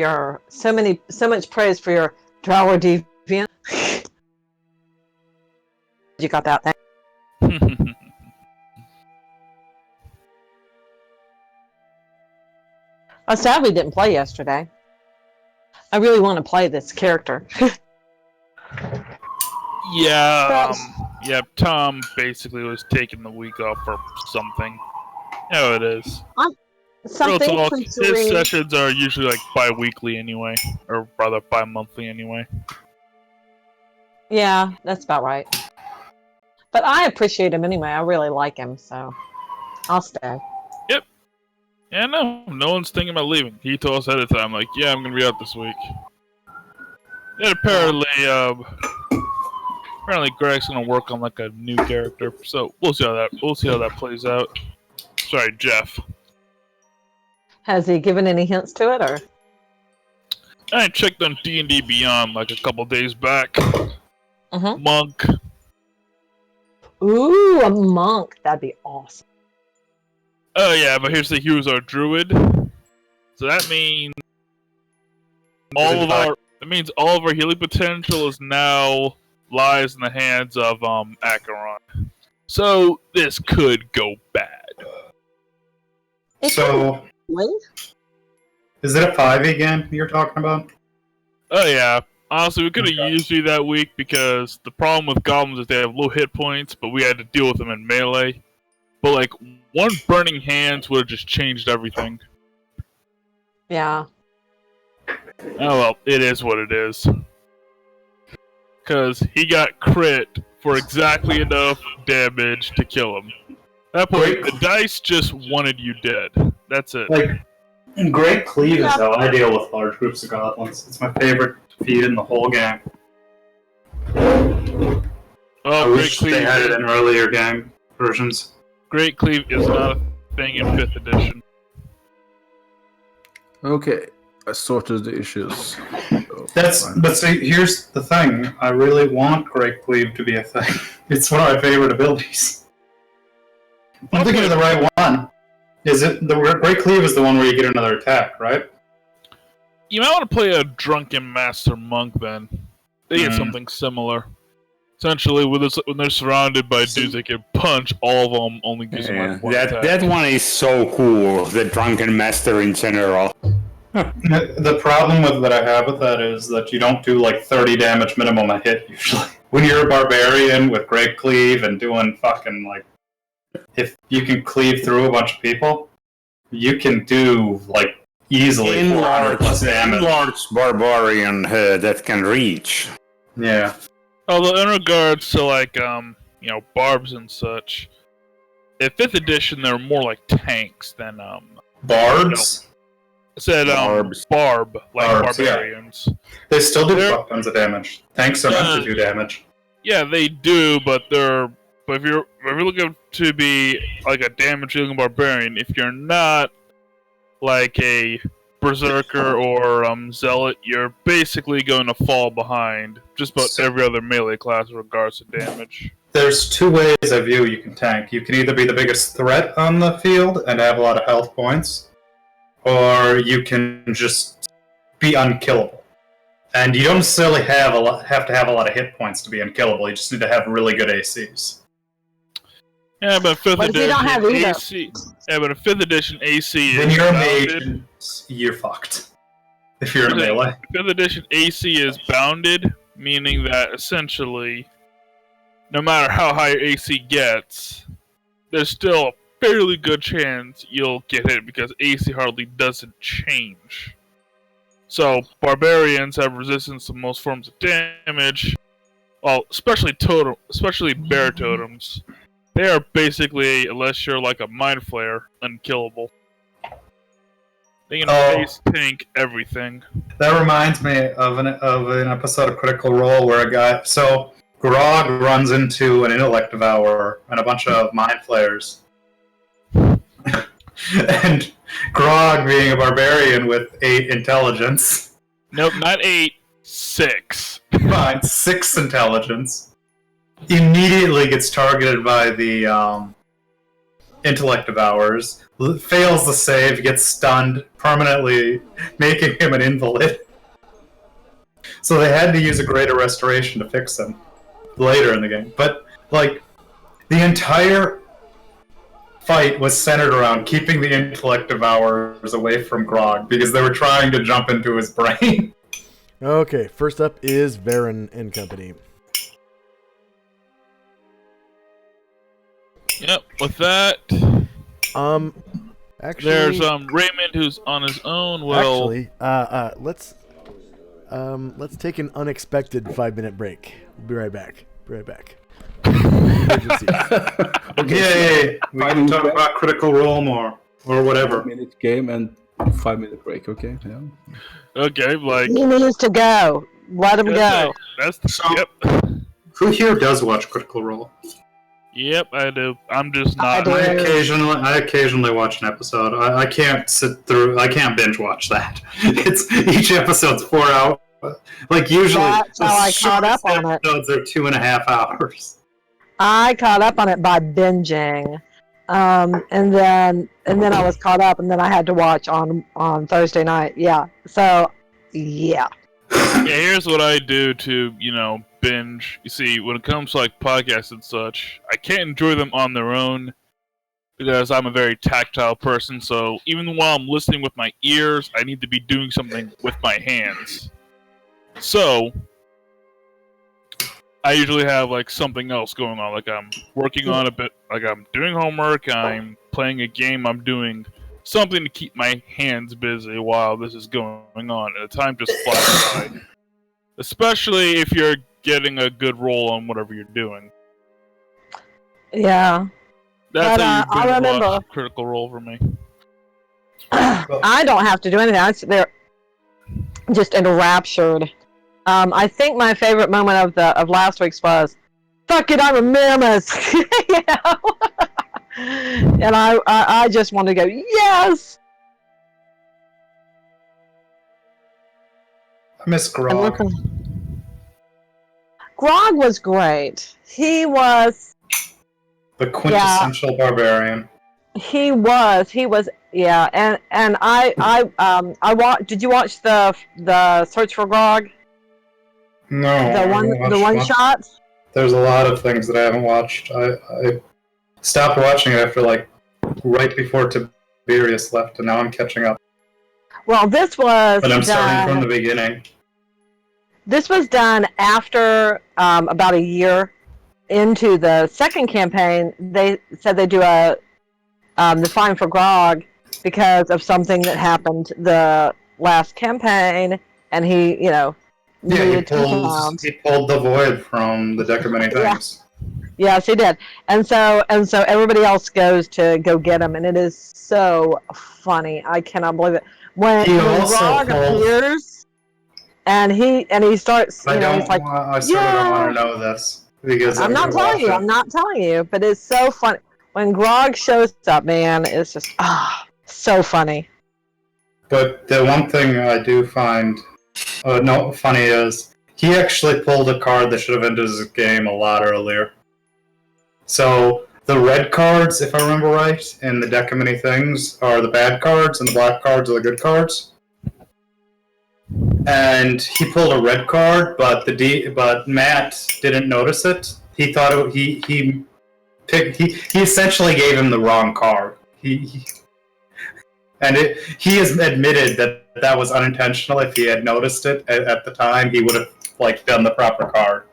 for your Drower Deviant. You got that thing? I sadly didn't play yesterday. I really want to play this character. Yeah, Tom basically was taking the week off for something. You know it is. Real talk, his sessions are usually like bi-weekly anyway, or rather bi-monthly anyway. Yeah, that's about right. But I appreciate him anyway. I really like him, so I'll stay. Yep. Yeah, no one's thinking about leaving. He told us ahead of time, like, yeah, I'm gonna be out this week. And apparently Greg's gonna work on like a new character, so we'll see how that plays out. Sorry, Jeff. Has he given any hints to it, or? I checked on D&D Beyond like a couple days back. Monk. Ooh, a monk. That'd be awesome. Oh yeah, but here's the heroes are druid. So that means all of our healing potential is now lies in the hands of Acheron. So this could go bad. So is it a 5 again you're talking about? Oh yeah. Honestly, we could have used you that week because the problem with goblins is they have low hit points, but we had to deal with them in melee. But like one burning hands would have just changed everything. Yeah. Oh well, it is what it is. Because he got crit for exactly enough damage to kill him. At that point, the dice just wanted you dead. That's it. Like, Great Cleave is how I deal with large groups of goblins. It's my favorite feat in the whole game. Oh, I wish they had it in earlier game versions. Great Cleave is not a thing in 5th edition. Okay, I sorted the issues. But see, here's the thing. I really want Great Cleave to be a thing. It's one of my favorite abilities. I'm thinking of the right one. Is it the Great Cleave is the one where you get another attack, right? You might want to play a Drunken Master Monk then. They get something similar. Essentially, when they're surrounded by dudes, they can punch all of them, only using like one attack. That one is so cool, the Drunken Master in general. The problem that I have with that is that you don't do like 30 damage minimum a hit usually. When you're a barbarian with Great Cleave and doing fucking like... If you can cleave through a bunch of people, you can do like easily 400 plus damage. Large barbarian that can reach. Yeah. Although in regards to like barbs and such, in 5th edition they're more like tanks than Barbs? I said barb, like Barbs, barbarians. Yeah. They still do fuck tons of damage. Tanks are meant to do damage. Yeah, they do, but if you're looking to be like a damage dealing barbarian, if you're not like a berserker or zealot, you're basically going to fall behind just about every other melee class in regards to damage. There's two ways I view you can tank. You can either be the biggest threat on the field and have a lot of health points, or you can just be unkillable. And you don't necessarily have to have a lot of hit points to be unkillable. You just need to have really good ACs. Yeah, but 5th What if you don't have edition either? AC. Yeah, but a 5th edition AC When is you're a bounded. mage, you're fucked. If you're in a melee. 5th edition AC is bounded, meaning that essentially, no matter how high your AC gets, there's still a fairly good chance you'll get hit because AC hardly doesn't change. So barbarians have resistance to most forms of damage. Well, especially bear totems. They are basically, unless you're like a mind flayer, unkillable. They can face tank everything. That reminds me of an episode of Critical Role where Grog runs into an intellect devourer and a bunch of mind flayers. And Grog, being a barbarian with 8 intelligence. Nope, not 8, 6. Fine, 6 intelligence. Immediately gets targeted by the intellect devourers, fails the save, gets stunned, permanently making him an invalid. So they had to use a greater restoration to fix him later in the game. But, like, the entire fight was centered around keeping the intellect devourers away from Grog, because they were trying to jump into his brain. Okay, first up is Varen and company. Yep, with that, actually, there's Raymond who's on his own. Well, actually, let's take an unexpected 5-minute break. We'll be right back. Emergency. Okay, we can talk about Critical Role more, or whatever. 5-minute game and 5-minute break. Okay. Yeah. Okay, like He needs to go. Let him go. That's the Who here does watch Critical Role? Yep, I do. I'm just I not. do. I occasionally watch an episode. I can't sit through. I can't binge watch that. It's each episode's 4 hours. Like usually, That's the how I caught up shortest on it. episodes are 2.5 hours. I caught up on it by binging, and then I was caught up, and then I had to watch on Thursday night. Yeah, so yeah. Yeah, here's what I do to, binge. You see, when it comes to like podcasts and such, I can't enjoy them on their own because I'm a very tactile person. So even while I'm listening with my ears, I need to be doing something with my hands. So I usually have like something else going on. Like I'm working on a bit, like I'm doing homework, I'm playing a game, I'm doing something to keep my hands busy while this is going on. And the time just flies by. Especially if you're getting a good roll on whatever you're doing. Yeah. That's But, how you I binge remember- watch Critical Role for me. I don't have to do anything. I sit there just enraptured. I think my favorite moment of last week's was, "Fuck it, I'm a mammoth," you know? And I just wanted to go, yes. I miss Grog. Grog was great. He was. The quintessential barbarian. He was. Yeah. And I watched. Did you watch the Search for Grog? No. I haven't The watched one shot. There's a lot of things that I haven't watched. I stopped watching it after right before Tiberius left, and now I'm catching up. Well, this was. But I'm starting from the beginning. This was done after about a year into the second campaign. They said they do the Fine for Grog because of something that happened the last campaign, and he, Yeah, he pulled pulled the void from the deck of many things. Yes, he did. And so everybody else goes to go get him, and it is so funny. I cannot believe it. When Grog appears. And he starts. I he's like, I sort of don't want to know this because I'm not telling you. I'm not telling you. But it's so funny when Grog shows up. Man, it's just so funny. But the one thing I do find funny is he actually pulled a card that should have ended his game a lot earlier. So the red cards, if I remember right, in the deck of many things are the bad cards, and the black cards are the good cards. And he pulled a red card, but Matt didn't notice it. He thought he essentially gave him the wrong card. He has admitted that was unintentional. If he had noticed it at the time, he would have done the proper card.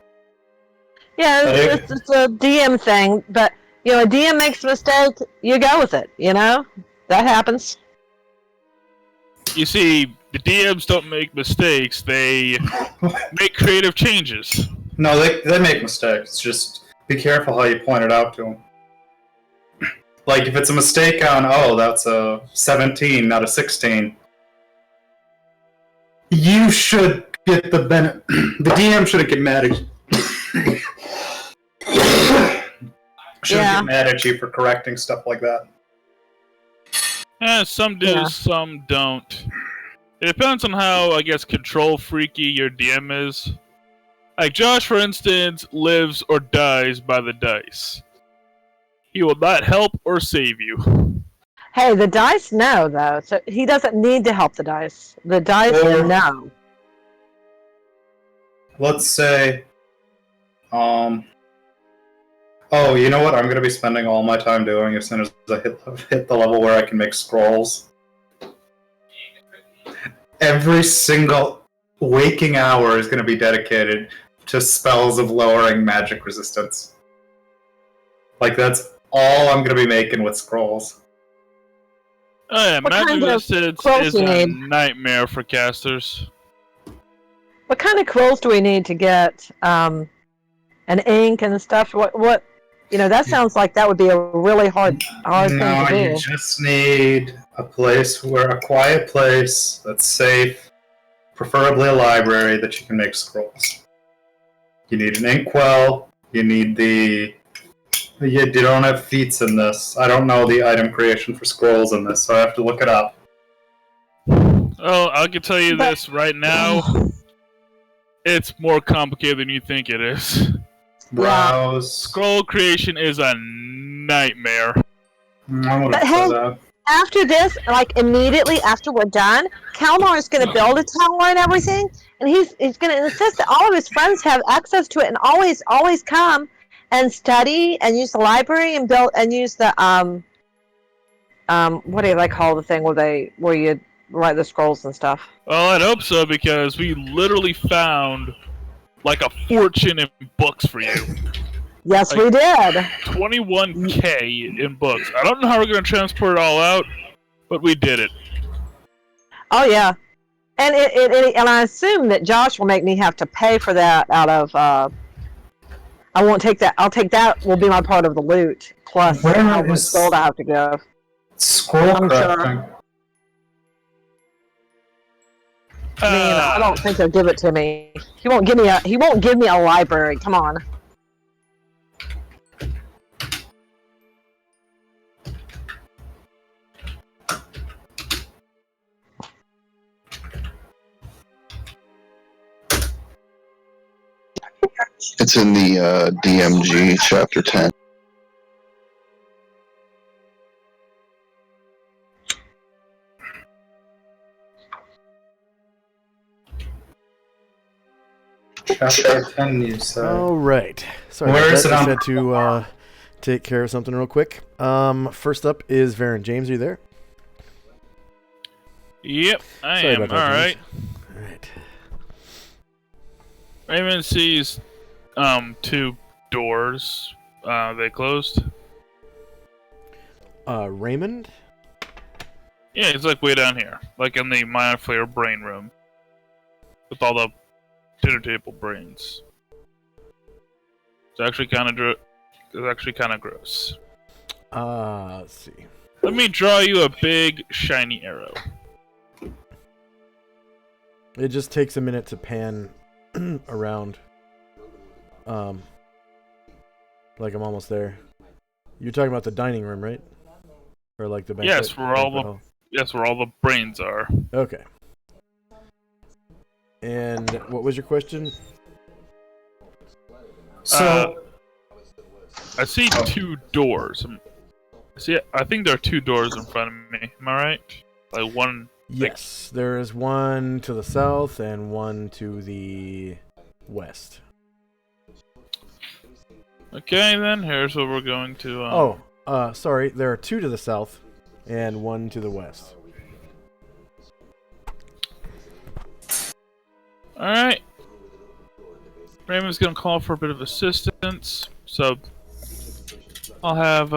Yeah, it's a DM thing, but a DM makes a mistake, you go with it. That happens. You see, the DMs don't make mistakes, they make creative changes. No, they make mistakes. Just be careful how you point it out to them. Like, if it's a mistake on, that's a 17, not a 16, you should get the benefit. The DM shouldn't get mad at you. Get mad at you for correcting stuff like that. Some do, some don't. It depends on how, I guess, control freaky your DM is. Like Josh, for instance, lives or dies by the dice. He will not help or save you. Hey, the dice know, though, so he doesn't need to help the dice. The dice know. Let's say, you know what I'm going to be spending all my time doing as soon as I hit the level where I can make scrolls? Every single waking hour is going to be dedicated to spells of lowering magic resistance. That's all I'm going to be making with scrolls. Oh yeah, What magic kind of resistance quills is do you a need? nightmare for casters. What kind of quills do we need to get? And ink and stuff. What? That sounds like that would be a really hard thing to do. You just need a quiet place that's safe, preferably a library that you can make scrolls. You need an inkwell. You need the You don't have feats in this. I don't know the item creation for scrolls in this, so I have to look it up. Oh, I can tell you this right now. It's more complicated than you think it is. Browse. Scroll creation is a nightmare. But hey, after this, like immediately after we're done, Kalmar is going to build a tower and everything, and he's going to insist that all of his friends have access to it and always come and study and use the library and build and use the what do they call the thing where you write the scrolls and stuff? Well, I'd hope so, because we literally found like a fortune in books for you. Yes, like, we did. 21K in books. I don't know how we're going to transport it all out, but we did it. Oh yeah, and and I assume that Josh will make me have to pay for that out of. I won't take that. I'll take that. Will be my part of the loot plus how much gold I have to give. Scroll crafting. Sure. I mean, I don't think he'll give it to me. He won't give me a library. Come on. It's in the DMG chapter 10. Chapter 10, you said. All right. Sorry, Where is it I on? had to take care of something real quick. First up is Varen. James, are you there? Yep, I Sorry am. about that, Alright. All right. Raymond sees 2 doors. They closed. Raymond? Yeah, he's like way down here. Like in the Mind Flayer brain room. With all the dinner table brains. It's actually kind of gross. Let's see. Let me draw you a big shiny arrow. It just takes a minute to pan around. Like I'm almost there. You're talking about the dining room, right? Or like the banquet? Yes, where all the brains are. Okay. And what was your question? So I see 2 doors. I think there are 2 doors in front of me. Am I right? Like one. Yes, there is one to the south and one to the west. Okay, then here's what we're going to. Sorry. There are 2 to the south and 1 to the west. All right. Raymond's gonna call for a bit of assistance, so I'll have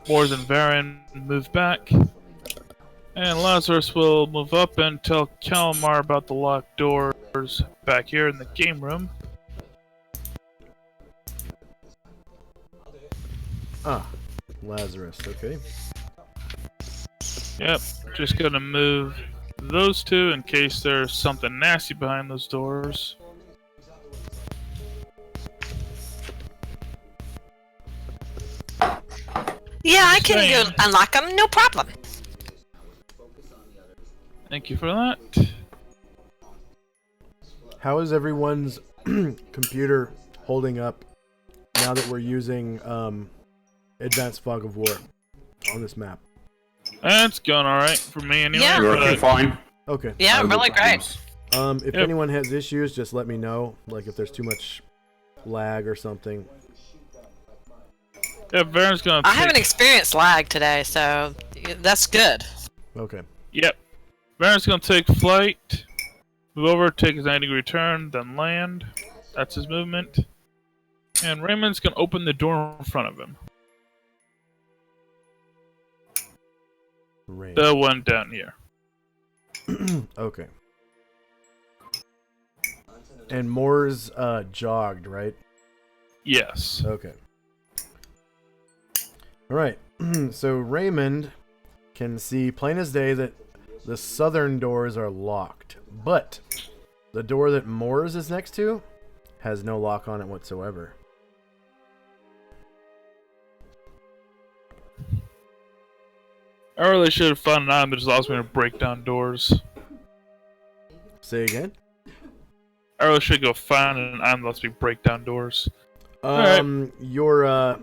Moors and Varen move back, and Lazarus will move up and tell Kalmar about the locked doors back here in the game room. Lazarus. Okay. Yep, just gonna move those 2 in case there's something nasty behind those doors. Yeah, I can go unlock them, no problem. Thank you for that. How is everyone's computer holding up now that we're using Advanced Fog of War on this map? That's going alright for me anyway. Yeah. You're working fine. Okay. Yeah, really great. If anyone has issues, just let me know. Like if there's too much lag or something. Yeah, Varen's gonna. I haven't experienced lag today, so that's good. Okay. Yep. Varen's gonna take flight, move over, take his 90-degree turn, then land. That's his movement. And Raymond's gonna open the door in front of him. The one down here. Okay. And Moore's jogged, right? Yes. Okay. Alright. So Raymond can see plain as day that the southern doors are locked. But the door that Moore's is next to has no lock on it whatsoever. I really should have found an item that just allows me to break down doors. Say again? I really should go find an item that lets me break down doors. Your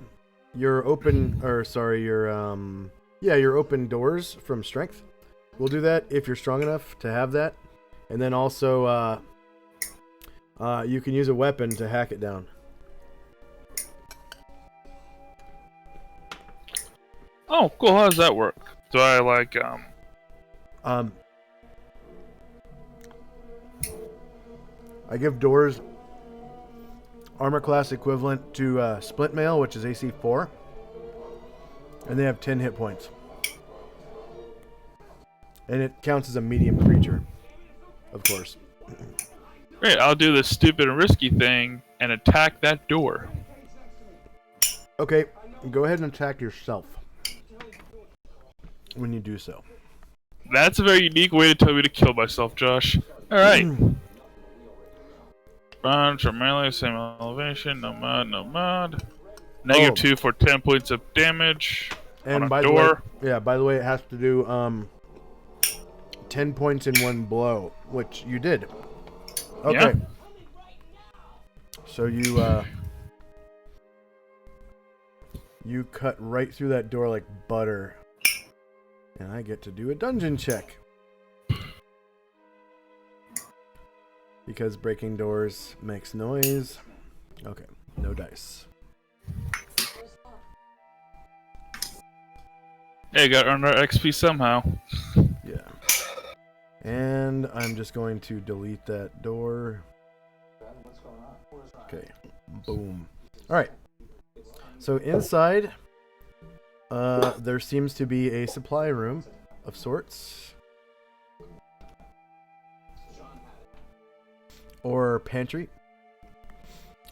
open, or sorry, your open doors from strength. We'll do that if you're strong enough to have that. And then also, you can use a weapon to hack it down. Oh, cool. How does that work? Do I, like, I give doors armor class equivalent to Splint Mail, which is AC 4. And they have 10 hit points. And it counts as a medium creature, of course. Great, I'll do this stupid and risky thing and attack that door. Okay, go ahead and attack yourself when you do so. That's a very unique way to tell me to kill myself, Josh. Alright. Bunch of melee, same elevation, no mod. -2 for 10 points of damage And on by a the way, door. by the way, it has to do 10 points in one blow, which you did. Okay. Yeah. So you cut right through that door like butter. And I get to do a dungeon check. Because breaking doors makes noise. Okay, no dice. Hey, got to earn our XP somehow. Yeah. And I'm just going to delete that door. Okay. Boom. Alright. So inside, there seems to be a supply room of sorts. Or pantry.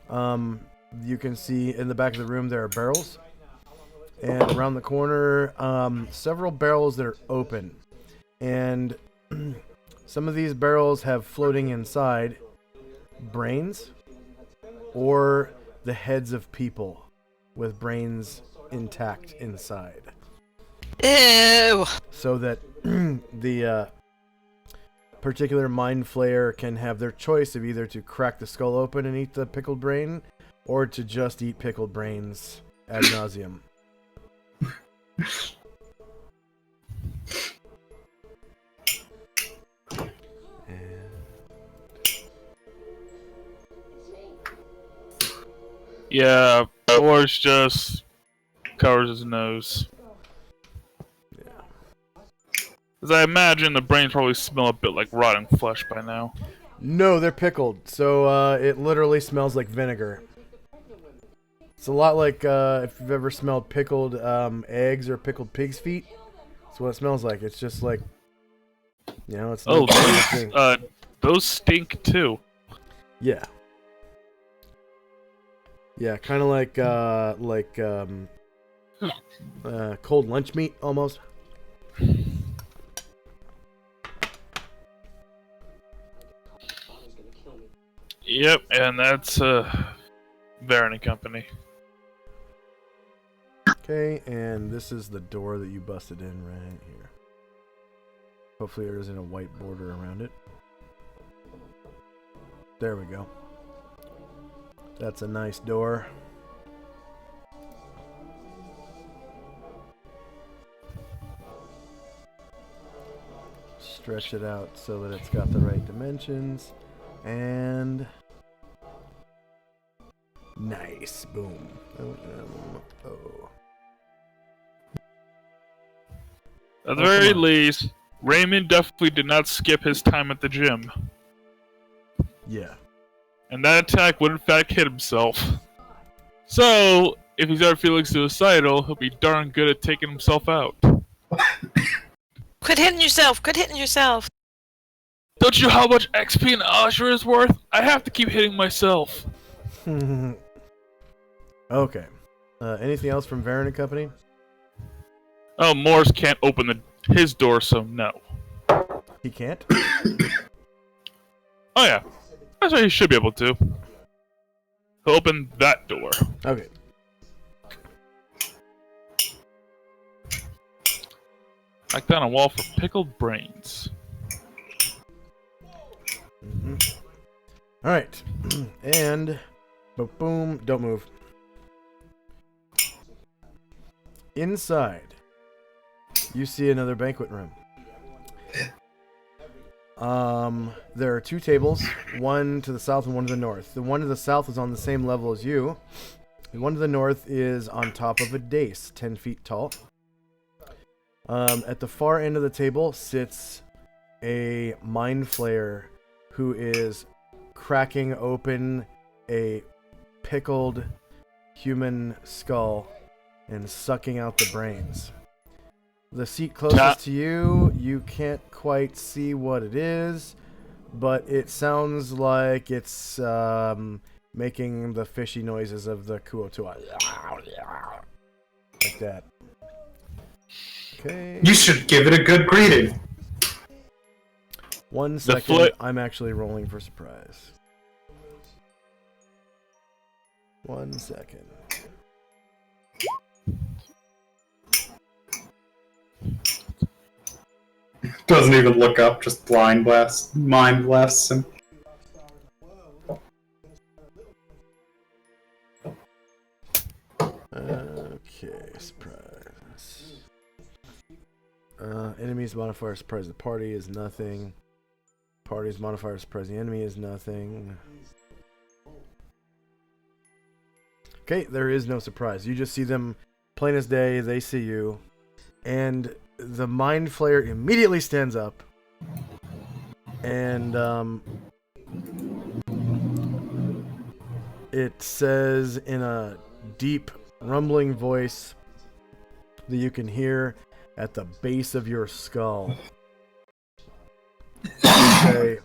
You can see in the back of the room there are barrels. And around the corner, several barrels that are open. And some of these barrels have floating inside brains or the heads of people with brains intact inside. Ew. So that the particular mind flayer can have their choice of either to crack the skull open and eat the pickled brain or to just eat pickled brains ad nauseum. Yeah, Boris just covers his nose. Yeah. As I imagine, the brains probably smell a bit like rotting flesh by now. No, they're pickled, so it literally smells like vinegar. It's a lot like if you've ever smelled pickled eggs or pickled pig's feet. That's what it smells like. It's just like, you know, it's no thing. Those stink too. Yeah. Yeah, kind of like cold lunch meat almost. Yep, and that's Varen and Company. Okay, and this is the door that you busted in right here. Hopefully there isn't a white border around it. There we go. That's a nice door. Stretch it out so that it's got the right dimensions. And nice. Boom. Oh. At the very least, Raymond definitely did not skip his time at the gym. Yeah. And that attack would in fact hit himself. So, if he's ever feeling suicidal, he'll be darn good at taking himself out. Quit hitting yourself. Quit hitting yourself. Don't you know how much XP an Asher is worth? I have to keep hitting myself. Okay. Anything else from Varen and Company? Oh, Morris can't open his door, so no. He can't? Oh yeah. That's why he should be able to. He'll open that door. Okay. Knock down a wall for pickled brains. All right, and boom, don't move. Inside, you see another banquet room. There are 2 tables, one to the south and one to the north. The one to the south is on the same level as you. The one to the north is on top of a dais, 10 feet tall. At the far end of the table sits a mind flayer who is cracking open a pickled human skull and sucking out the brains. The seat closest to you, you can't quite see what it is, but it sounds like it's making the fishy noises of the Kuotoa. Like that. Okay. You should give it a good greeting. 1 second, I'm actually rolling for surprise. 1 second. Doesn't even look up, just mind blasts him. Okay, surprise. Enemies modifier surprise the party is nothing. Party's modifier surprise the enemy is nothing. Okay, there is no surprise. You just see them plain as day, they see you, and the mind flayer immediately stands up and it says in a deep rumbling voice that you can hear at the base of your skull. Okay.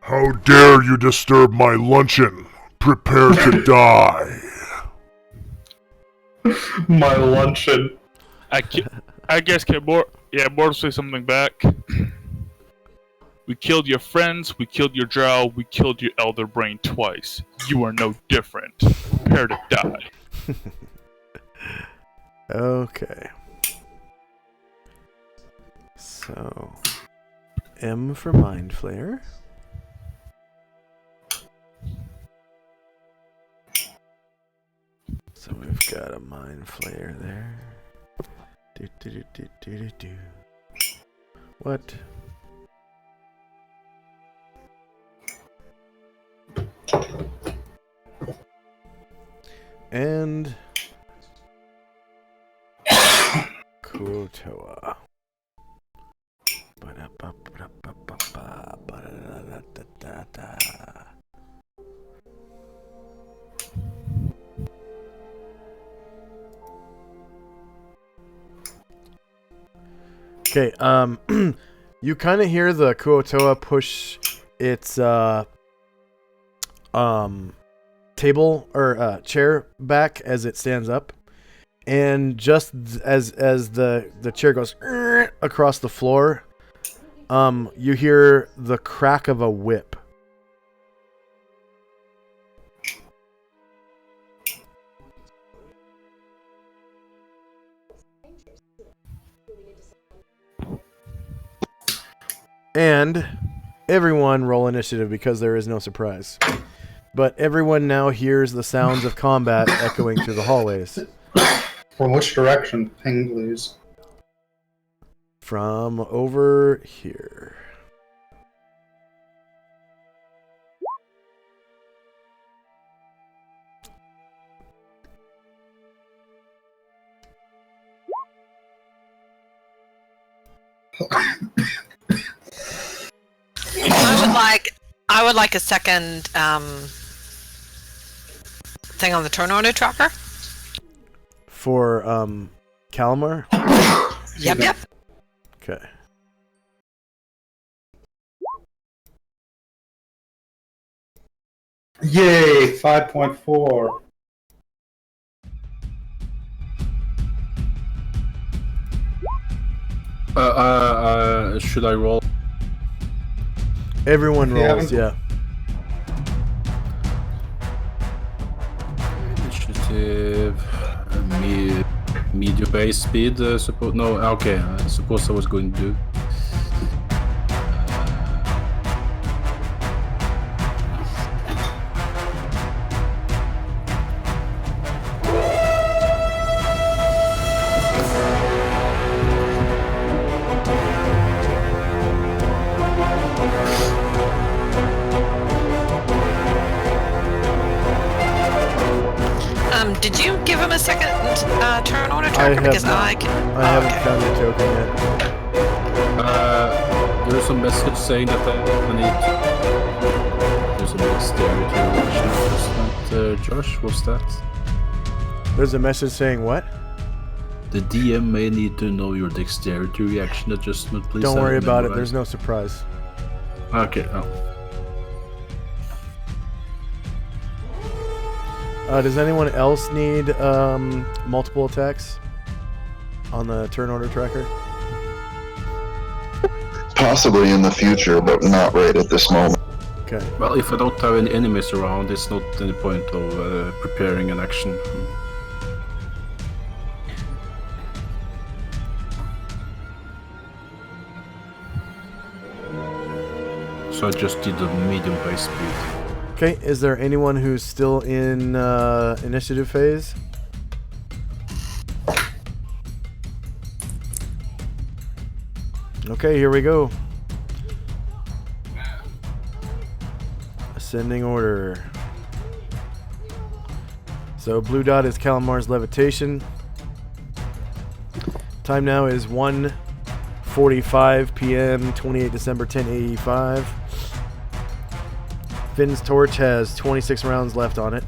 How dare you disturb my luncheon? Prepare to die. My luncheon. I guess can more say something back. We killed your friends, we killed your drow, we killed your elder brain twice. You are no different. Prepare to die. Okay. So, M for Mind Flayer. So we've got a Mind Flayer there. Do. What? And Kuotoa. Okay, you kind of hear the Kuotoa push its table or chair back as it stands up, and just as the chair goes across the floor, you hear the crack of a whip. And everyone roll initiative because there is no surprise. But everyone now hears the sounds of combat echoing through the hallways. From which direction, Pingley's? From over here. I would like a second thing on the turn order tracker. For Kalmar? Yep. Okay. Yay, 5.4. Should I roll? Everyone rolls, yeah. Initiative, mid. medium base speed. Suppose no. Okay, I suppose I was going to do. Did you give him a second turn order tracker? Because I haven't found the token yet. There's a message saying that I need. There's a dexterity adjustment. Josh, what's that? There's a message saying what? The DM may need to know your dexterity reaction adjustment, please. Don't worry about it. There's no surprise. Okay. Oh. Does anyone else need multiple attacks on the turn order tracker? Possibly in the future, but not right at this moment. Okay. Well, if I don't have any enemies around, it's not any point of preparing an action. So I just did the medium base speed. Okay, is there anyone who's still in initiative phase? Okay, here we go. Ascending order. So blue dot is Calamar's levitation. Time now is 1:45 p.m. 28 December 1085. Finn's torch has 26 rounds left on it.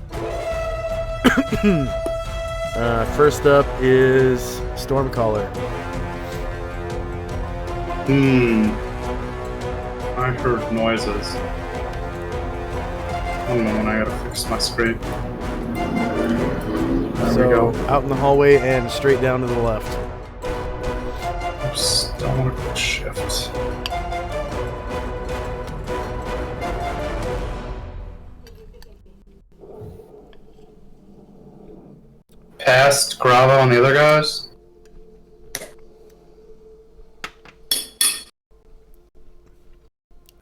First up is Stormcaller. I heard noises. One moment, I gotta fix my screen. There we go. Out in the hallway and straight down to the left. Oops, don't want to click shift. Past Grava on the other guys?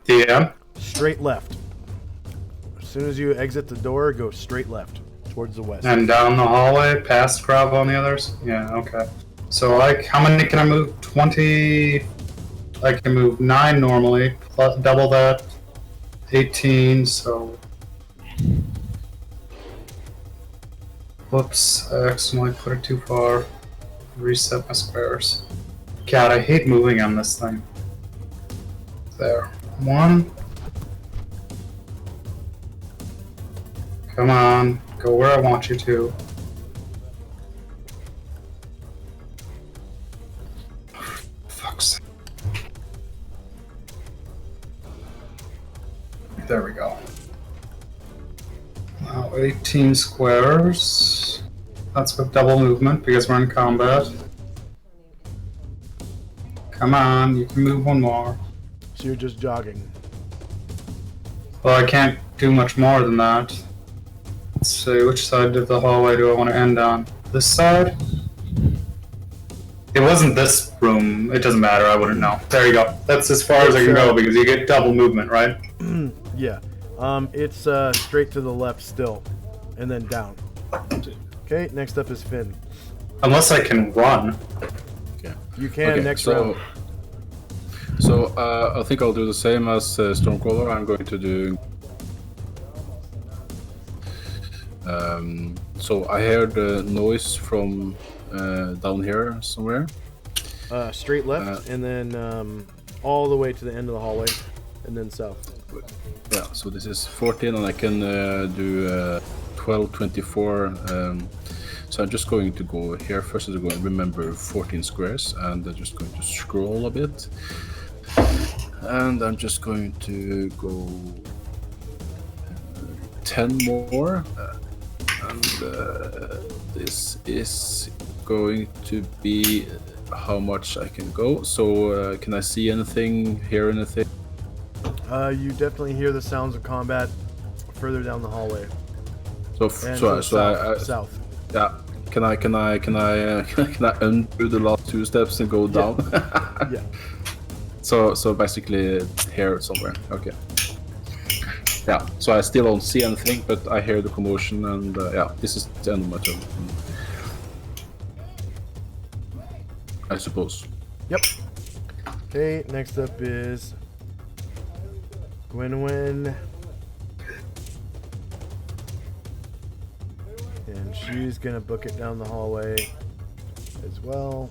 DM? Straight left. As soon as you exit the door, go straight left towards the west. And down the hallway, past Grava on the others? Yeah, okay. So, like, how many can I move? 20... I can move 9 normally, plus double that. 18, so... Whoops, I accidentally put it too far. Reset my squares. God, I hate moving on this thing. There. 1. Come on, go where I want you to. Fuck's sake. There we go. Now 18 squares. That's with double movement because we're in combat. Come on, you can move one more. So you're just jogging. Well, I can't do much more than that. Let's see, which side of the hallway do I want to end on? This side? It wasn't this room. It doesn't matter, I wouldn't know. There you go. That's as far as I can go because you get double movement, right? Yeah. It's straight to the left still, and then down. Okay, next up is Finn. Unless I can run. Okay. You can next round. So I think I'll do the same as Stormcaller. I'm going to do. So I heard the noise from down here somewhere. Straight left, and then all the way to the end of the hallway, and then south. Yeah, so this is 14, and I can do 12, 24. So I'm just going to go here first. I'm going to remember 14 squares, and I'm just going to scroll a bit. And I'm just going to go 10 more. And this is going to be how much I can go. So can I see anything, hear anything? You definitely hear the sounds of combat further down the hallway. South. Yeah. Can I can I undo the last 2 steps and go down? Yeah. So basically here somewhere. Okay. Yeah. So I still don't see anything, but I hear the commotion, and yeah, this is the end of my turn. I suppose. Yep. Okay, next up is Gwynwen. And she's gonna book it down the hallway as well.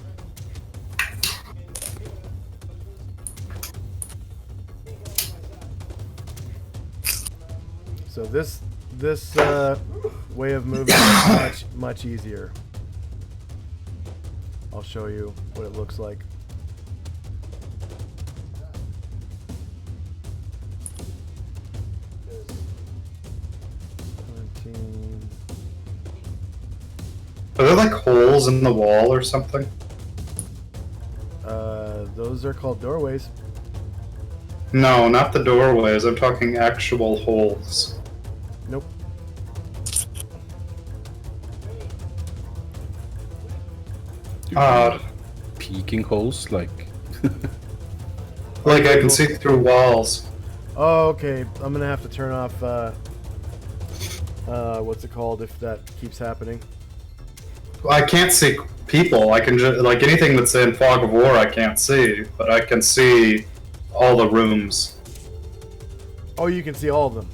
So this way of moving is much easier. I'll show you what it looks like. Are there like holes in the wall or something? Those are called doorways. No, not the doorways. I'm talking actual holes. Nope. Peeking holes, like. Like I can see through walls. Oh, okay. I'm gonna have to turn off. What's it called if that keeps happening? I can't see people. I can just like anything that's in fog of war. I can't see, but I can see all the rooms. Oh, you can see all of them.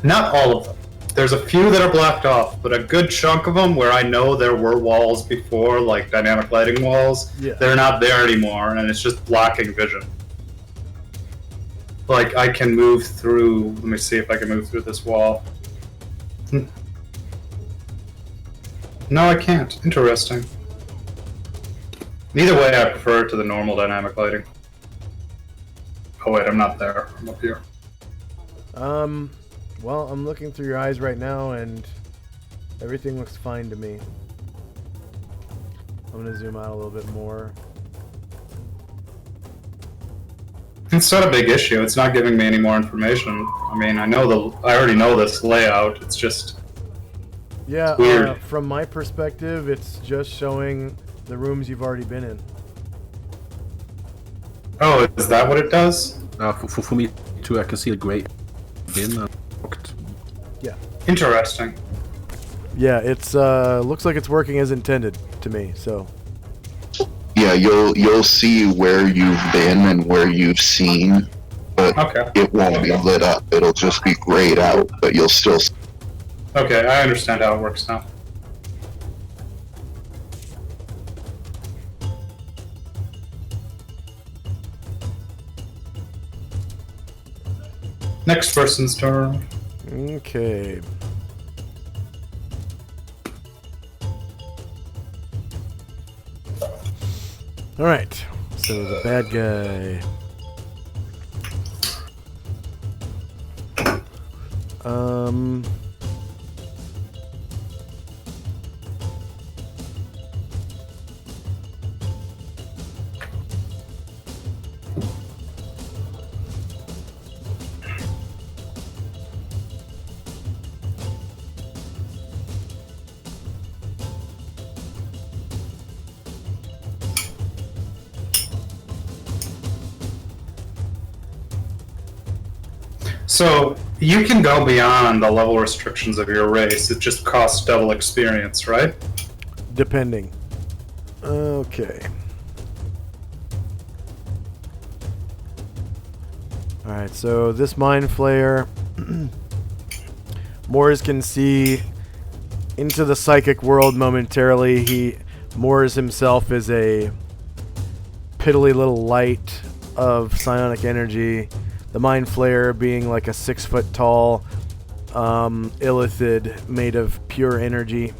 Not all of them. There's a few that are blocked off, but a good chunk of them where I know there were walls before, like dynamic lighting walls, Yeah. they're not there anymore, and it's just blocking vision. Like, I can move through... Let me see if I can move through this wall. No, I can't. Interesting. Either way, I prefer it to the normal dynamic lighting. Oh wait, I'm not there. I'm up here. Well, I'm looking through your eyes right now, and everything looks fine to me. I'm gonna zoom out a little bit more. It's not a big issue. It's not giving me any more information. I mean, I already know this layout. It's just Yeah, weird. From my perspective, it's just showing the rooms you've already been in. Oh, is that what it does? For me too, I can see the gray bin. Yeah. Interesting. Yeah, it's looks like it's working as intended to me. So. Yeah, you'll see where you've been and where you've seen, but it won't be lit up. It'll just be grayed out, but you'll still. Okay, I understand how it works now. Next person's turn. Okay. All right. So the bad guy. So, you can go beyond the level restrictions of your race. It just costs double experience, right? Depending. Okay. Alright, so this Mind Flayer, Moors can see into the psychic world momentarily. Moors himself is a piddly little light of psionic energy. The Mind Flayer being like a 6 foot tall illithid made of pure energy.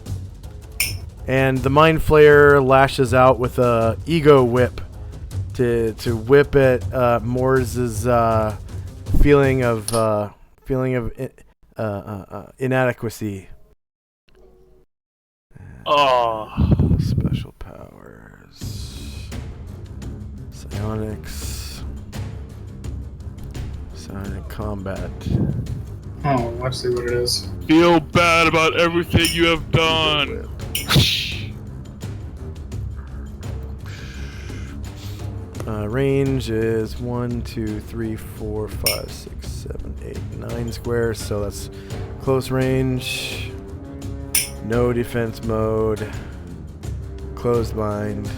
And the Mind Flayer lashes out with a ego whip to whip at Moore's feeling of inadequacy. Oh. Special powers. Psionics. Psionic combat. Oh, let's see what it is. Feel bad about everything you have done. Whip. Range is 1, 2, 3, 4, 5, 6, 7, 8, 9 squares, so that's close range. No defense mode. Closed mind.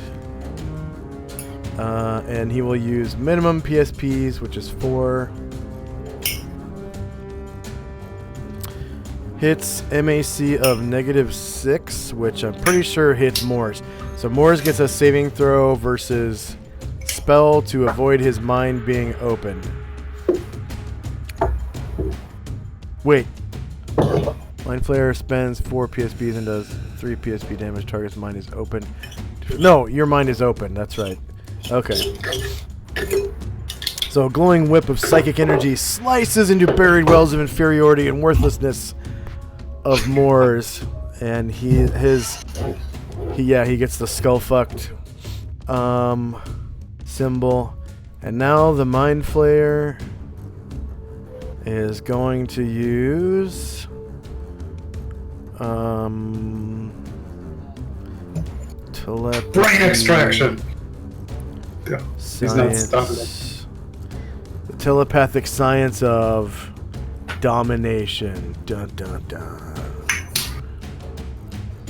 And he will use minimum PSPs, which is 4. Hits MAC of -6, which I'm pretty sure hits Moors. So Moors gets a saving throw versus spell to avoid his mind being open. Wait. Mind Flayer spends 4 PSPs and does 3 PSP damage. Target's mind is open. No, your mind is open. That's right. Okay. So a glowing whip of psychic energy slices into buried wells of inferiority and worthlessness of Moors, and he gets the skull fucked symbol, and now the Mind Flayer is going to use telepathy. Brain extraction. He's not stopping. The telepathic science of domination. Dun dun dun.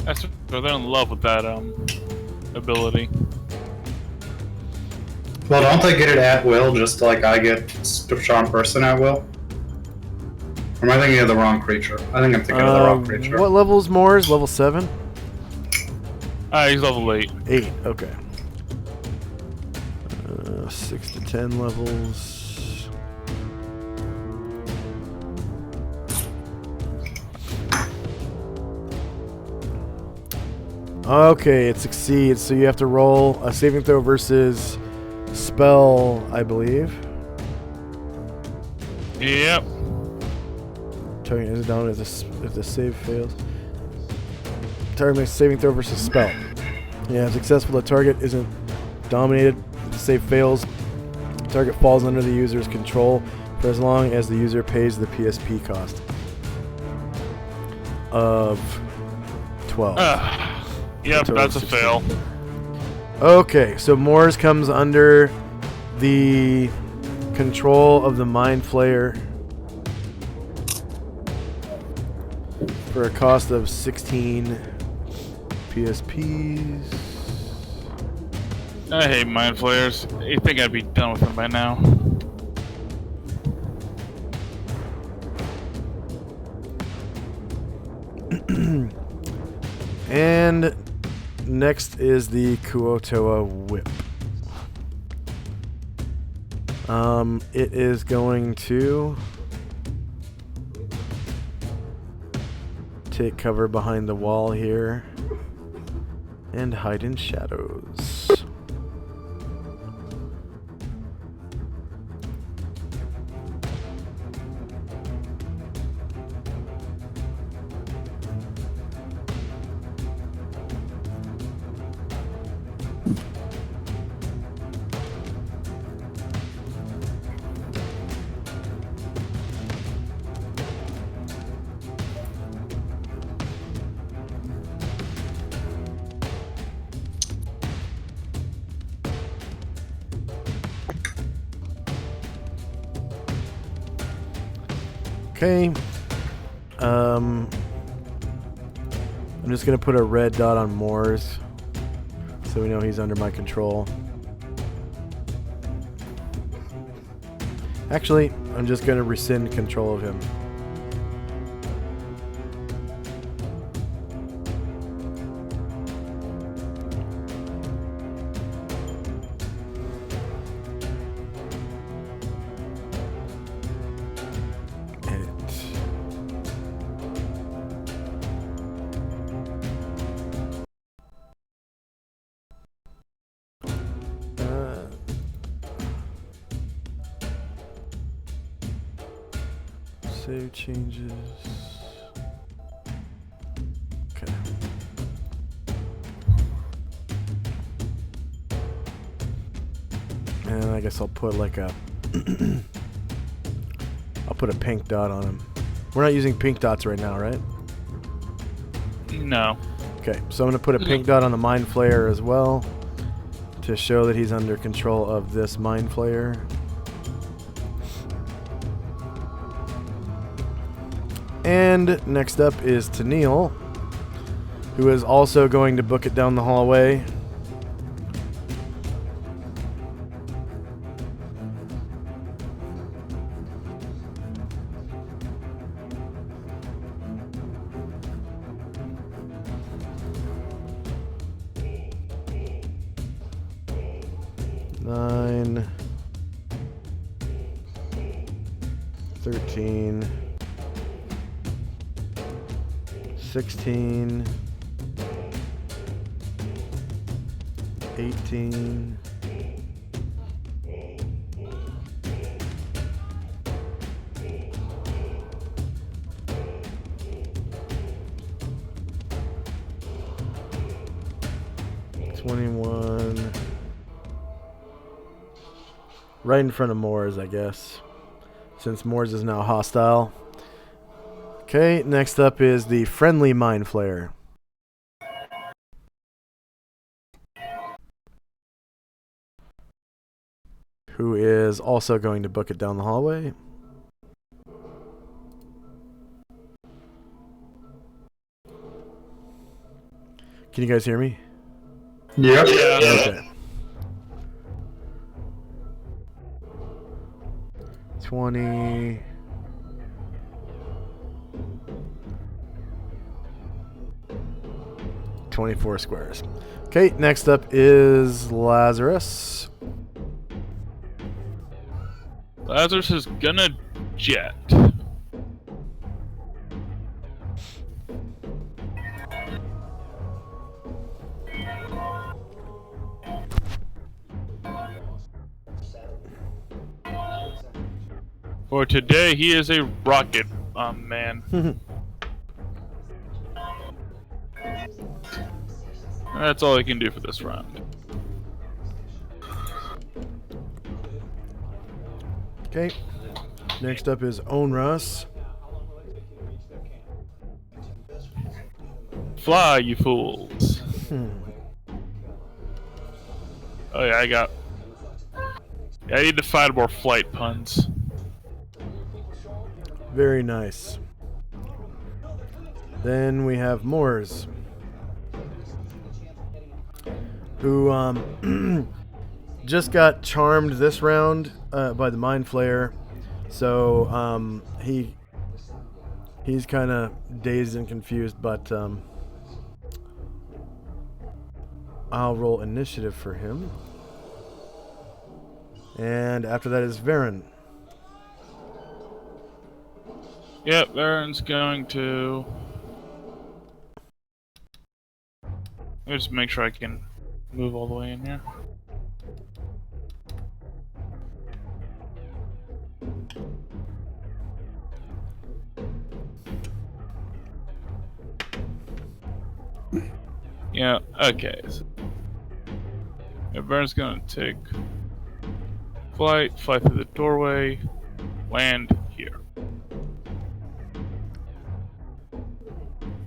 That's they're in love with that ability. Well, don't they get it at will, just like I get Charm Person at will? Or am I thinking of the wrong creature? I think I'm thinking of the wrong creature. What level is Moors? Level 7? He's level 8. 8, okay. 6 to 10 levels. Okay, it succeeds, so you have to roll a saving throw versus spell, I believe. Yep. Target is down if the save fails. Target makes a saving throw versus spell. Yeah, if successful, the target isn't dominated. If the save fails, the target falls under the user's control for as long as the user pays the PSP cost of 12. Yep, that's a 16. fail. Okay, so Moors comes under the control of the Mind Flayer for a cost of 16 PSPs. I hate Mind Flayers. You think I'd be done with them by now? And next is the Kuotoa Whip. It is going to take cover behind the wall here and hide in shadows. Okay. I'm just gonna put a red dot on Moors so we know he's under my control. Actually, I'm just gonna rescind control of him. Save changes. Okay. And I guess I'll put like a I'll put a pink dot on him. We're not using pink dots right now, right? No. Okay, so I'm going to put a pink dot on the Mind Flayer as well to show that he's under control of this Mind Flayer. And next up is Tennille, who is also going to book it down the hallway. Nine, 13, 16, 18, 21. Right in front of Moors, I guess, since Moors is now hostile. Okay, next up is the friendly Mind Flayer. Who is also going to book it down the hallway. Can you guys hear me? Yep. Yeah. Okay. 20. 24 squares. Okay, next up is Lazarus. Lazarus is gonna jet. For today, he is a rocket man. That's all he can do for this round. Okay. Next up is Onrus. Fly, you fools. Oh yeah, I need to find more flight puns. Very nice. Then we have Moors, who just got charmed this round by the Mind Flayer, so he's kind of dazed and confused, but I'll roll initiative for him. And after that is Varen. Yep, Varen's going to... Let me just make sure I can move all the way in here. Yeah, okay. So, Varen's gonna take fly through the doorway, land here.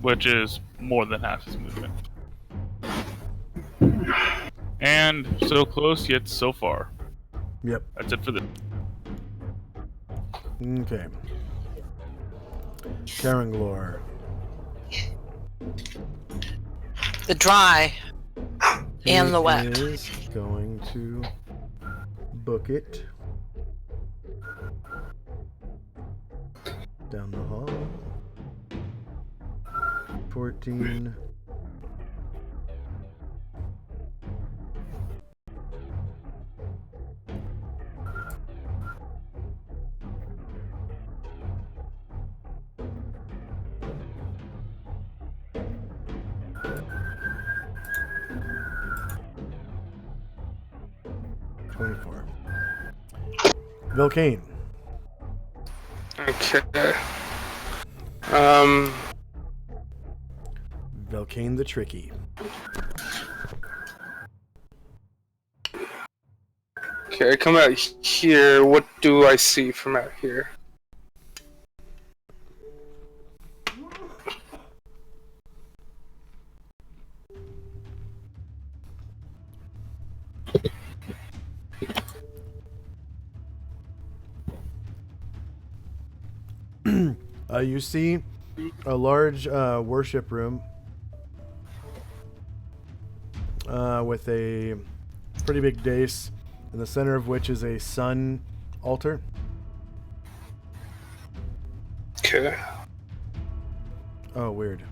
Which is more than half his movement. And so close, yet so far. Yep. That's it for this. Okay. Karanglor. The dry and the wet. Is going to book it down the hall. 14. Vilcane. Okay. Vilcane the Tricky. Okay, I come out here. What do I see from out here? You see a large worship room with a pretty big dais, in the center of which is a sun altar. Okay. Oh, weird.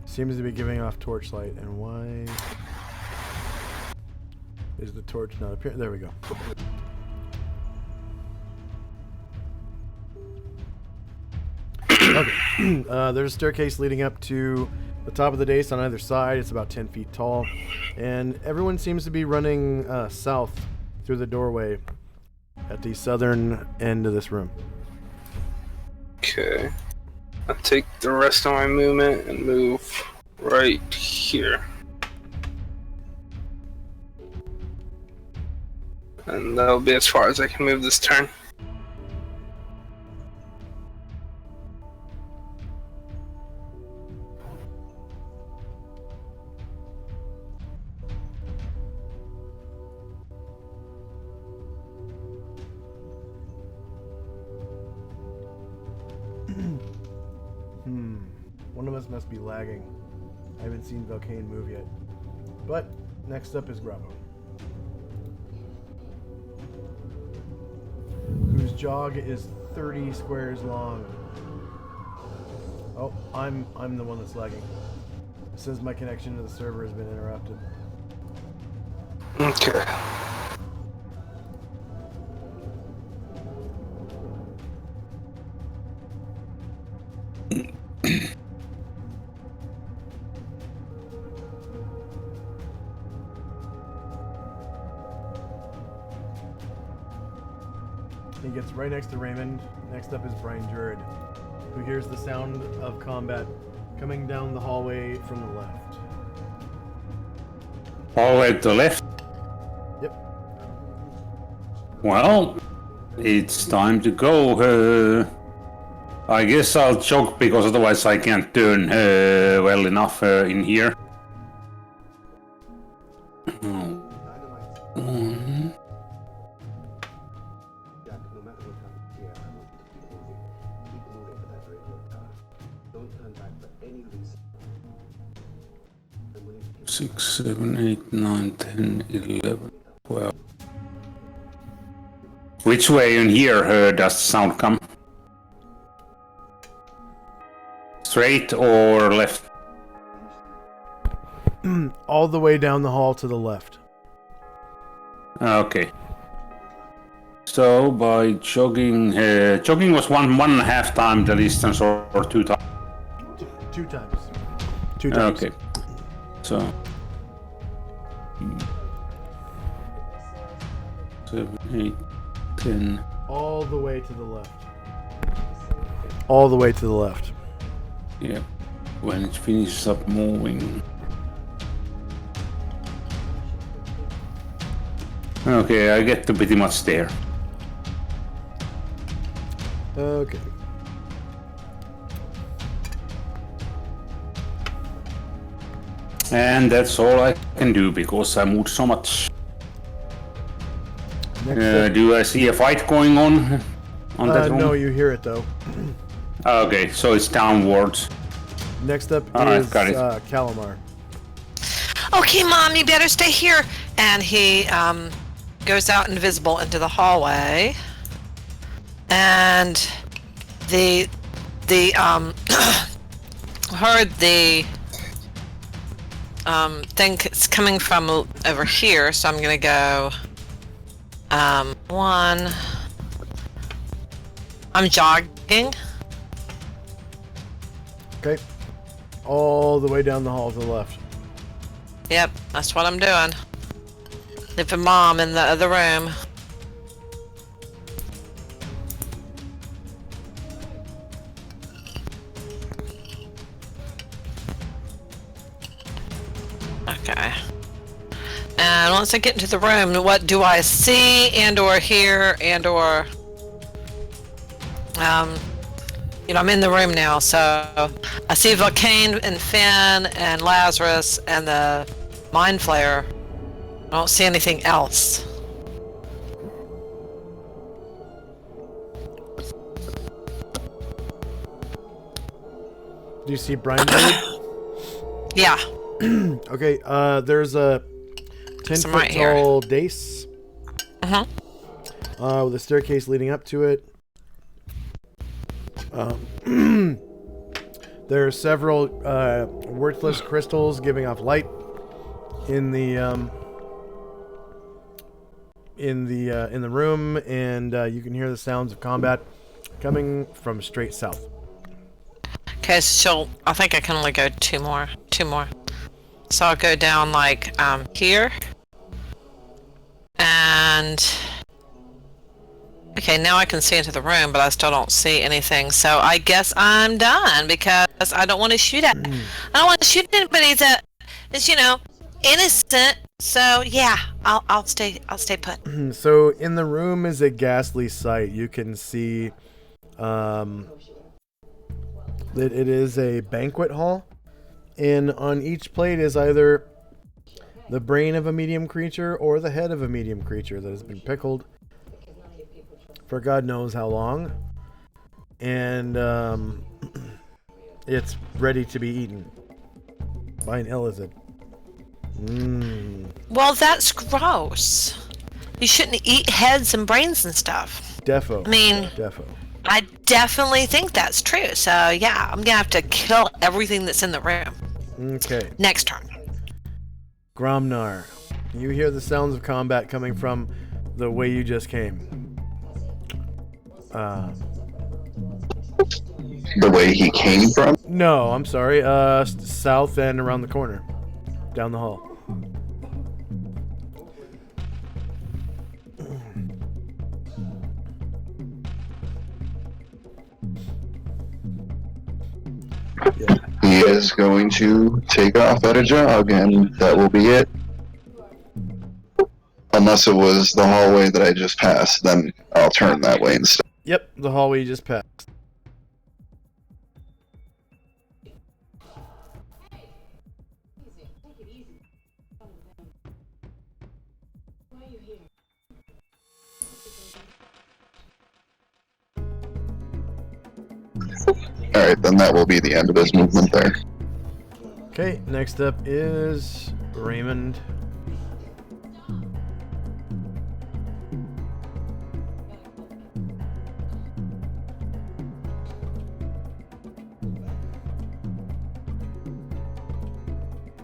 Seems to be giving off torchlight, and why is the torch not appearing? There we go. Okay. There's a staircase leading up to the top of the dais on either side. It's about 10 feet tall, and everyone seems to be running south through the doorway at the southern end of this room. Okay. I'll take the rest of my movement and move right here. And that'll be as far as I can move this turn. One of us must be lagging. I haven't seen Velcane move yet. But next up is Grabo, whose jog is 30 squares long. Oh, I'm the one that's lagging. It says my connection to the server has been interrupted. Okay. He gets right next to Raymond. Next up is Brian Druid, who hears the sound of combat coming down the hallway from the left. Hallway to the left? Yep. Well, it's time to go. I guess I'll choke because otherwise I can't turn well enough in here. Jack, no matter what happens here, I want you to keep moving. Keep moving for that radio tower. Don't turn back for any reason. I'm willing to keep 6, 7, 8, 9, 10, 11, 12. Which way in here does the sound come? Straight or left? All the way down the hall to the left. Okay. So by jogging, jogging was one and a half time the distance, or 2 times. Two times. 2 times. Okay. So 7, 8, 10. All the way to the left. All the way to the left. Yeah. When it finishes up moving. Okay, I get to pretty much there. Okay. And that's all I can do because I moved so much. Do I see a fight going on that one? No, you hear it though. Okay, so it's downwards. Next up Alright, is got it. Calamar. Okay, Mom, you better stay here. And he goes out invisible into the hallway. And the heard the thing it's coming from over here, so I'm gonna go 1. I'm jogging. Okay. All the way down the hall to the left. Yep, that's what I'm doing. Leaving Mom in the other room. Okay. And once I get into the room, what do I see and or hear and or you know, I'm in the room now, so I see Volcane and Finn and Lazarus and the Mind Flayer. I don't see anything else. Do you see Brian Druid? Yeah. Okay, there's a 10-foot right tall dais. Uh-huh. With a staircase leading up to it. There are several worthless crystals giving off light in the room, and you can hear the sounds of combat coming from straight south. Okay, so I think I can only go two more. So I'll go down like here. And okay, now I can see into the room, but I still don't see anything. So I guess I'm done because I don't want to shoot at. I don't want to shoot anybody that is, you know, innocent. So yeah, I'll stay put. So in the room is a ghastly sight. You can see that it is a banquet hall, and on each plate is either the brain of a medium creature or the head of a medium creature that has been pickled for God knows how long, and it's ready to be eaten by an Illithid. Well, that's gross. You shouldn't eat heads and brains and stuff. Defo. I mean, Defo. I definitely think that's true. So yeah, I'm gonna have to kill everything that's in the room. Okay. Next turn. Gromnar, you hear the sounds of combat coming from the way you just came. The way he came from? No, I'm sorry. South and around the corner. Down the hall. Yeah. He is going to take off at a jog, and that will be it. Unless it was the hallway that I just passed, then I'll turn that way instead. Yep, the hallway you just passed. Alright, then that will be the end of his movement there. Okay, next up is Raymond.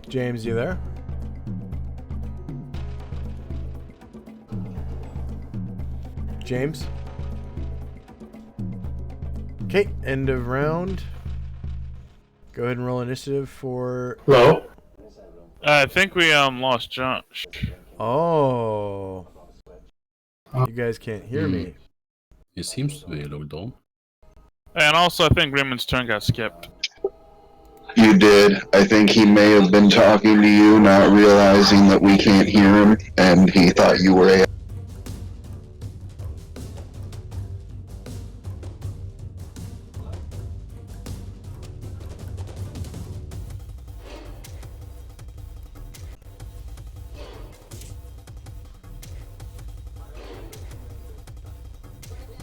James, you there? James? Okay, end of round. Go ahead and roll initiative for... Hello? I think we lost Josh. Oh. You guys can't hear me. He seems to be logged on. And also, I think Raymond's turn got skipped. You did. I think he may have been talking to you, not realizing that we can't hear him, and he thought you were a...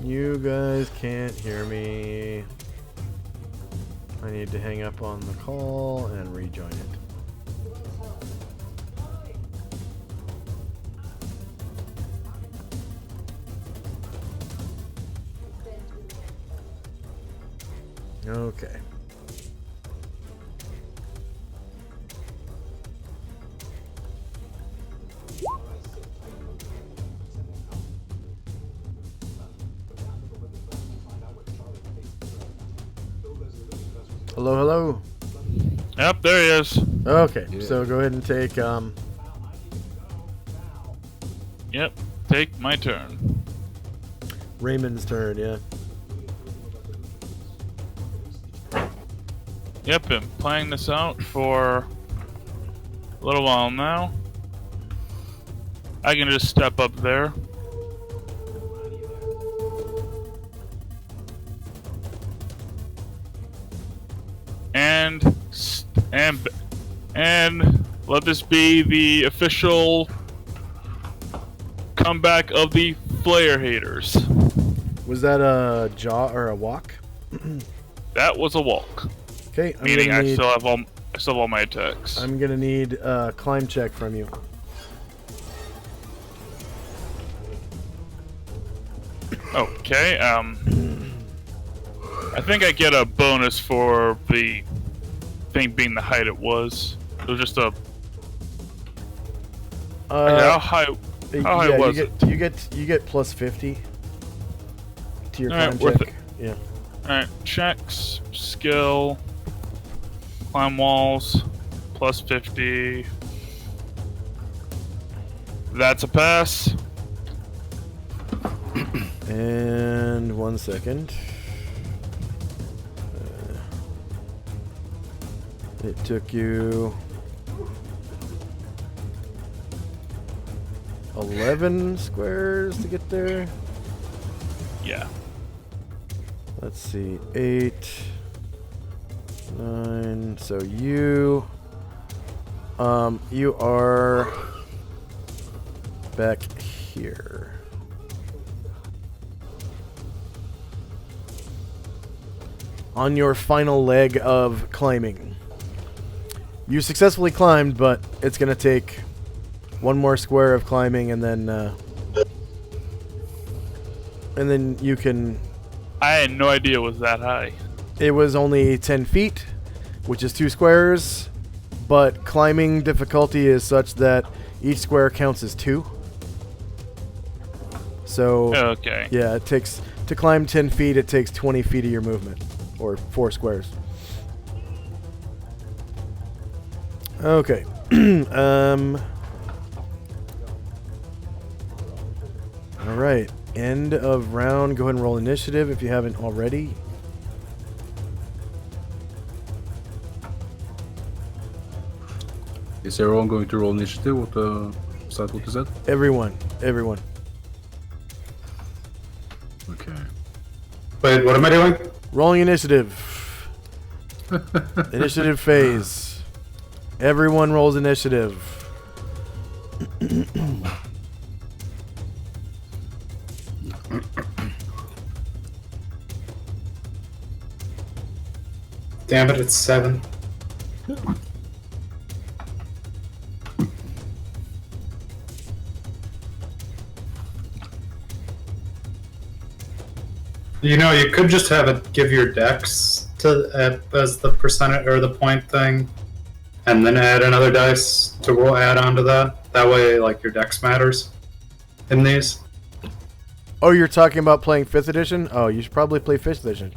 You guys can't hear me. I need to hang up on the call and rejoin it. Okay. Hello, hello. Yep, there he is. Okay, so go ahead and take Yep, take my turn. Raymond's turn, yeah. Yep, been playing this out for a little while now. I can just step up there. And let this be the official comeback of the Flare haters. Was that a jaw or a walk? That was a walk. Okay, Meaning I still have all my attacks. I'm gonna need a climb check from you. Okay, I think I get a bonus for the thing being the height it was. It was just a... how high was it? You get plus 50 to your climb worth check. it. Yeah. Alright, checks, skill, climb walls, plus 50. That's a pass. And 1 second. It took you 11 squares to get there. Yeah. Let's see, 8, 9. So you are back here. On your final leg of climbing. You successfully climbed, but it's going to take one more square of climbing, and then you can... I had no idea it was that high. It was only 10 feet, which is 2 squares, but climbing difficulty is such that each square counts as 2. So, okay. Yeah, it takes... To climb 10 feet, it takes 20 feet of your movement. Or 4 squares. Okay. Alright. End of round. Go ahead and roll initiative if you haven't already. Is everyone going to roll initiative? Is that what you said? Everyone. Okay. Wait, what am I doing? Rolling initiative. Initiative phase. Everyone rolls initiative. Damn it, it's 7. You know, you could just have it give your dex to as the percentage or the point thing, and then add another dice to roll add onto that. That way, like, your dex matters in these. Oh, you're talking about playing 5th edition? Oh, you should probably play 5th edition.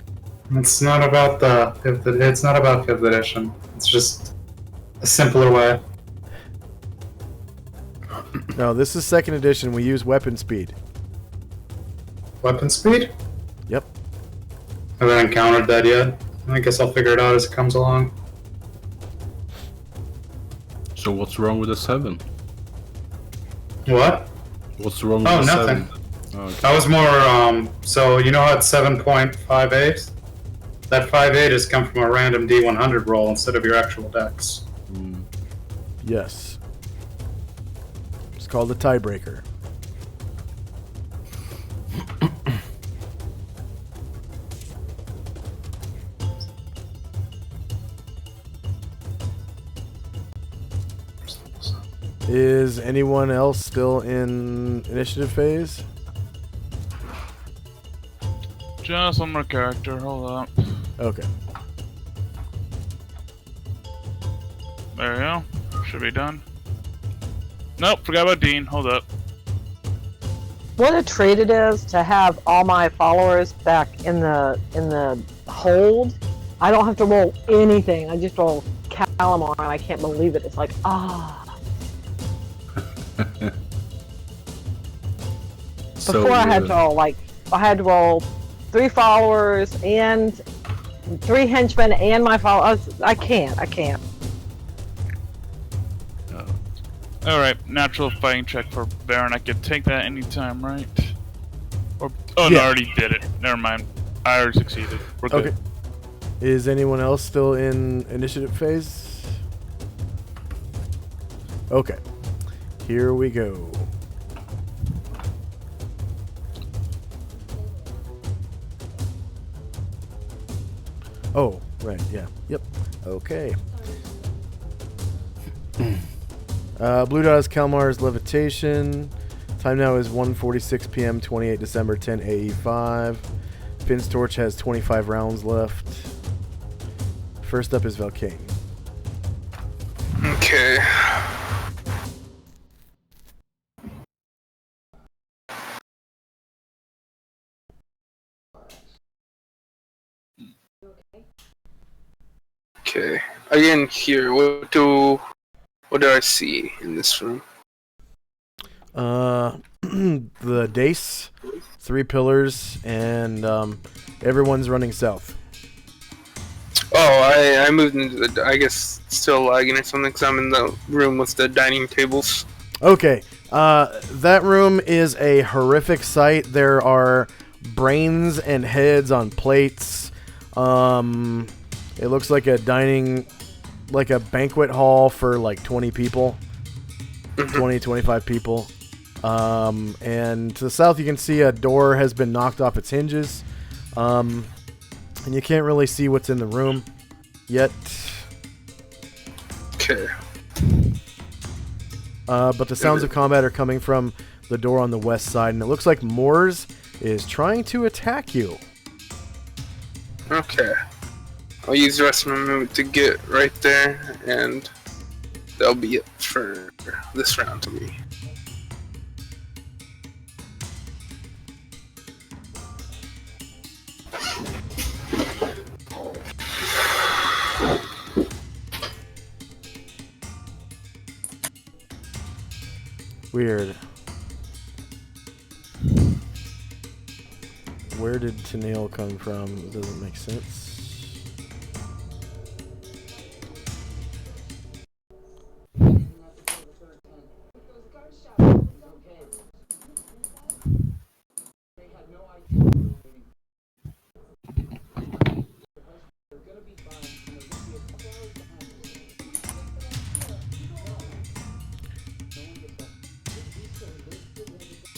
It's not about it's not about 5th edition. It's just a simpler way. No, this is 2nd edition. We use weapon speed. Weapon speed? Yep. I haven't encountered that yet. I guess I'll figure it out as it comes along. So what's wrong with the 7? What? What's wrong with Oh, the nothing. 7? Okay. That was more, so you know how it's 7.58? That 5.8 has come from a random D100 roll instead of your actual dex. Yes. It's called a tiebreaker. Is anyone else still in initiative phase? Just one more character, hold up. Okay. There we go. Should be done. Nope, forgot about Dean, hold up. What a treat it is to have all my followers back in the hold. I don't have to roll anything. I just roll Calamar, and I can't believe it. It's like, ah. Before I had to roll 3 followers and 3 henchmen and my followers. I can't. Alright, natural fighting check for Baron. I can take that anytime, right? Or no, Yeah. I already did it. Never mind. I already succeeded. We're good. Okay. Is anyone else still in initiative phase? Okay. Here we go. Oh, right, yeah. Yep. Okay. Blue dot is Kalmar's levitation. Time now is 1:46 p.m. 28 December 10 AE5. Finn's torch has 25 rounds left. First up is Valkane. Okay. Okay. Again, here, what do I see in this room? The dais, 3 pillars, and everyone's running south. Oh, I moved into the. I guess still lagging or something because I'm in the room with the dining tables. Okay, that room is a horrific sight. There are brains and heads on plates. It looks like a banquet hall for like 20 people. 20, 25 people. And to the south you can see a door has been knocked off its hinges. And you can't really see what's in the room yet. Okay. But the sounds of combat are coming from the door on the west side, and it looks like Moors is trying to attack you. Okay. I'll use the rest of my movement to get right there, and that'll be it for this round to me. Weird. Where did Tennille come from? It doesn't make sense.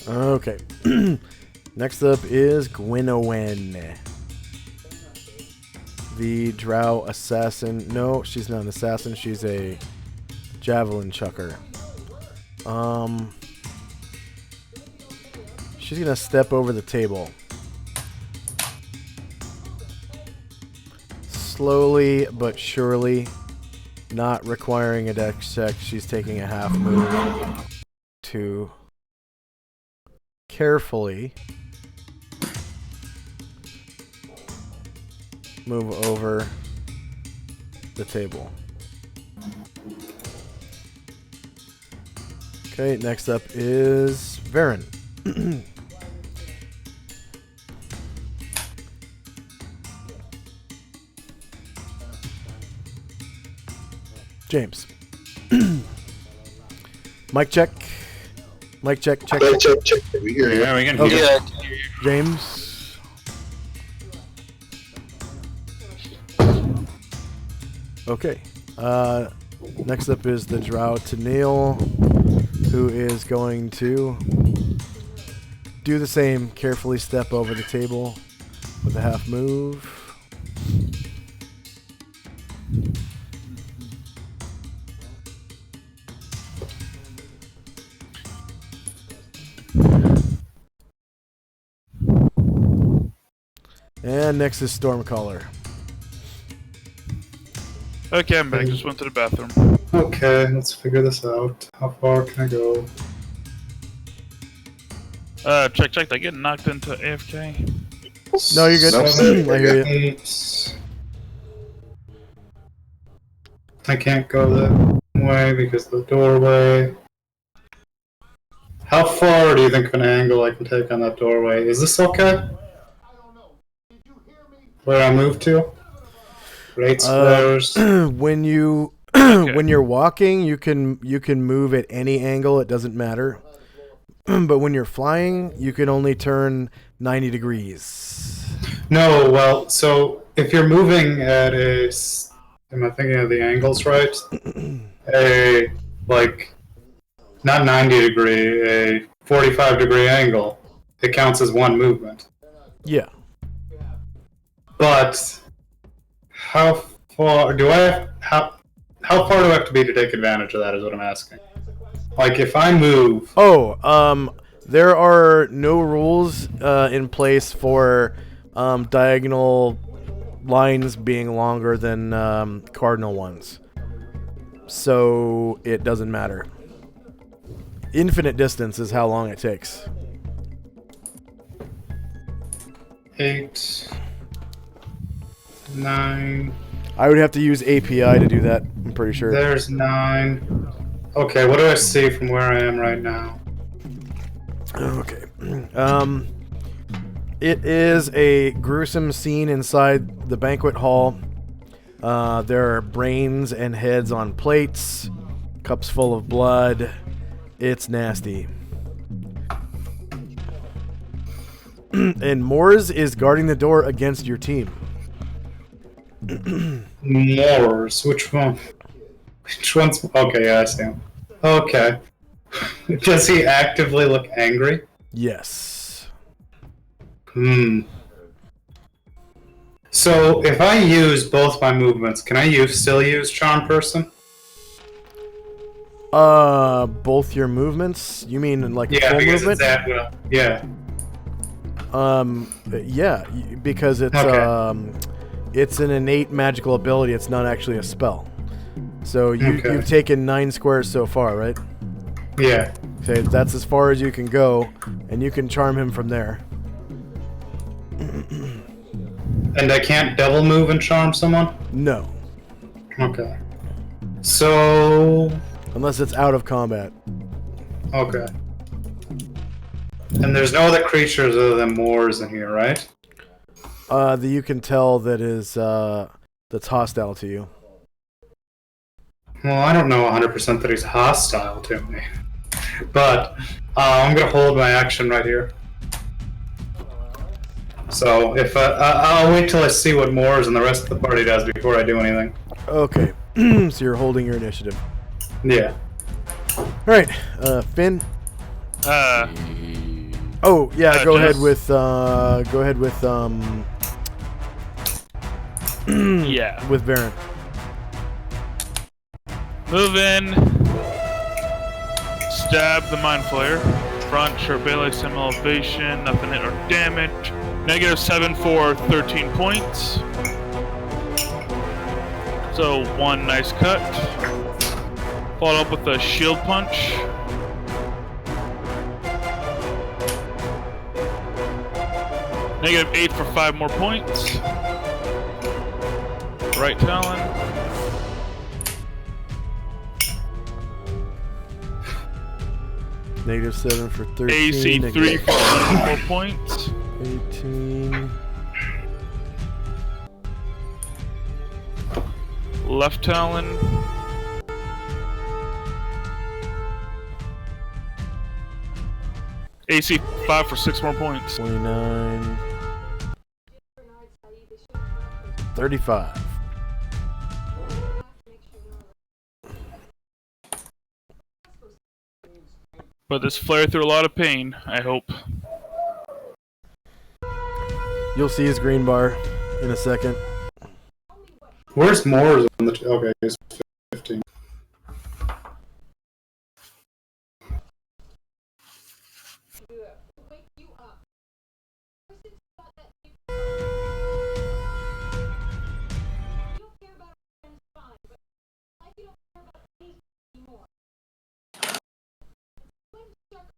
Okay. Next up is Gwynwen. The Drow assassin. No, she's not an assassin. She's a javelin chucker. She's gonna step over the table. Slowly but surely, not requiring a dex check, she's taking a half move to carefully move over the table. Okay, next up is Varen. James. Mic check. Mic check, check. Check, check, check. We hear you. Yeah, we can Okay. hear. Yeah, I can hear you. James. Okay. Next up is the Drow Tennille, who is going to do the same. Carefully step over the table with a half move. And next is Stormcaller. Okay, I'm back. Just went to the bathroom. Okay, let's figure this out. How far can I go? Check. Did I get knocked into AFK? No, you're good. I hear you. 8. I can't go that way because of the doorway. How far do you think of an angle I can take on that doorway? Is this okay? Where I moved to? 8 squares. When you When you're walking, you can move at any angle. It doesn't matter. But when you're flying, you can only turn 90 degrees. No, well, so if you're moving at a, am I thinking of the angles right? A, like, not 90 degree, a 45 degree angle, it counts as one movement. Yeah. But how far do I how far do I have to be to take advantage of that is what I'm asking. Like if I move. There are no rules in place for diagonal lines being longer than cardinal ones. So it doesn't matter. Infinite distance is how long it takes. 8, 9. I would have to use API to do that, I'm pretty sure. There's 9. Okay, what do I see from where I am right now? Okay. It is a gruesome scene inside the banquet hall. There are brains and heads on plates, cups full of blood. It's nasty. And Moors is guarding the door against your team. Moors? Which one? Which one's... Okay, yeah, I see him. Okay. Does he actively look angry? Yes. So, if I use both my movements, can I still use Charm Person? Both your movements? You mean like a full because movement? it's at will. Yeah. Yeah, because it's it's an innate magical ability. It's not actually a spell. So you've taken 9 squares so far, right? Yeah. Okay, that's as far as you can go, and you can charm him from there. And I can't double move and charm someone? No. Okay. So... Unless it's out of combat. Okay. And there's no other creatures other than Moors in here, right? That you can tell that is that's hostile to you. Well, I don't know 100% that he's hostile to me. But I'm going to hold my action right here. So if I'll wait till I see what Moors and the rest of the party does before I do anything. Okay. So you're holding your initiative. Yeah. Alright, Finn. Oh, yeah, go ahead with yeah. With Varen. Move in. Stab the Mind Flayer. Front, sharp melee, sim elevation, nothing hit or damage. -7 for 13 points. So 1 nice cut. Followed up with a shield punch. -8 for 5 more points. Right talon. -7 for 13. AC 3 for 4 points. 18. Left talon. AC 5 for 6 more points. 29. 35. But this flare through a lot of pain, I hope. You'll see his green bar in a second. Where's Moors on the... Okay, he's 15.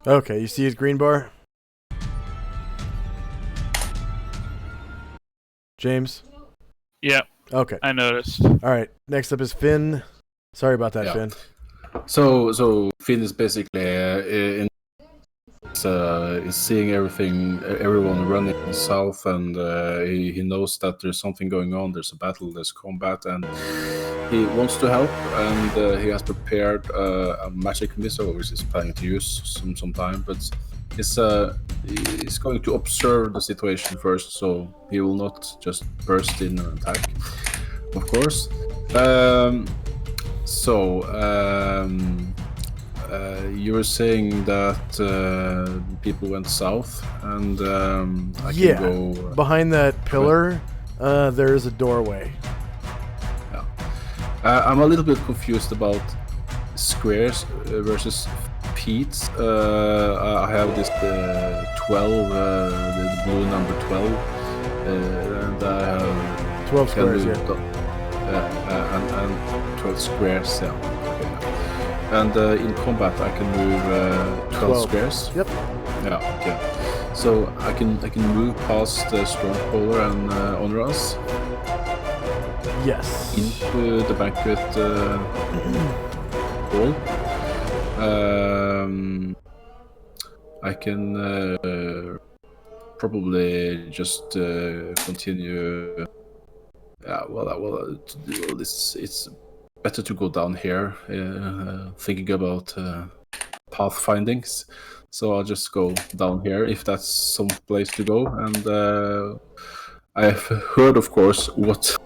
Okay, you see his green bar? James? Yeah. Okay. I noticed. Alright, next up is Finn. Sorry about that, Finn. So Finn is basically is seeing everyone running south, and he knows that there's something going on. There's a battle, there's combat, and he wants to help. And he has prepared a magic missile, which he's planning to use sometime. But he's going to observe the situation first, so he will not just burst in and attack, of course. You were saying that people went south, and I can go behind that pillar. There is a doorway. Yeah. I'm a little bit confused about squares versus feet. I have this 12, the blue number 12, and I have 12 squares. And 12 squares. Yeah. And in combat, I can move 12 squares. Yep. Yeah. Okay. So I can move past the Stormcaller and honor us. Yes. Into the banquet hall. I can probably just continue. Yeah. Well, it's better to go down here, thinking about path findings. So I'll just go down here if that's some place to go. And I've heard, of course, what's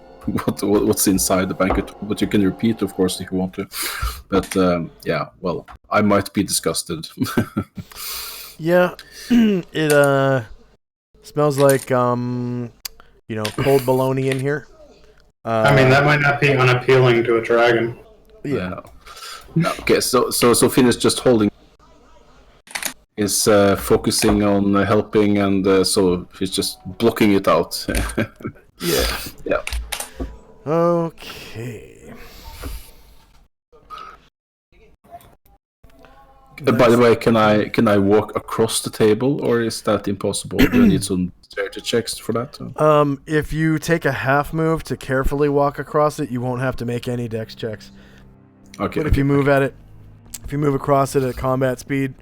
inside the banquet, but you can repeat, of course, if you want to. But yeah, well, I might be disgusted. Yeah, it smells like cold bologna in here. I mean, that might not be unappealing to a dragon. Yeah. Okay, so Finn is just holding. Is focusing on helping, and so he's just blocking it out. Yeah. Yeah. Okay. By the way, can I walk across the table, or is that impossible? Do I need some strategy checks for that? If you take a half move to carefully walk across it, you won't have to make any dex checks. Okay. But if you move across it at combat speed,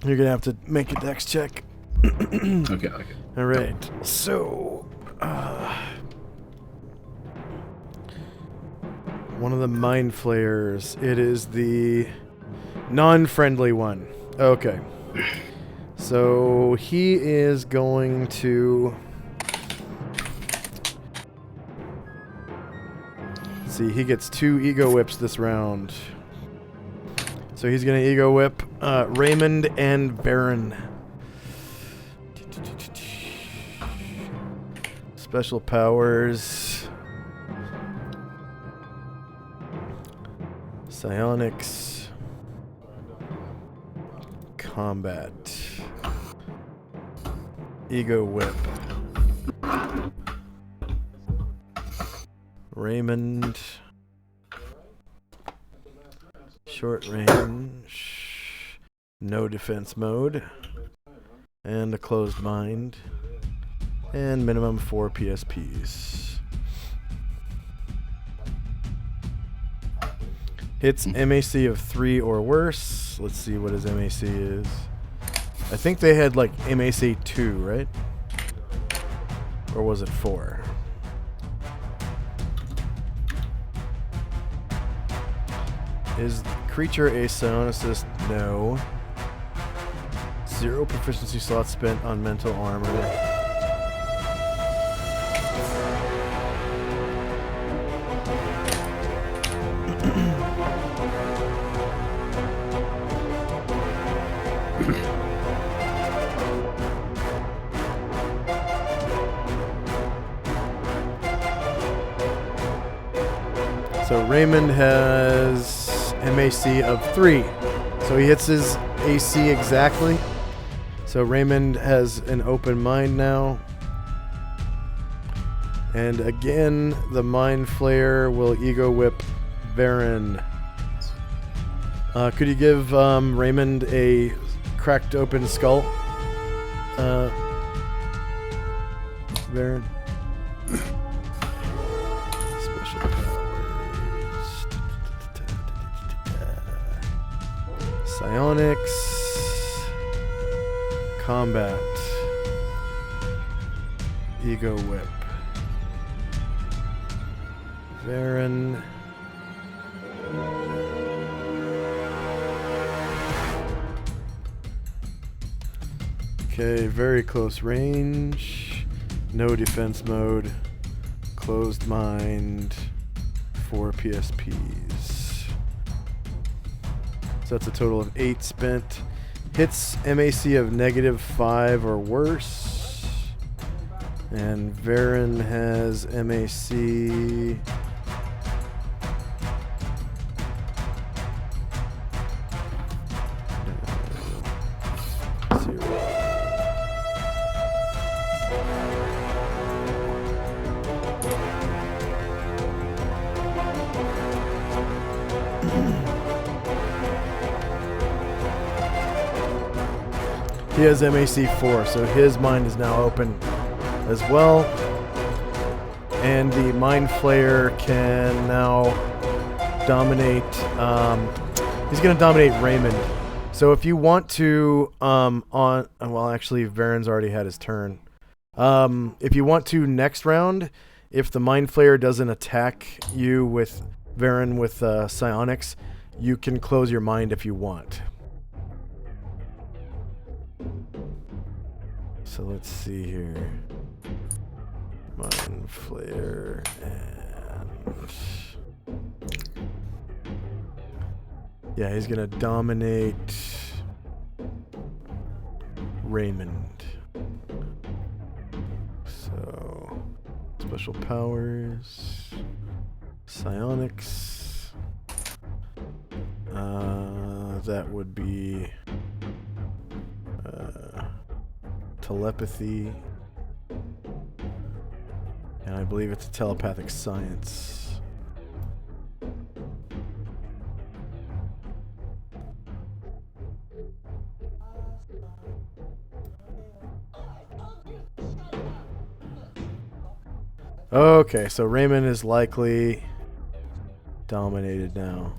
you're gonna have to make a dex check. Okay. All right. So, one of the mind flayers. It is the non-friendly one. Okay. So he is going to see. He gets 2 ego whips this round. So he's going to ego whip Raymond and Varen. Special powers. Psionics. Combat. Ego whip. Raymond. Short range. No defense mode. And a closed mind. And minimum 4 PSPs. Hits MAC of 3 or worse. Let's see what his MAC is. I think they had like MAC 2, right? Or was it 4? Is creature a psionicist? No. 0 proficiency slots spent on mental armor. So Raymond has MAC of 3. So he hits his AC exactly. So Raymond has an open mind now. And again, the Mind Flayer will ego whip Varen. Could you give Raymond a cracked open skull? Varen? Special powers. Psionics. Combat. Ego Whip. Varen. Okay, very close range. No defense mode. Closed mind. 4 PSPs. So that's a total of 8 spent. Hits MAC of -5 or worse. And Varen has MAC. He has MAC 4, so his mind is now open as well. And the Mind Flayer can now dominate. He's going to dominate Raymond. So if you want to, well, actually, Varen's already had his turn. If you want to next round, if the Mind Flayer doesn't attack you with Varen with psionics, you can close your mind if you want. So let's see here. Mind Flayer and... Yeah, he's gonna dominate Raymond. So, special powers, psionics. That would be telepathy, and I believe it's a telepathic science. Okay, so Raymond is likely dominated now.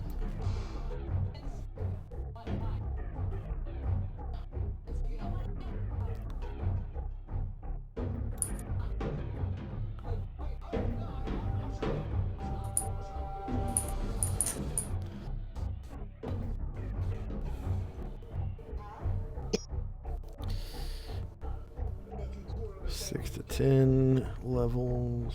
Six to 10 levels.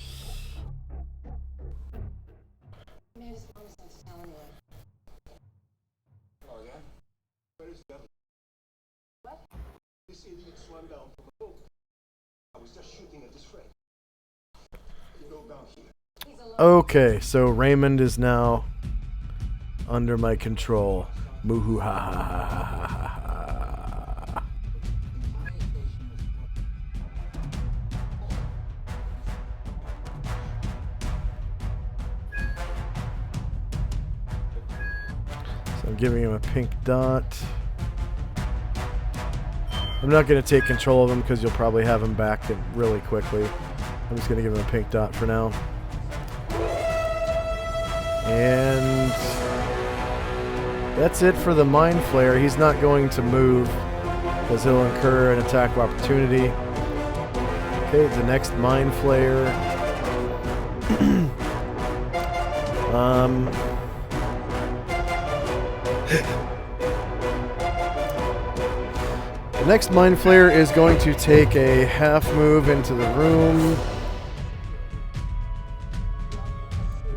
Okay, so Raymond is now under my control. Moo ha ha ha ha ha ha. So I'm giving him a pink dot. I'm not going to take control of him because you'll probably have him back really quickly. I'm just going to give him a pink dot for now. And that's it for the Mind Flayer. He's not going to move because he'll incur an attack of opportunity. Okay, the next Mind Flayer. The next Mind Flayer is going to take a half move into the room.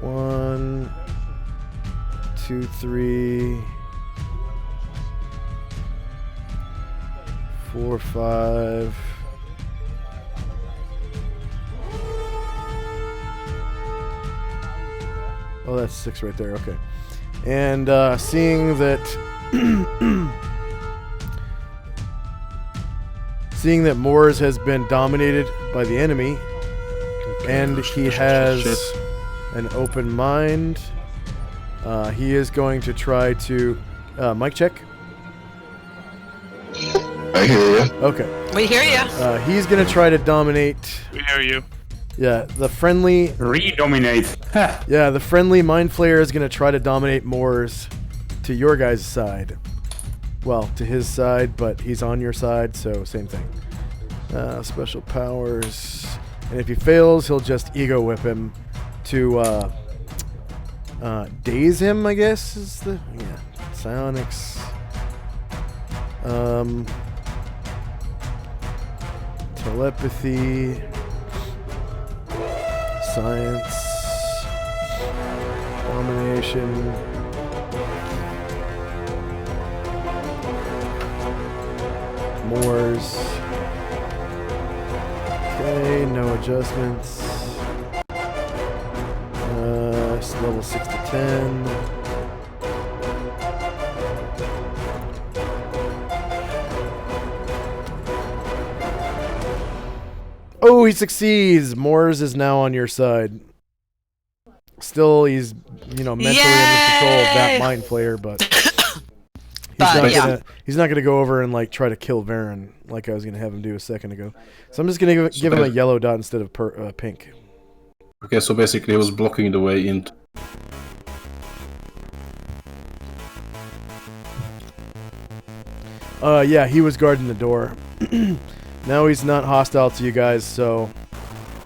1, 2, 3, 4, 5. Oh, that's 6 right there. Okay. And seeing that Moors has been dominated by the enemy, and he has an open mind, he is going to try to mic check. I hear you. Okay. We hear you. He's going to try to dominate. We hear you. Yeah, the friendly... Redominate. Yeah, the friendly Mind Flayer is going to try to dominate Moors to your guys' side. well, to his side, but he's on your side, so same thing. Special powers. And if he fails, he'll just ego whip him to daze him, I guess, is the... Yeah. Psionics. Telepathy. Science. Domination. Moors. Okay, no adjustments. It's level 6 to 10. Oh, he succeeds! Moors is now on your side. Still, he's, you know, mentally under control of that mind flayer, but he's not gonna go over and like try to kill Varen like I was gonna have him do a second ago. So I'm just gonna give him a yellow dot instead of pink. Okay, so basically he was blocking the way into... Yeah, he was guarding the door. Now he's not hostile to you guys, so...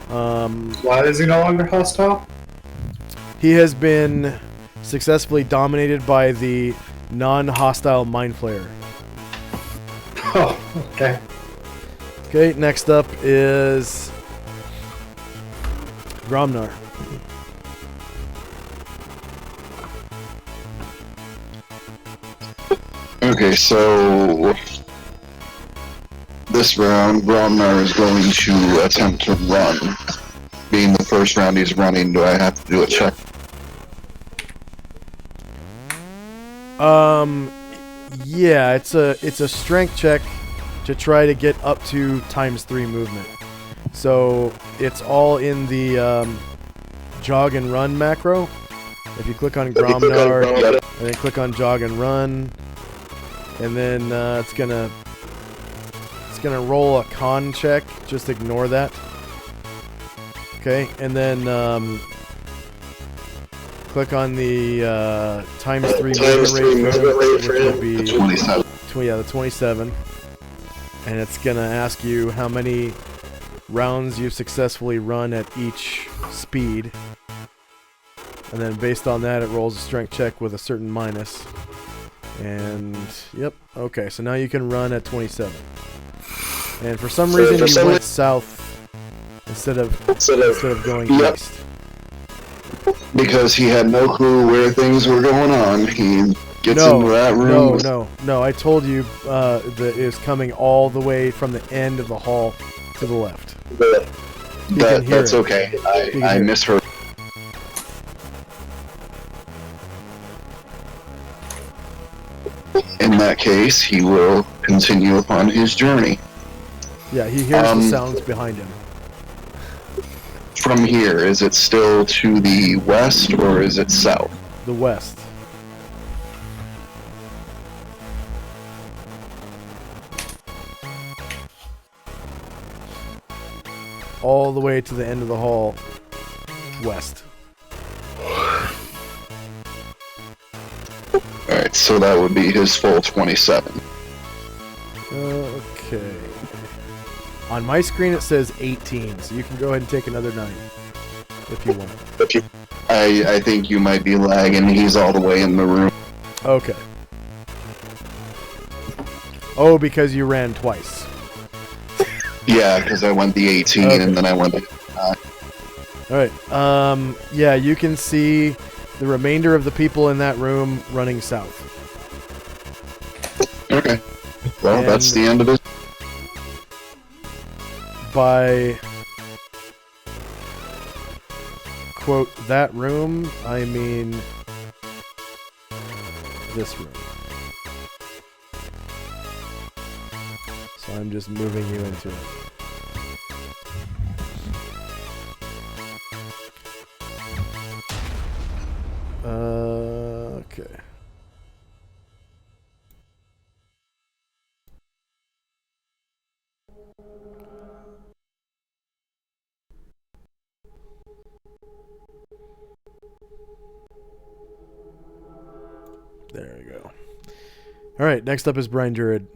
Why is he no longer hostile? He has been successfully dominated by the non-hostile mind flayer. Oh, okay. Okay, next up is... Gromnar. Okay, so this round, Gromnar is going to attempt to run. Being the first round he's running, do I have to do a check? Yeah, it's a strength check to try to get up to ×3 movement. So it's all in the jog and run macro. If you click on Gromnar and then click on jog and run, and then it's gonna roll a con check. Just ignore that. Okay, and then click on the ×3 movement rate for him, which will be 27. The 27, and it's gonna ask you how many rounds you've successfully run at each speed, and then based on that, it rolls a strength check with a certain minus. And yep, okay, so now you can run at 27. And for some reason, you went south instead of going east. Because he had no clue where things were going on. He gets into that room. No. I told you that it was coming all the way from the end of the hall to the left. That's okay. I misheard. In that case, he will continue upon his journey. Yeah, he hears the sounds behind him. From here, is it still to the west or is it south? The west. All the way to the end of the hall, west. Alright, so that would be his full 27. Okay. On my screen it says 18, so you can go ahead and take another 9 if you want. I think you might be lagging. He's all the way in the room. Okay. Oh, because you ran twice. Yeah, because I went the 18 and then I went the 9. Alright, yeah, you can see the remainder of the people in that room running south. Okay. Well, and that's the end of it. By, quote, that room, I mean this room. So I'm just moving you into it. Okay. There we go. All right, next up is Brian Druid.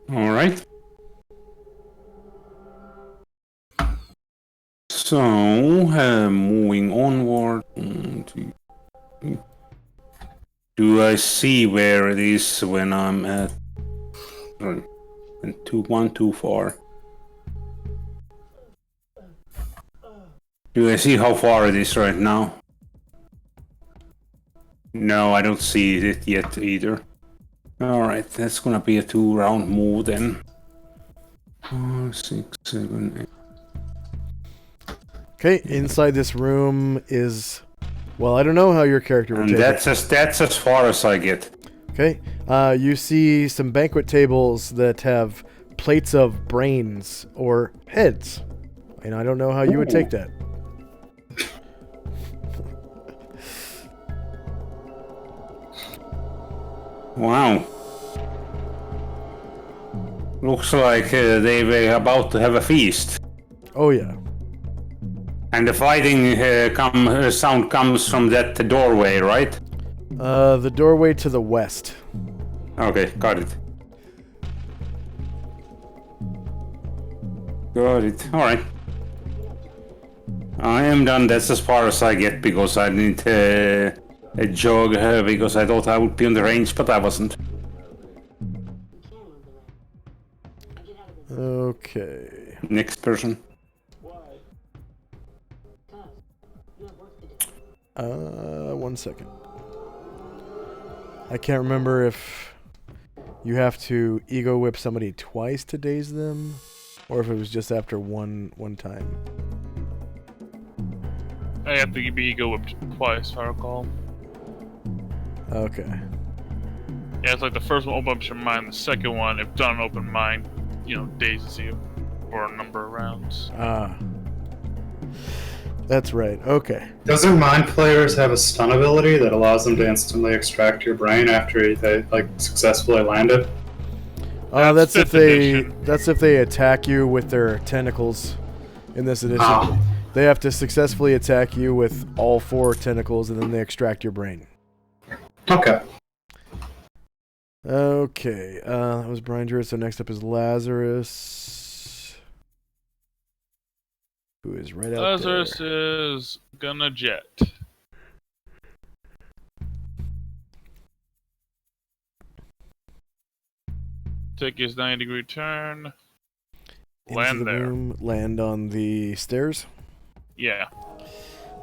All right. So, moving onward. Do I see where it is when I'm at? Sorry, one too far. Do I see how far it is right now? No, I don't see it yet either. Alright, that's gonna be a 2-round move then. 4, 6, 7, 8. Okay, inside this room is... Well, I don't know how your character would And take that's it. that's as far as I get. Okay, you see some banquet tables that have plates of brains or heads. And I don't know how you would take that. Wow. Looks like they were about to have a feast. Oh, yeah. And the fighting sound comes from that doorway, right? The doorway to the west. Okay, got it. Got it. Alright. I am done. That's as far as I get because I need a jog because I thought I would be on the range, but I wasn't. Okay. Next person. 1 second. I can't remember if you have to ego whip somebody twice to daze them, or if it was just after one time. I have to be ego whipped twice, if I recall. Okay. Yeah, it's like the first one opens your mind, the second one, if done open mind, dazes you for a number of rounds. Ah. That's right. Okay. Doesn't mind players have a stun ability that allows them to instantly extract your brain after they successfully landed? That's if fifth they edition. that's if they attack you with their tentacles in this edition. Oh. They have to successfully attack you with all 4 tentacles and then they extract your brain. Okay. Okay. That was Brian Druid, so next up is Lazarus. Who is right out Lazarus there. is gonna jet. Take his 90-degree turn. Land Into the there. room, land on the stairs. Yeah.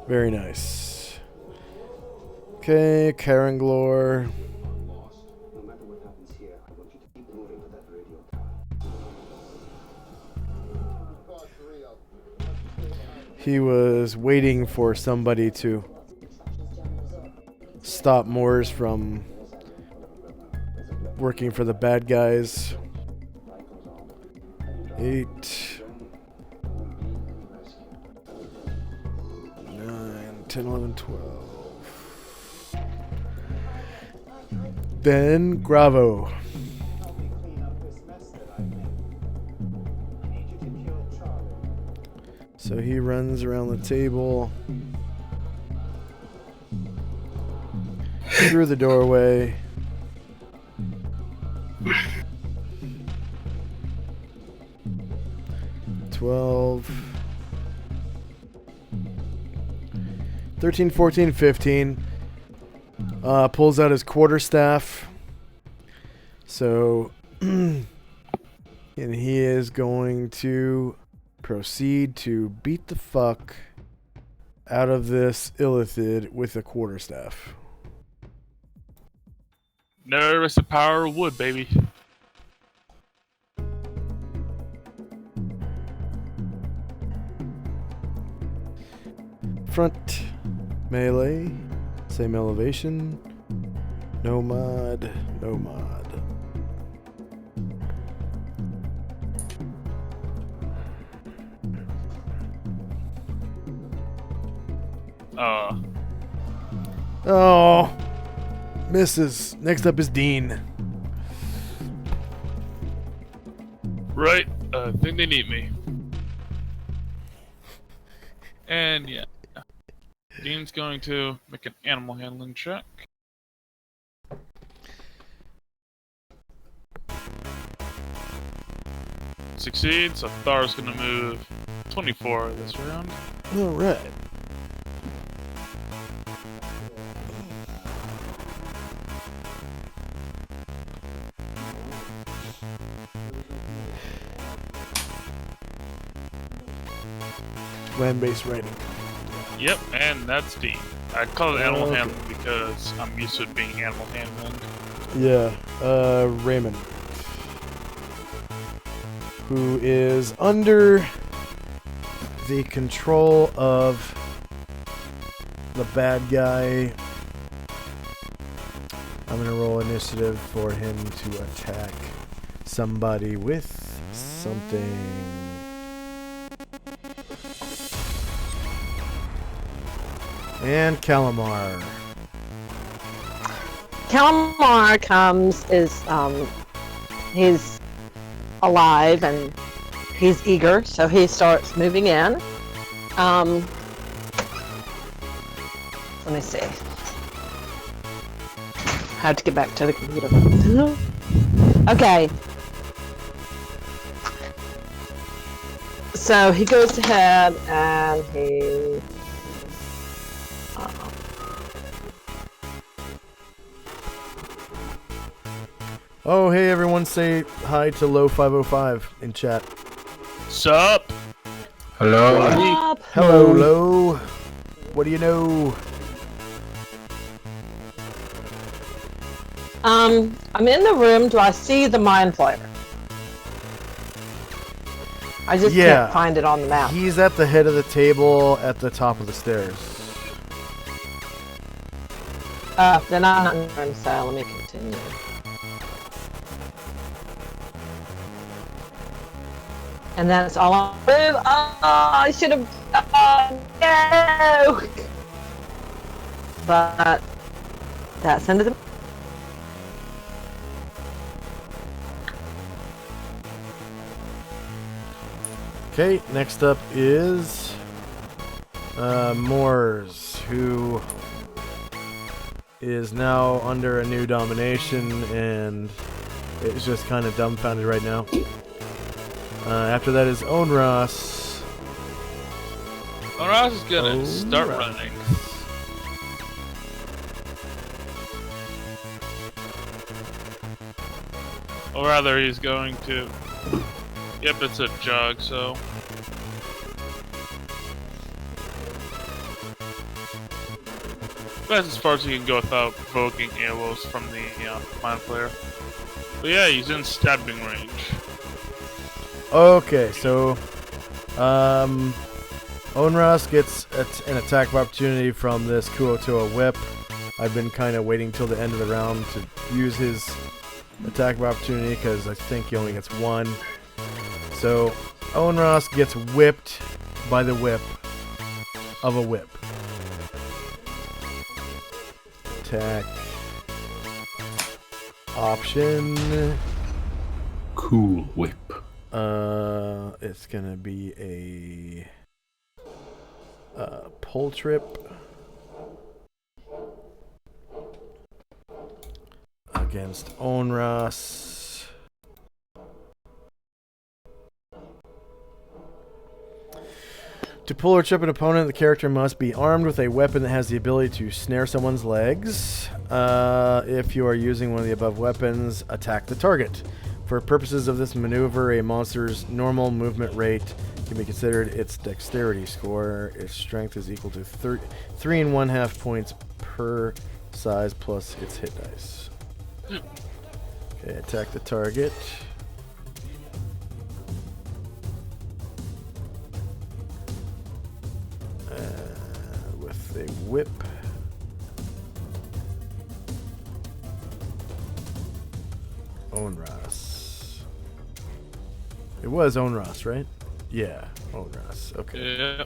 Very nice. Okay, Karanglor. No matter what happens here, I want you to keep moving to that radio tower. He was waiting for somebody to stop Moors from working for the bad guys. 8, 9, 10, 11, 12. Then Gravo. So he runs around the table, through the doorway. $12, 13, 14, 15. Pulls out his quarterstaff. So, and he is going to proceed to beat the fuck out of this illithid with a quarterstaff. Nervous the power of wood, baby. Front melee, same elevation. No mod, no mod. Oh, misses. Next up is Dean. Right, I think they need me. And yeah. Dean's going to make an animal handling check. Succeeds, so Thar's gonna move 24 this round. Alright. Land-based writing. Yep, and that's D. I call it animal Okay. handling because I'm used to it being animal handling. Yeah, Raymond. Who is under the control of the bad guy. I'm gonna roll initiative for him to attack somebody with something. And Calamar. Calamar he's alive and he's eager, so he starts moving in. Let me see. I have to get back to the computer. Okay. So he goes ahead and he... Oh, hey everyone, say hi to Low505 in chat. Sup? Hello. Hello, Low. What do you know? I'm in the room. Do I see the Mind Flayer? I just can't find it on the map. He's at the head of the table at the top of the stairs. Then I'm not in the room, so let me continue. And that's all I do. Oh, I should have. Oh, no! But that's under the. Okay, next up is Moors, who is now under a new domination and is just kind of dumbfounded right now. After that is Onras. Onras is gonna start running. Or rather, he's going to... Yep, it's a jog, so... That's as far as he can go without provoking arrows from the Mind Flayer. But yeah, he's in stabbing range. Okay, so Onras gets an attack of opportunity from this Kuotoa whip. I've been kind of waiting till the end of the round to use his attack of opportunity because I think he only gets one. So Onras gets whipped by the whip of a whip. Attack option. Cool whip. It's gonna be a pole trip against Onras. To pull or trip an opponent, the character must be armed with a weapon that has the ability to snare someone's legs. If you are using one of the above weapons, attack the target. For purposes of this maneuver, a monster's normal movement rate can be considered its dexterity score. Its strength is equal to 3 1/2 points per size plus its hit dice. Okay, attack the target. With a whip. Onras. It was Onras, right? Yeah, Onras. Okay. Yeah.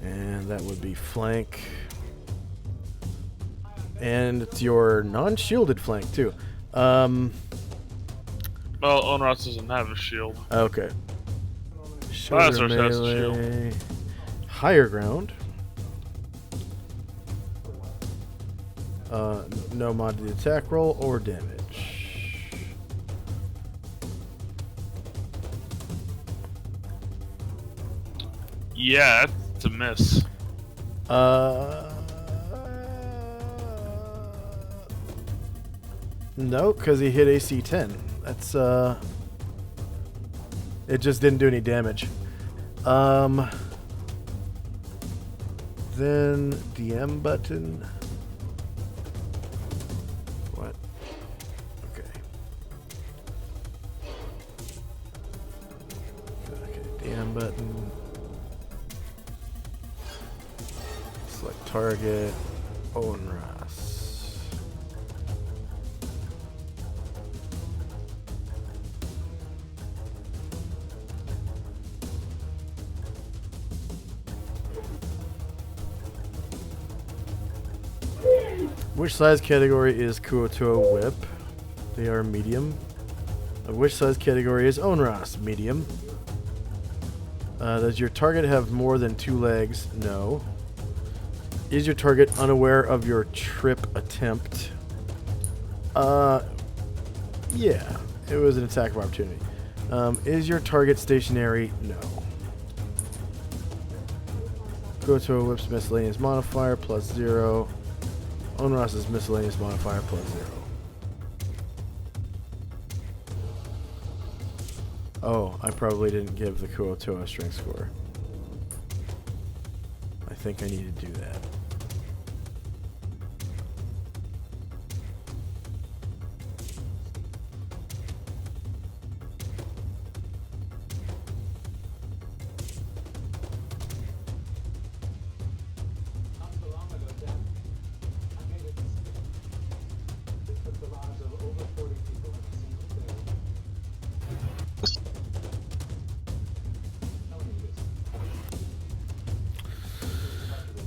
And that would be flank. And it's your non-shielded flank, too. Well, Onras doesn't have a shield. Okay. Lazarus Shoulder has a melee. Higher ground. No mod to the attack roll or damage. Yeah, that's a miss. No, because he hit AC 10. That's it just didn't do any damage. Then DM button. What? Okay. Okay, DM button. Select target. Onras. Which size category is Kuotoa Whip? They are medium. Which size category is Onras? Medium. Does your target have more than 2 legs? No. Is your target unaware of your trip attempt? Yeah. It was an attack of opportunity. Is your target stationary? No. Kuotoa Whip's miscellaneous modifier +0. Onras's miscellaneous modifier +0. Oh, I probably didn't give the Kuotoa strength score. I think I need to do that.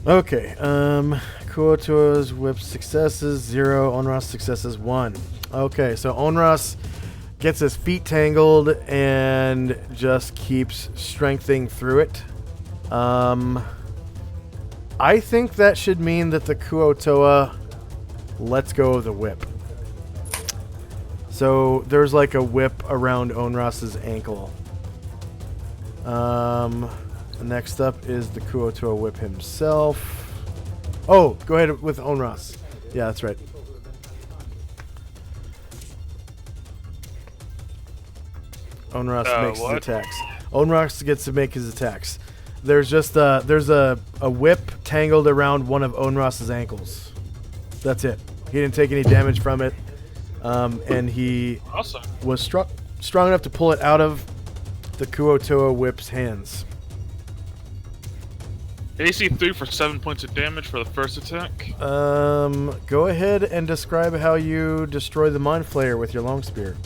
Okay, Kuotoa's whip successes 0, Onras successes 1. Okay, so Onras gets his feet tangled and just keeps strengthening through it. I think that should mean that the Kuotoa lets go of the whip. So there's like a whip around Onras's ankle. Next up is the Kuotoa whip himself. Oh, go ahead with Onras. Yeah, that's right. Onras makes his attacks. Onras gets to make his attacks. There's just there's a whip tangled around one of Onras's ankles. That's it. He didn't take any damage from it, and he was strong enough to pull it out of the Kuotoa whip's hands. AC 3 for 7 points of damage for the first attack. Go ahead and describe how you destroy the Mind Flayer with your long spear.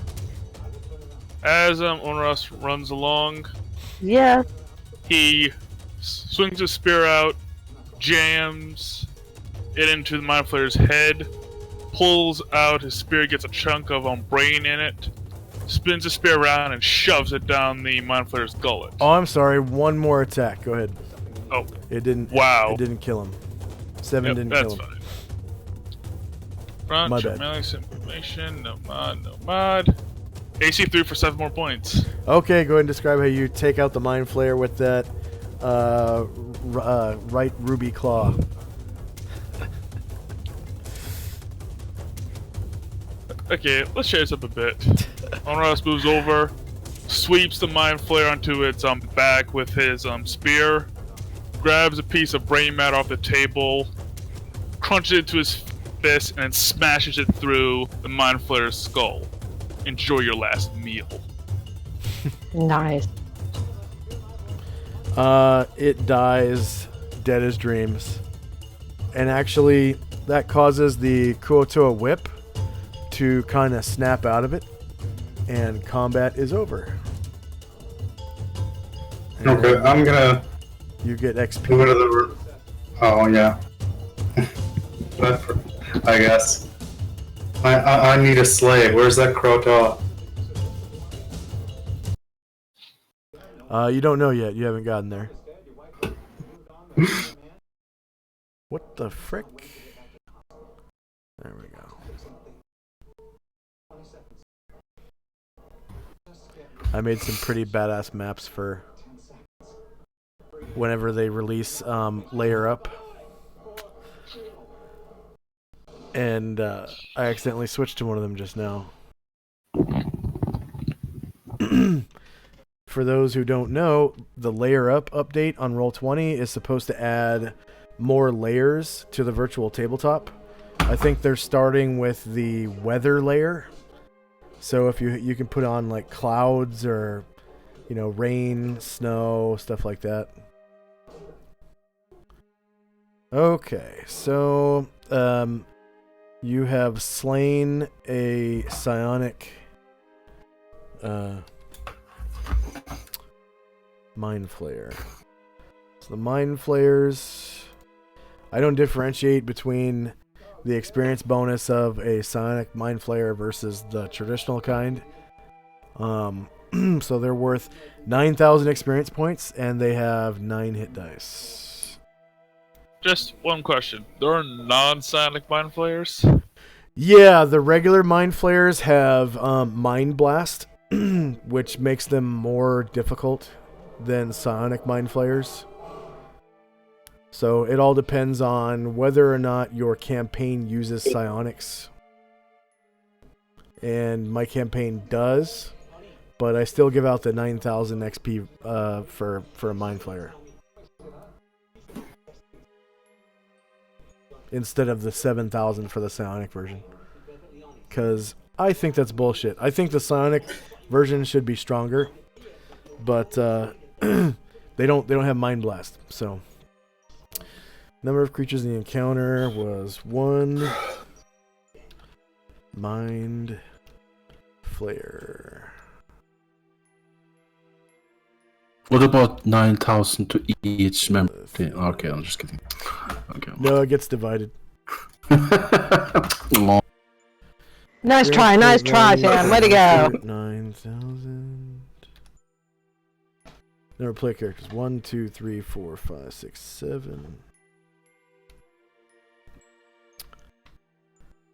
As Onras runs along, Yeah. he swings his spear out, jams it into the Mind Flayer's head, pulls out his spear, gets a chunk of brain in it, spins the spear around, and shoves it down the Mind Flayer's gullet. Oh, I'm sorry. One more attack. Go ahead. Oh. It didn't. Wow. It didn't kill him. 7 didn't kill him. Fine. Front, My bad. melee simulation, no mod. AC 3 for 7 more points. Okay, go ahead and describe how you take out the Mind Flayer with that right ruby claw. Okay, let's chase up a bit. Onras moves over, sweeps the Mind Flayer onto its back with his spear, grabs a piece of brain matter off the table, crunches it into his fist, and then smashes it through the Mind Flayer's skull. Enjoy your last meal. Nice. It dies dead as dreams. And actually, that causes the Kuotoa whip to kind of snap out of it. And combat is over. And Okay, I'm gonna... You get XP. Go to the room. Oh, yeah. I guess. I need a slave. Where's that Crota? You don't know yet. You haven't gotten there. What the frick? There we go. I made some pretty badass maps for whenever they release Layer Up. And I accidentally switched to one of them just now. For those who don't know, the Layer Up update on Roll20 is supposed to add more layers to the virtual tabletop. I think they're starting with the weather layer. So if you can put on like clouds or, you know, rain, snow, stuff like that. Okay, so you have slain a psionic Mind Flayer. So the Mind Flayers, I don't differentiate between the experience bonus of a psionic Mind Flayer versus the traditional kind. So they're worth 9,000 experience points, and they have 9 hit dice. Just one question. There are non-psionic mind flayers? Yeah, the regular Mind Flayers have Mind Blast, which makes them more difficult than psionic Mind Flayers. So it all depends on whether or not your campaign uses psionics. And my campaign does, but I still give out the 9,000 XP for a Mind Flayer. Instead of the 7,000 for the psionic version. Because I think that's bullshit. I think the psionic version should be stronger, but they don't have Mind Blast. So number of creatures in the encounter was 1 Mind Flayer. What about 9,000 to each member? Okay, I'm just kidding. Okay. No, it gets divided. Nice try, Sam. Way to go. 9,000. Number of play characters 1, 2, 3, 4, 5, 6, 7.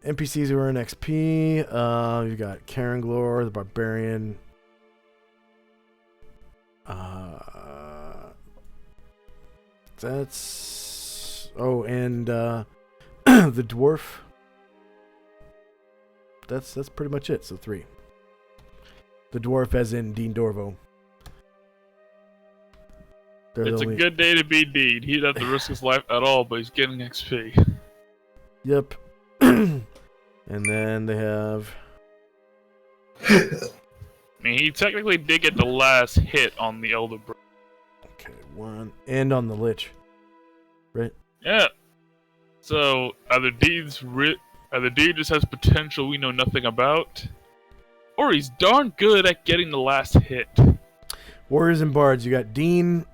NPCs who earn XP. You got Karanglor, the Barbarian. That's... Oh, and the Dwarf. That's pretty much it, so 3. The Dwarf as in Dean Dorvo. It's a good day to be Dean. He didn't have to risk his life at all, but he's getting XP. Yep. And then they have... I mean, he technically did get the last hit on the Elder Bro. Okay, 1. And on the Lich. Right? Yeah. So, either Dean just has potential we know nothing about, or he's darn good at getting the last hit. Warriors and Bards. You got Dean.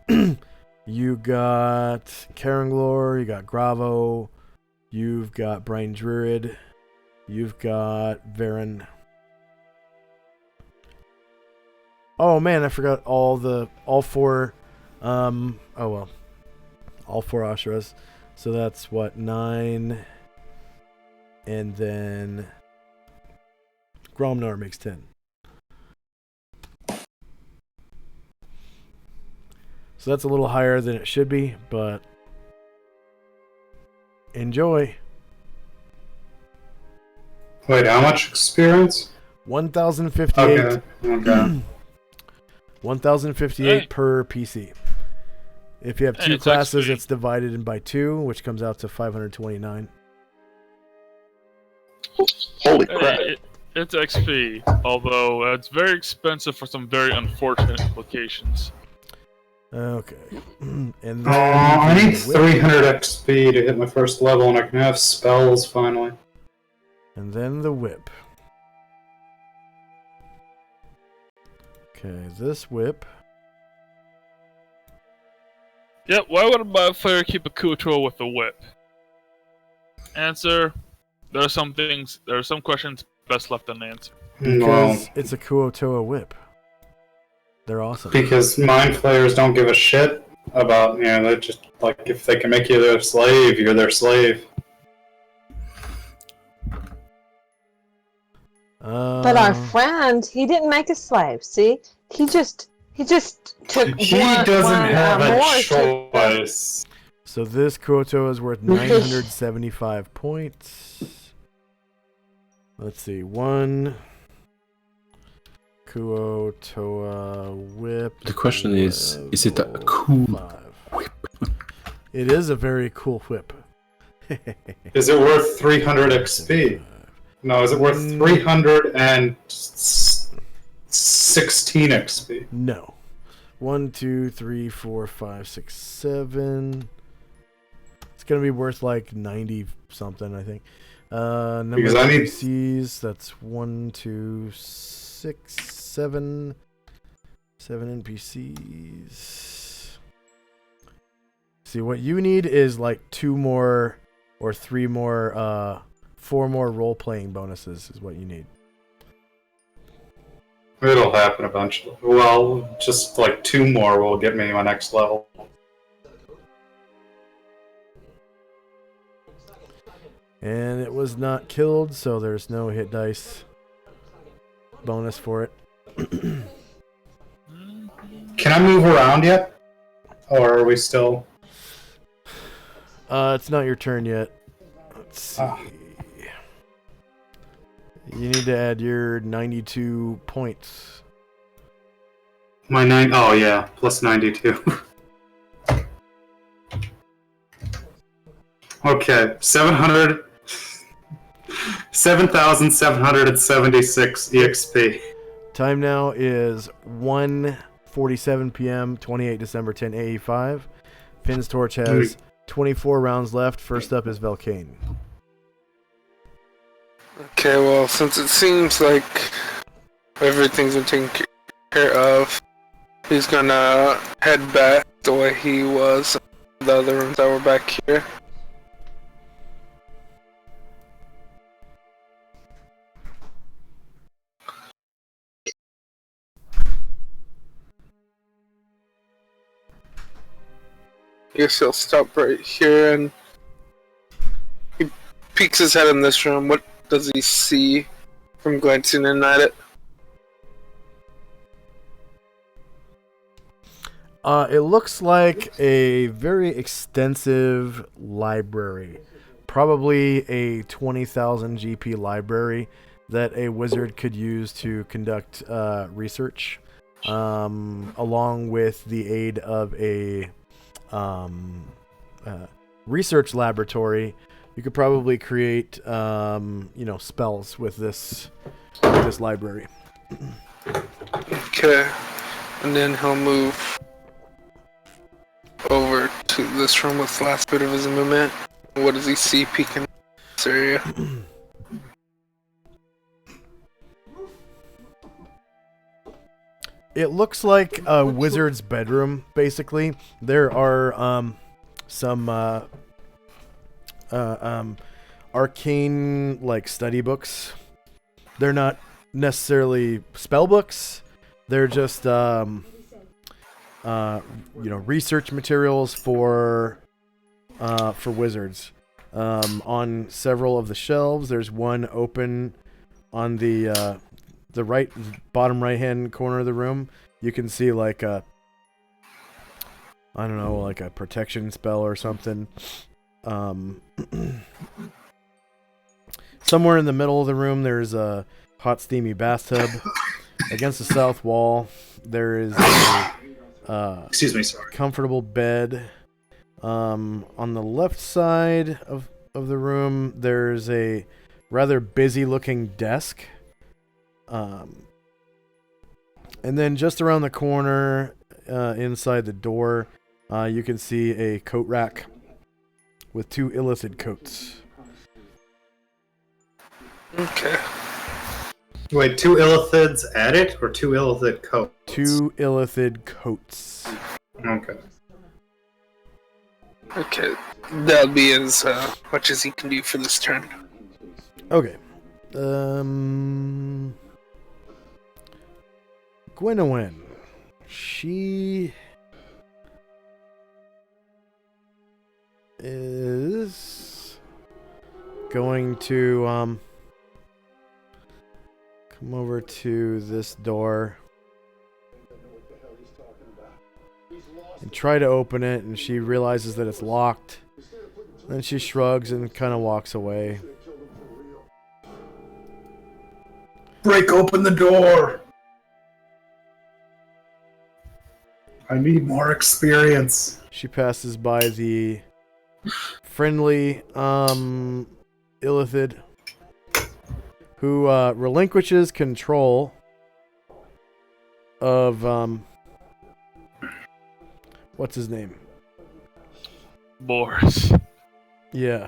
You got Karanglor. You got Gravo. You've got Brian Druid. You've got Varen. Oh man, I forgot all 4. Oh well, all 4 Asheras. So that's what, 9, and then Gromnar makes 10. So that's a little higher than it should be, but enjoy. Wait, how much experience? 1,058. Okay. 1,058 per PC. If you have 2 classes, XP. it's divided in by 2, which comes out to 529. Holy crap. It's XP, although it's very expensive for some very unfortunate implications. Okay. And then I need the whip. 300 XP to hit my first level, and I can have spells finally. And then the whip. Okay, this whip. Yep, why would a Mind Flayer keep a Kuotoa with a whip? Answer: there are some questions best left unanswered. Because it's a Kuotoa whip. They're awesome. Because Mind Flayers don't give a shit about, they just, like, if they can make you their slave, you're their slave. But our friend, he didn't make a slave. See, he just He just took He one, doesn't have a more choice. So this Kuoto is worth 975 points. Let's see. 1 Kuotoa whip. The question is it a cool whip? It is a very cool whip. Is it worth 300 XP? No, is it worth 316 XP? No. 1, 2, 3, 4, 5, 6, 7. It's gonna be worth like 90 something, I think. Number Because of I need- NPCs, that's 1, 2, 6, 7. 7 NPCs. See, what you need is like 2 more or 3 more, 4 more role-playing bonuses is what you need. It'll happen eventually. Well, just like 2 more will get me my next level. And it was not killed, so there's no hit dice bonus for it. Can I move around yet? Or are we still... It's not your turn yet. Let's see. You need to add your 92 points. My 9... Oh, yeah. Plus 92. Okay. 7,776 EXP. Time now is 1:47 p.m., 28 December 1085. Finn's Torch has 24 rounds left. First up is Velcane. Okay, well, since it seems like everything's been taken care of, he's gonna head back the way he was in the other rooms that were back here. I guess he'll stop right here and he peeks his head in this room. What does he see from glancing in at it? It looks like a very extensive library. Probably a 20,000 GP library that a wizard could use to conduct research, along with the aid of a research laboratory. You could probably create, spells with this library. Okay, and then he'll move over to this room with the last bit of his movement. What does he see peeking in this area? It looks like a wizard's bedroom, basically. There are some arcane like study books. They're not necessarily spell books. They're just research materials for wizards. On several of the shelves, there's one open on the bottom right hand corner of the room. You can see like a protection spell or something. Somewhere in the middle of the room there's a hot steamy bathtub. Against the south wall there is a Excuse me, sorry. comfortable bed. On the left side of the room there's a rather busy looking desk. And then just around the corner, inside the door, you can see a coat rack with 2 illithid coats. Okay. Wait, 2 illithids at it, or 2 illithid coats? 2 illithid coats. Okay. Okay, that'll be as much as he can do for this turn. Okay. Gwynewyn. She is going to come over to this door try to open it, and she realizes that it's locked. Then she shrugs and kind of walks away. Break open the door! I need more experience. She passes by the friendly Illithid, who relinquishes control of what's his name? Boris. Yeah.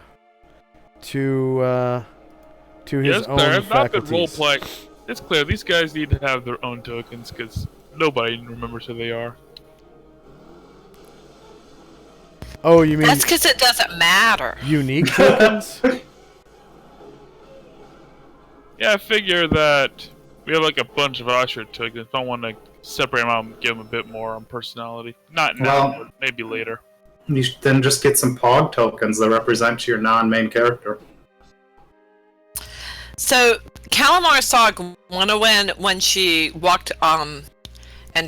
To his own I've not been faculties. role-playing. It's clear these guys need to have their own tokens because nobody remembers who they are. Oh, you mean That's because it doesn't matter. unique tokens? Yeah, I figure that we have like a bunch of Usher tokens. I want to separate them out and give them a bit more on personality. Not now, Well, but maybe later. You should then just get some Pog tokens that represent your non-main character. So Calamar saw Gwynwyn when she walked and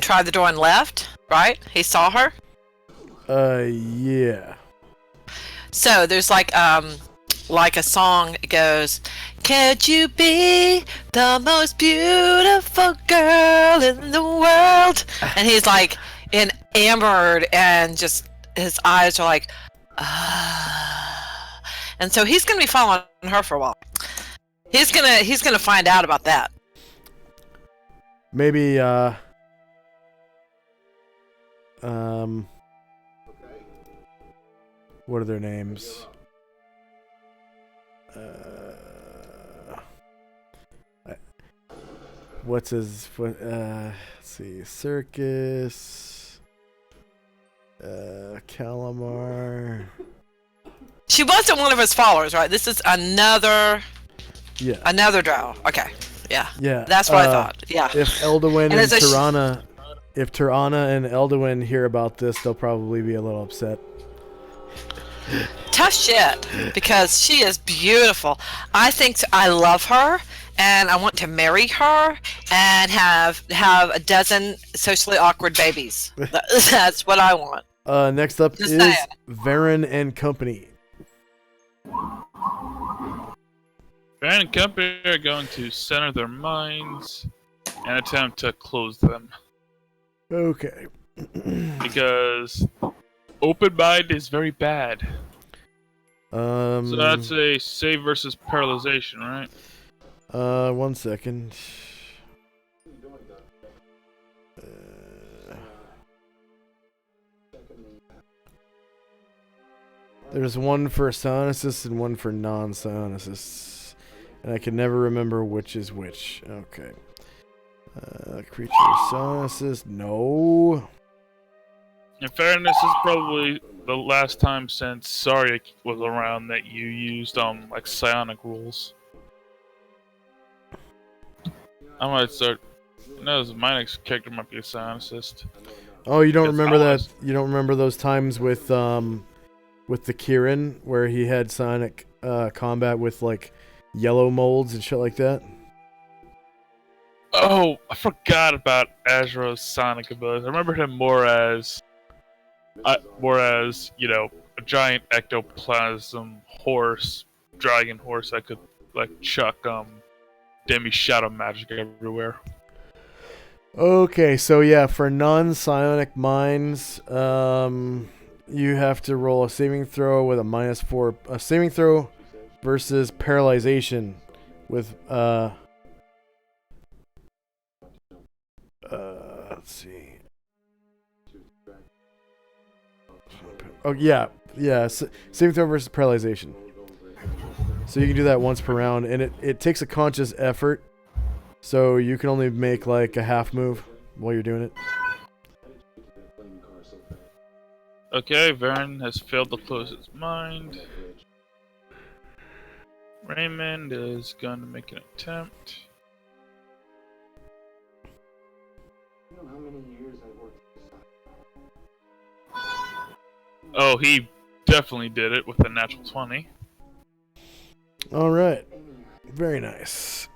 tried the door and left, right? He saw her. Yeah. So there's like a song. It goes, "Can't you be the most beautiful girl in the world?" And he's like enamored, and just his eyes are like, ah. And so he's gonna be following her for a while. He's gonna find out about that. Maybe what are their names? What's his? Let's see. Circus. Calamar. She wasn't one of his followers, right? This is another drow. Okay. Yeah. Yeah. That's what I thought. Yeah. If Eldwin and as a Tirana, if Tirana and Eldwin hear about this, they'll probably be a little upset. Tough shit, because she is beautiful. I love her, and I want to marry her and have a dozen socially awkward babies. That's what I want. Next up Just is saying. Varen and Company. Baron and company are going to center their minds and attempt to close them. Okay. Because open mind is very bad. So that's a save versus paralyzation, right? 1 second. There's one for psionicis and one for non-psionicis. And I can never remember which is which. Okay. Creature psionicis, no. In fairness, this is probably the last time since Sarya was around that you used like psionic rules. I might start. No, my next character might be a psionicist. Oh, you don't remember that? You don't remember those times with the Kieran where he had psionic combat with like yellow molds and shit like that? Oh, I forgot about Azra's psionic abilities. I remember him more as you know, a giant ectoplasm horse, dragon horse that could like chuck demi shadow magic everywhere. Okay, so yeah, for non-psionic minds, you have to roll a saving throw with a -4. A saving throw versus paralyzation with let's see. Oh yeah. Saving throw versus paralyzation. So you can do that once per round, and it takes a conscious effort. So you can only make like a half move while you're doing it. Okay, Varen has failed to close his mind. Raymond is going to make an attempt. Oh, he definitely did it with a natural 20. All right, very nice.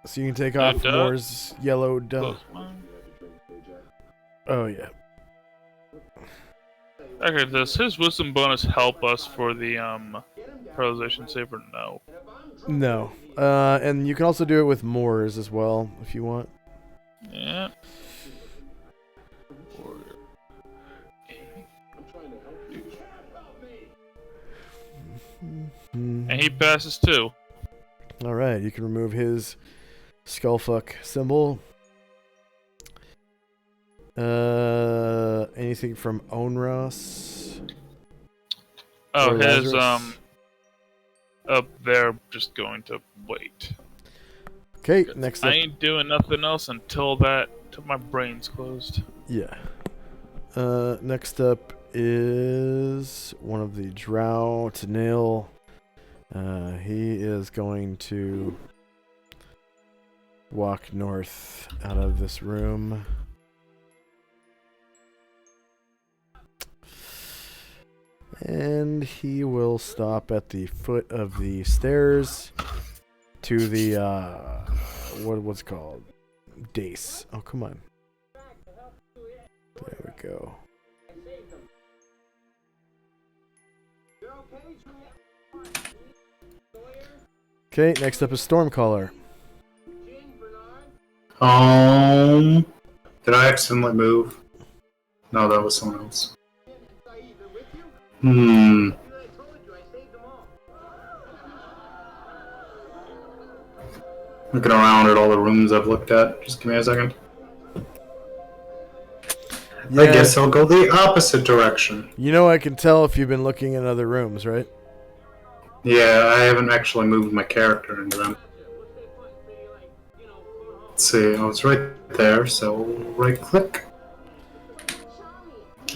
So you can take off Moore's yellow dot. Oh yeah. Okay, does his wisdom bonus help us for the paralyzation save or no? No. And you can also do it with Moors as well, if you want. Yeah. And he passes too. Alright, you can remove his skullfuck symbol. Anything from Onros? Oh, Or his Lazarus? up there, just going to wait. Okay, next I up. ain't doing nothing else until my brain's closed. Yeah. Next up is one of the Drow to nail. He is going to walk north out of this room. And he will stop at the foot of the stairs to the, what's it called? Dace. Oh, come on. There we go. Okay, next up is Stormcaller. Did I accidentally move? No, that was someone else. Looking around at all the rooms I've looked at. Just give me a second. Yeah. I guess I'll go the opposite direction. You know I can tell if you've been looking in other rooms, right? Yeah, I haven't actually moved my character into them. Let's see, I was right there, so right click.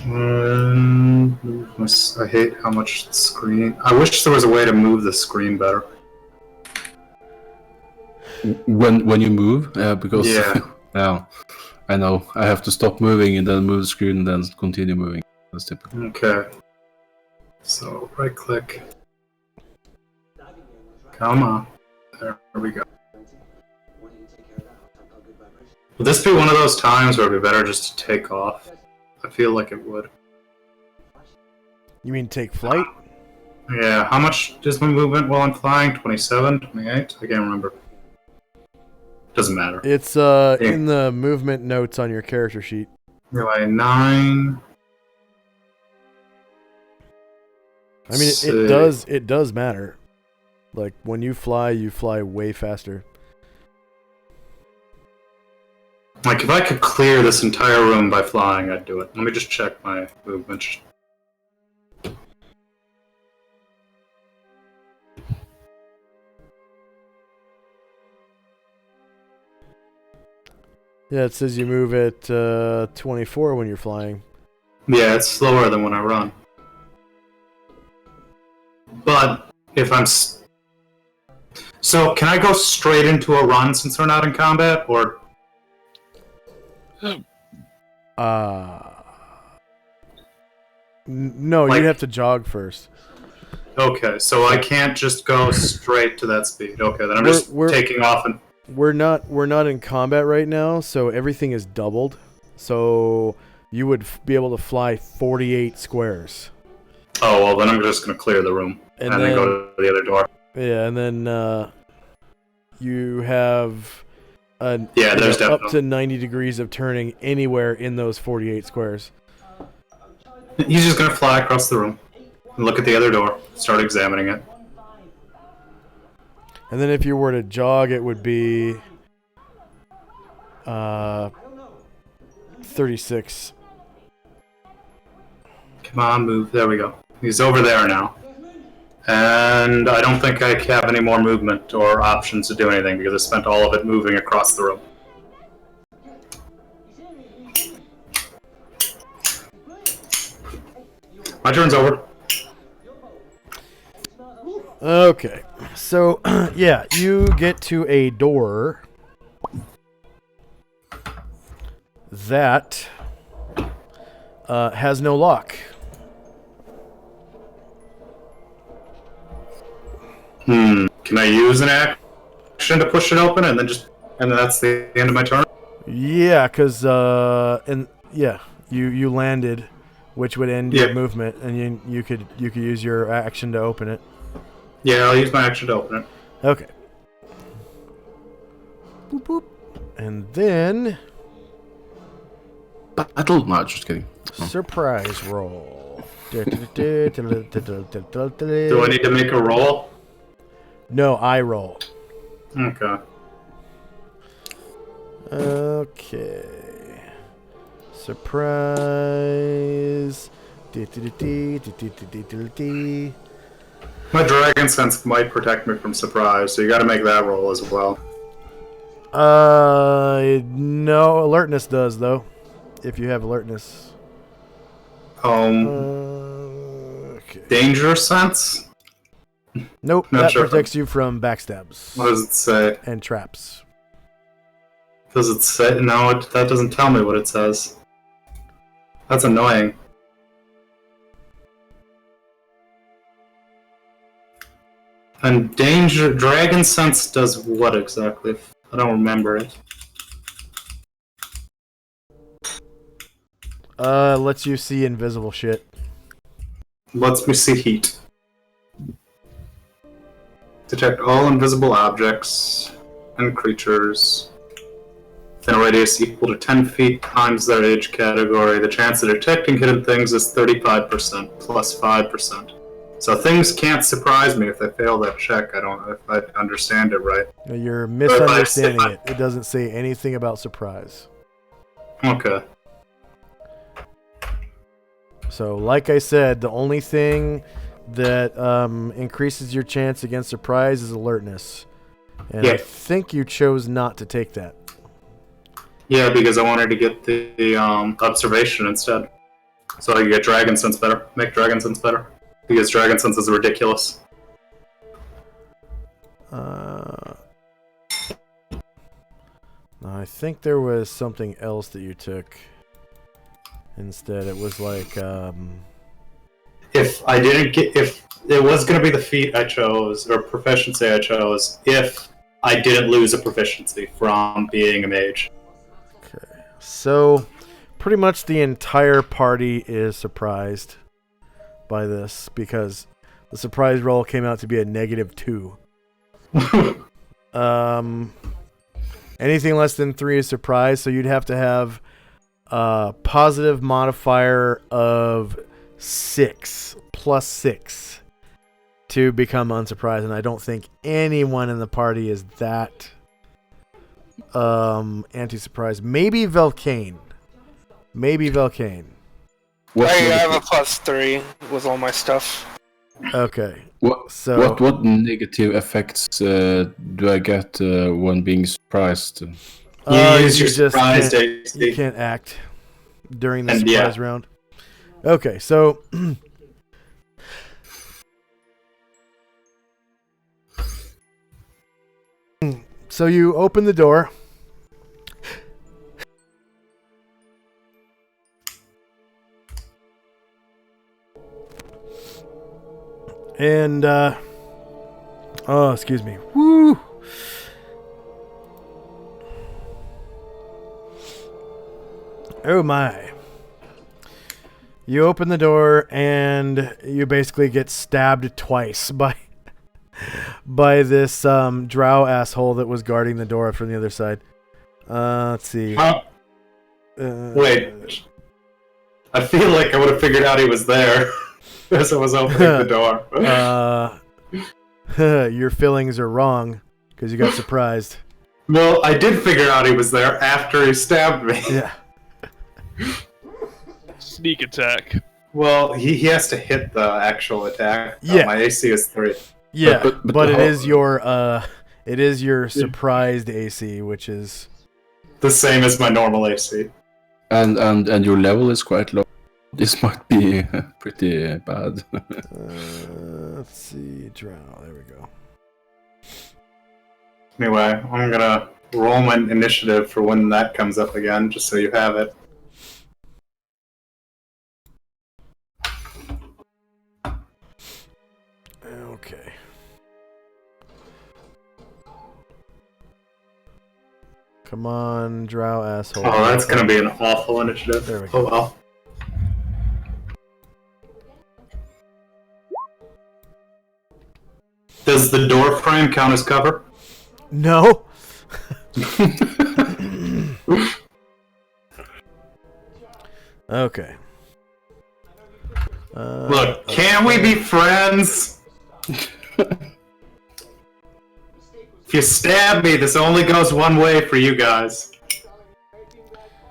I hate how much the screen. I wish there was a way to move the screen better. When you move, because Yeah. yeah, I know I have to stop moving and then move the screen and then continue moving. That's typical. Okay. So right click. Come on. There we go. Would this be one of those times where it'd be better just to take off? I feel like it would. You mean take flight? Yeah, how much is my movement while I'm flying? 27? 28? I can't remember. Doesn't matter. It's in the movement notes on your character sheet. You're like 9. I mean, it does matter. Like when you fly way faster. Like if I could clear this entire room by flying, I'd do it. Let me just check my movement. Yeah, it says you move at 24 when you're flying. Yeah, it's slower than when I run. But if I'm... So, can I go straight into a run since we're not in combat, or... No, Like- you'd have to jog first. Okay, so I can't just go straight to that speed. Okay, then I'm just taking off and... We're not in combat right now, so everything is doubled. So you would be able to fly 48 squares. Oh, well, then I'm just going to clear the room. And then go to the other door. Yeah, and then you have there's up to 90 degrees of turning anywhere in those 48 squares. He's just going to fly across the room. And look at the other door. Start examining it. And then if you were to jog, it would be 36. Come on, move. There we go. He's over there now. And I don't think I have any more movement or options to do anything because I spent all of it moving across the room. My turn's over. Okay, so yeah, you get to a door that has no lock. Can I use an action to push it open and then that's the end of my turn? Yeah, because you landed which would end your movement, and you could use your action to open it. Yeah, I'll use my action to open it. Okay. Boop, boop. And then battle. No, just kidding. Surprise roll. Do I need to make a roll? No, I roll. Okay. Okay. Surprise. My dragon sense might protect me from surprise, so you gotta make that roll as well. No, alertness does though. If you have alertness. Okay. Danger sense? Nope, that protects you from backstabs. What does it say? And traps. Does it say? No, that doesn't tell me what it says. That's annoying. And dragon sense does what exactly? I don't remember it. Lets you see invisible shit. Lets me see heat. Detect all invisible objects and creatures within a radius equal to 10 feet times their age category. The chance of detecting hidden things is 35% plus 5%. So things can't surprise me if they fail that check. If I understand it right. You're misunderstanding it. It doesn't say anything about surprise. Okay. So, like I said, the only thing that increases your chance against surprise is alertness. And I think you chose not to take that. Yeah, because I wanted to get the observation instead. So I could get dragon sense better. Make dragon sense better. Because dragon sense is ridiculous. I think there was something else that you took. Instead, it was like if it was going to be the feat I chose or proficiency I chose, if I didn't lose a proficiency from being a mage. Okay, so pretty much the entire party is surprised by this because the surprise roll came out to be a -2. Anything less than 3 is surprise, so you'd have to have a positive modifier of 6 plus 6 to become unsurprised, and I don't think anyone in the party is that anti-surprise. Maybe Velcane. I have a +3 with all my stuff. Okay. What negative effects do I get when being surprised? You can't act during the surprise round. Okay, so so you open the door. And oh, excuse me. Woo! Oh my. You open the door and you basically get stabbed twice by this drow asshole that was guarding the door from the other side. Let's see. Wait. I feel like I would have figured out he was there as I was opening the door. Your feelings are wrong because you got surprised. Well, I did figure out he was there after he stabbed me. Yeah. Sneak attack. Well, he has to hit the actual attack. Yeah. My AC is 3. Yeah, but it is your surprised AC, which is the same as my normal AC. And your level is quite low. This might be pretty bad. Let's see, drow. There we go. Anyway, I'm gonna roll my initiative for when that comes up again, just so you have it. Okay. Come on, drow asshole. Oh, that's gonna be an awful initiative. There we go. Oh well. Does the door frame count as cover? No. Okay. Look, can we be friends? If you stab me, this only goes one way for you guys.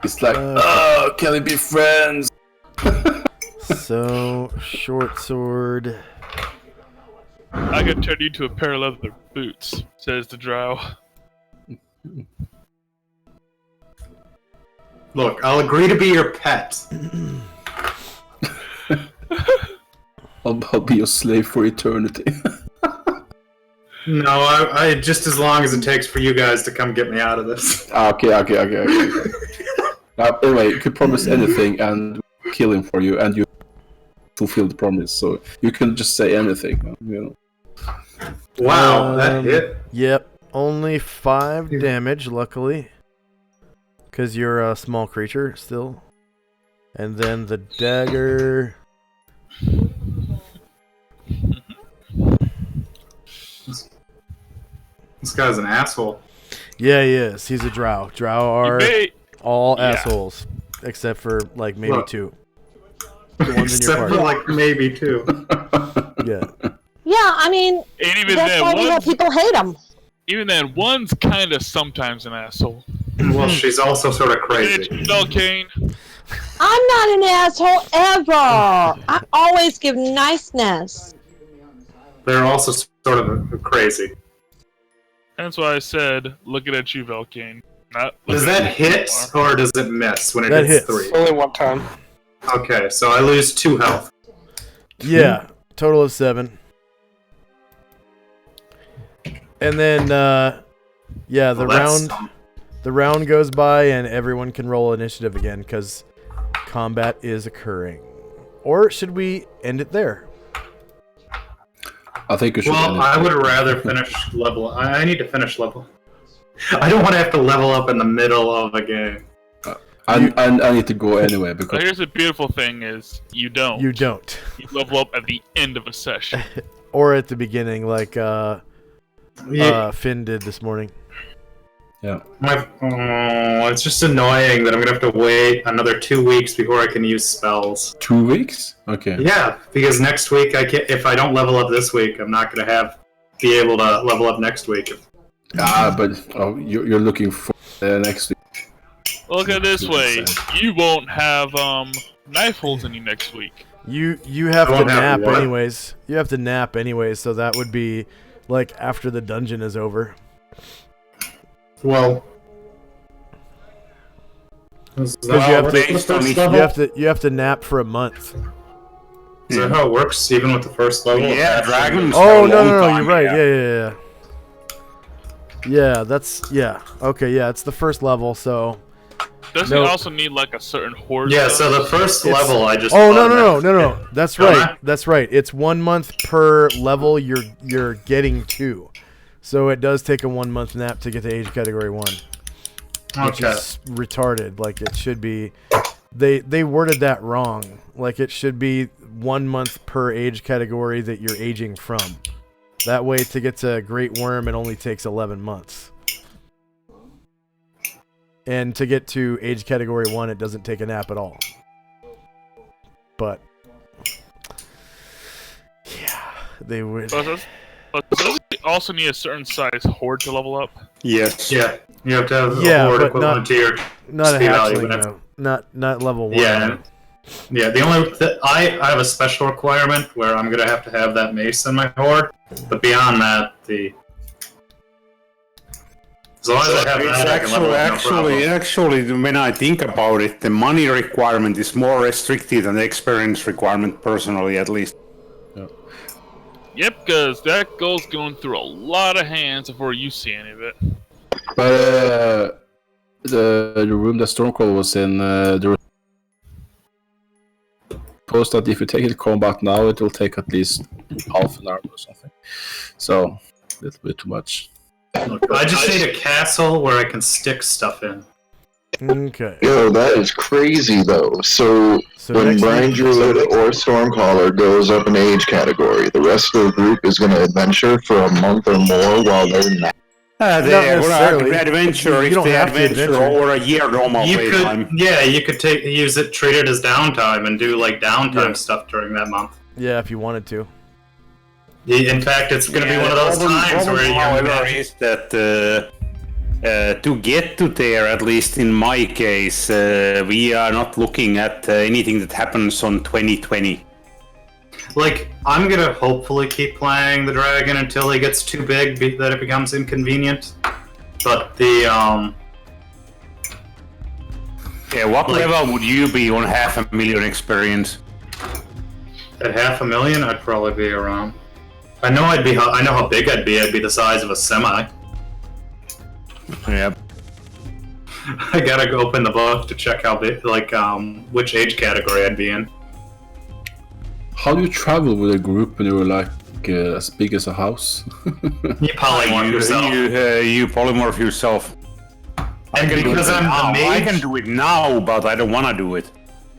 It's like, can we be friends? So, short sword. I could turn you to a pair of leather boots, says the drow. Look, I'll agree to be your pet. I'll be your slave for eternity. No, I just as long as it takes for you guys to come get me out of this. Okay. Anyway, you could promise anything and kill him for you, and you fulfill the promise. So you can just say anything, you know. Wow, that hit. Yep, only 5 damage, luckily. Because you're a small creature still. And then the dagger. This guy's an asshole. Yeah, he is. He's a drow. Drow are all assholes. Except for, like, maybe 2. The ones in your Except for, party. like, maybe 2. Yeah. Yeah, I mean, And even that's then, why we have people hate him. even then, one's kind of sometimes an asshole. Well, she's also sort of crazy. Belkane. I'm not an asshole ever. I always give niceness. They're also sort of crazy. That's why I said, looking at you, Belkane. Does that hit, or does it miss when it That hits hits. 3? Only one time. Okay, so I lose 2 health. Yeah, total of 7. And then, yeah, the round goes by and everyone can roll initiative again because combat is occurring. Or should we end it there? I think we should. Well, I would rather finish level. I need to finish level. I don't want to have to level up in the middle of a game. I need to go anyway because. But here's the beautiful thing: is you don't. You don't. You level up at the end of a session. Or at the beginning, like Finn did this morning. Yeah. It's just annoying that I'm gonna have to wait another 2 weeks before I can use spells. 2 weeks? Okay. Yeah, because next week if I don't level up this week, I'm not gonna be able to level up next week. But you're looking for next week. Look at it this way: you won't have knife holes in you next week. You have to nap what? anyways. You have to nap anyways, so that would be like after the dungeon is over. Well, Because you have to nap for a month. Is that how it works, even with the first level? Yeah, dragons. Oh no, you're right. Yeah. Yeah, okay, yeah, it's the first level, so. Doesn't it also need like a certain horde? Yeah, so the first level I just. Oh no. That's right. That's right. It's 1 month per level you're getting to. So it does take a 1 month nap to get to age category 1. Which is retarded. Like it should be. They worded that wrong. Like it should be 1 month per age category that you're aging from. That way to get to Great Worm it only takes 11 months. And to get to age category 1 it doesn't take a nap at all. But yeah, they would. But does it also need a certain size horde to level up? Yes. Yeah, you have to have a horde equivalent to your not a speed value. hatchling, though. Not level 1. Yeah. Yeah, the only I have a special requirement where I'm gonna have to have that mace in my horde, but beyond that, as long as I have that, I can level up, no problem. Actually, when I think about it, the money requirement is more restricted than the experience requirement, personally, at least. Yep, because that goes going through a lot of hands before you see any of it. But the room that Stormcrow was in, there was supposed that if you take it to combat now, it will take at least half an hour or something. So, a little bit too much. I just need a castle where I can stick stuff in. Okay. Yo, that is crazy though. So when next Brian week- Druid or Stormcaller goes up in age category, the rest of the group is going to adventure for a month or more while they're not. They're necessarily. gonna adventure You if don't they have to adventure adventure. over a year normal You playtime. could, yeah, you could use it, treat it as downtime, and do like downtime stuff during that month. Yeah, if you wanted to. In fact, it's going to be one of those times where you however, is that to get to there, at least in my case, we are not looking at anything that happens on 2020. Like, I'm gonna hopefully keep playing the dragon until he gets too big that it becomes inconvenient. But the Yeah, what level would you be on 500,000 experience? at 500,000, I'd probably be around. I know how big I'd be. I'd be the size of a semi. Yep. I gotta go open the book to check how big, like, which age category I'd be in. How do you travel with a group when you're like as big as a house? You polymorph yourself. You polymorph yourself. And because I'm the mage, I can do it now, but I don't want to do it.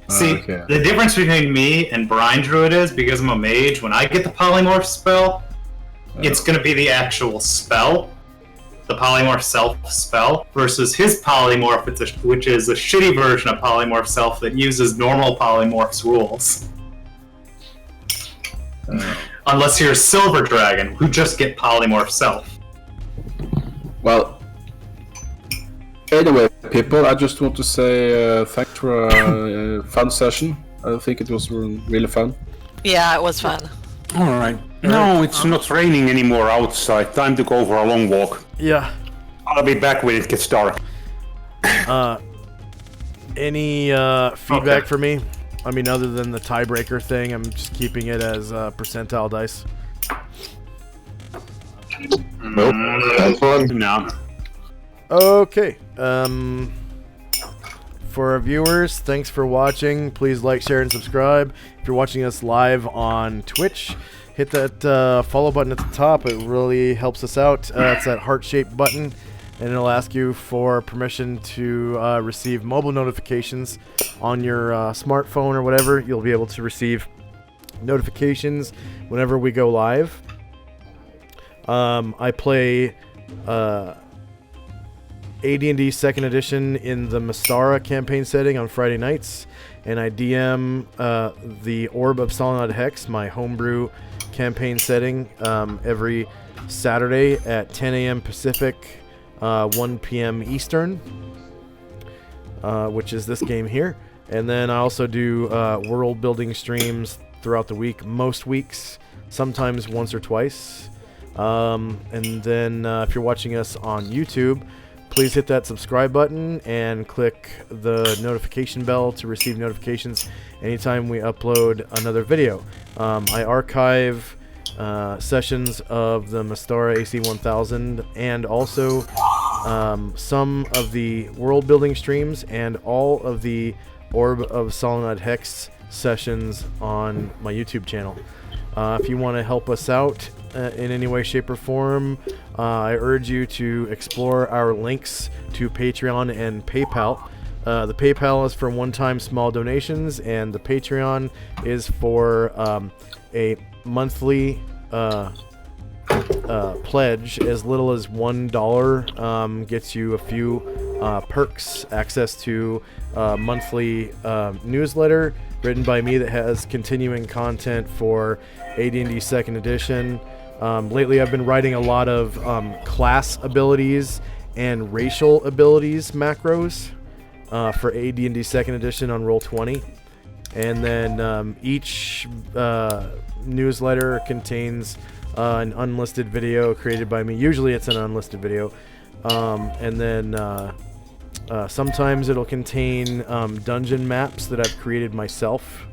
See, okay. the difference between me and Brian Druid is, because I'm a mage, when I get the polymorph spell, it's going to be the actual spell, the polymorph self spell, versus his polymorph, which is a shitty version of polymorph self that uses normal polymorph's rules. Unless you're a silver dragon, who just get polymorph self. Well, anyway, people, I just want to say thanks for a fun session. I think it was really fun. Yeah, it was fun. All right. No, it's not raining anymore outside. Time to go for a long walk. Yeah. I'll be back when it gets dark. Any feedback for me? I mean, other than the tiebreaker thing, I'm just keeping it as percentile dice. Nope. Have fun. No. Okay. For our viewers, thanks for watching. Please like, share, and subscribe. If you're watching us live on Twitch, hit that follow button at the top. It really helps us out. It's that heart-shaped button, and it'll ask you for permission to receive mobile notifications on your smartphone or whatever. You'll be able to receive notifications whenever we go live. I play AD&D 2nd Edition in the Mystara campaign setting on Friday nights, and I DM the Orb of Solynod Hex, my homebrew campaign setting, every Saturday at 10 a.m. Pacific, 1 p.m. Eastern, which is this game here. And then I also do world building streams throughout the week, most weeks, sometimes once or twice. And then if you're watching us on YouTube, please hit that subscribe button and click the notification bell to receive notifications anytime we upload another video. I archive sessions of the Mystara AC 1000 and also some of the world building streams and all of the Orb of Solynod Hex sessions on my YouTube channel. If you want to help us out in any way, shape, or form, I urge you to explore our links to Patreon and PayPal. The PayPal is for one-time small donations, and the Patreon is for a monthly pledge. As little as $1 gets you a few perks, access to a monthly newsletter written by me that has continuing content for AD&D 2nd Edition. Lately I've been writing a lot of class abilities and racial abilities macros for AD&D 2nd Edition on Roll20. And then each newsletter contains an unlisted video created by me. Usually it's an unlisted video. And then sometimes it'll contain dungeon maps that I've created myself,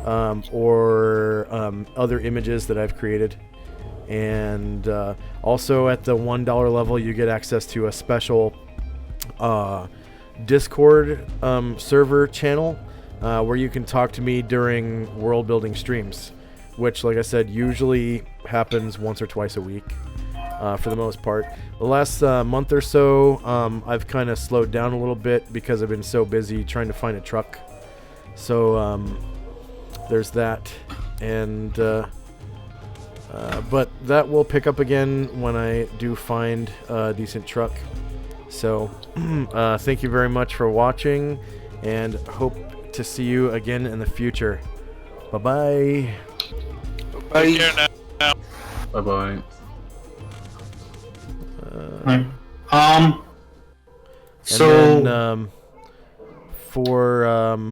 or other images that I've created. And also at the $1 level, you get access to a special Discord server channel where you can talk to me during world building streams, which, like I said, usually happens once or twice a week. for the most part. The last month or so, I've kind of slowed down a little bit because I've been so busy trying to find a truck. So there's that, and but that will pick up again when I do find a decent truck. So thank you very much for watching, and hope to see you again in the future. Bye-bye. Bye. Bye-bye. So and then, for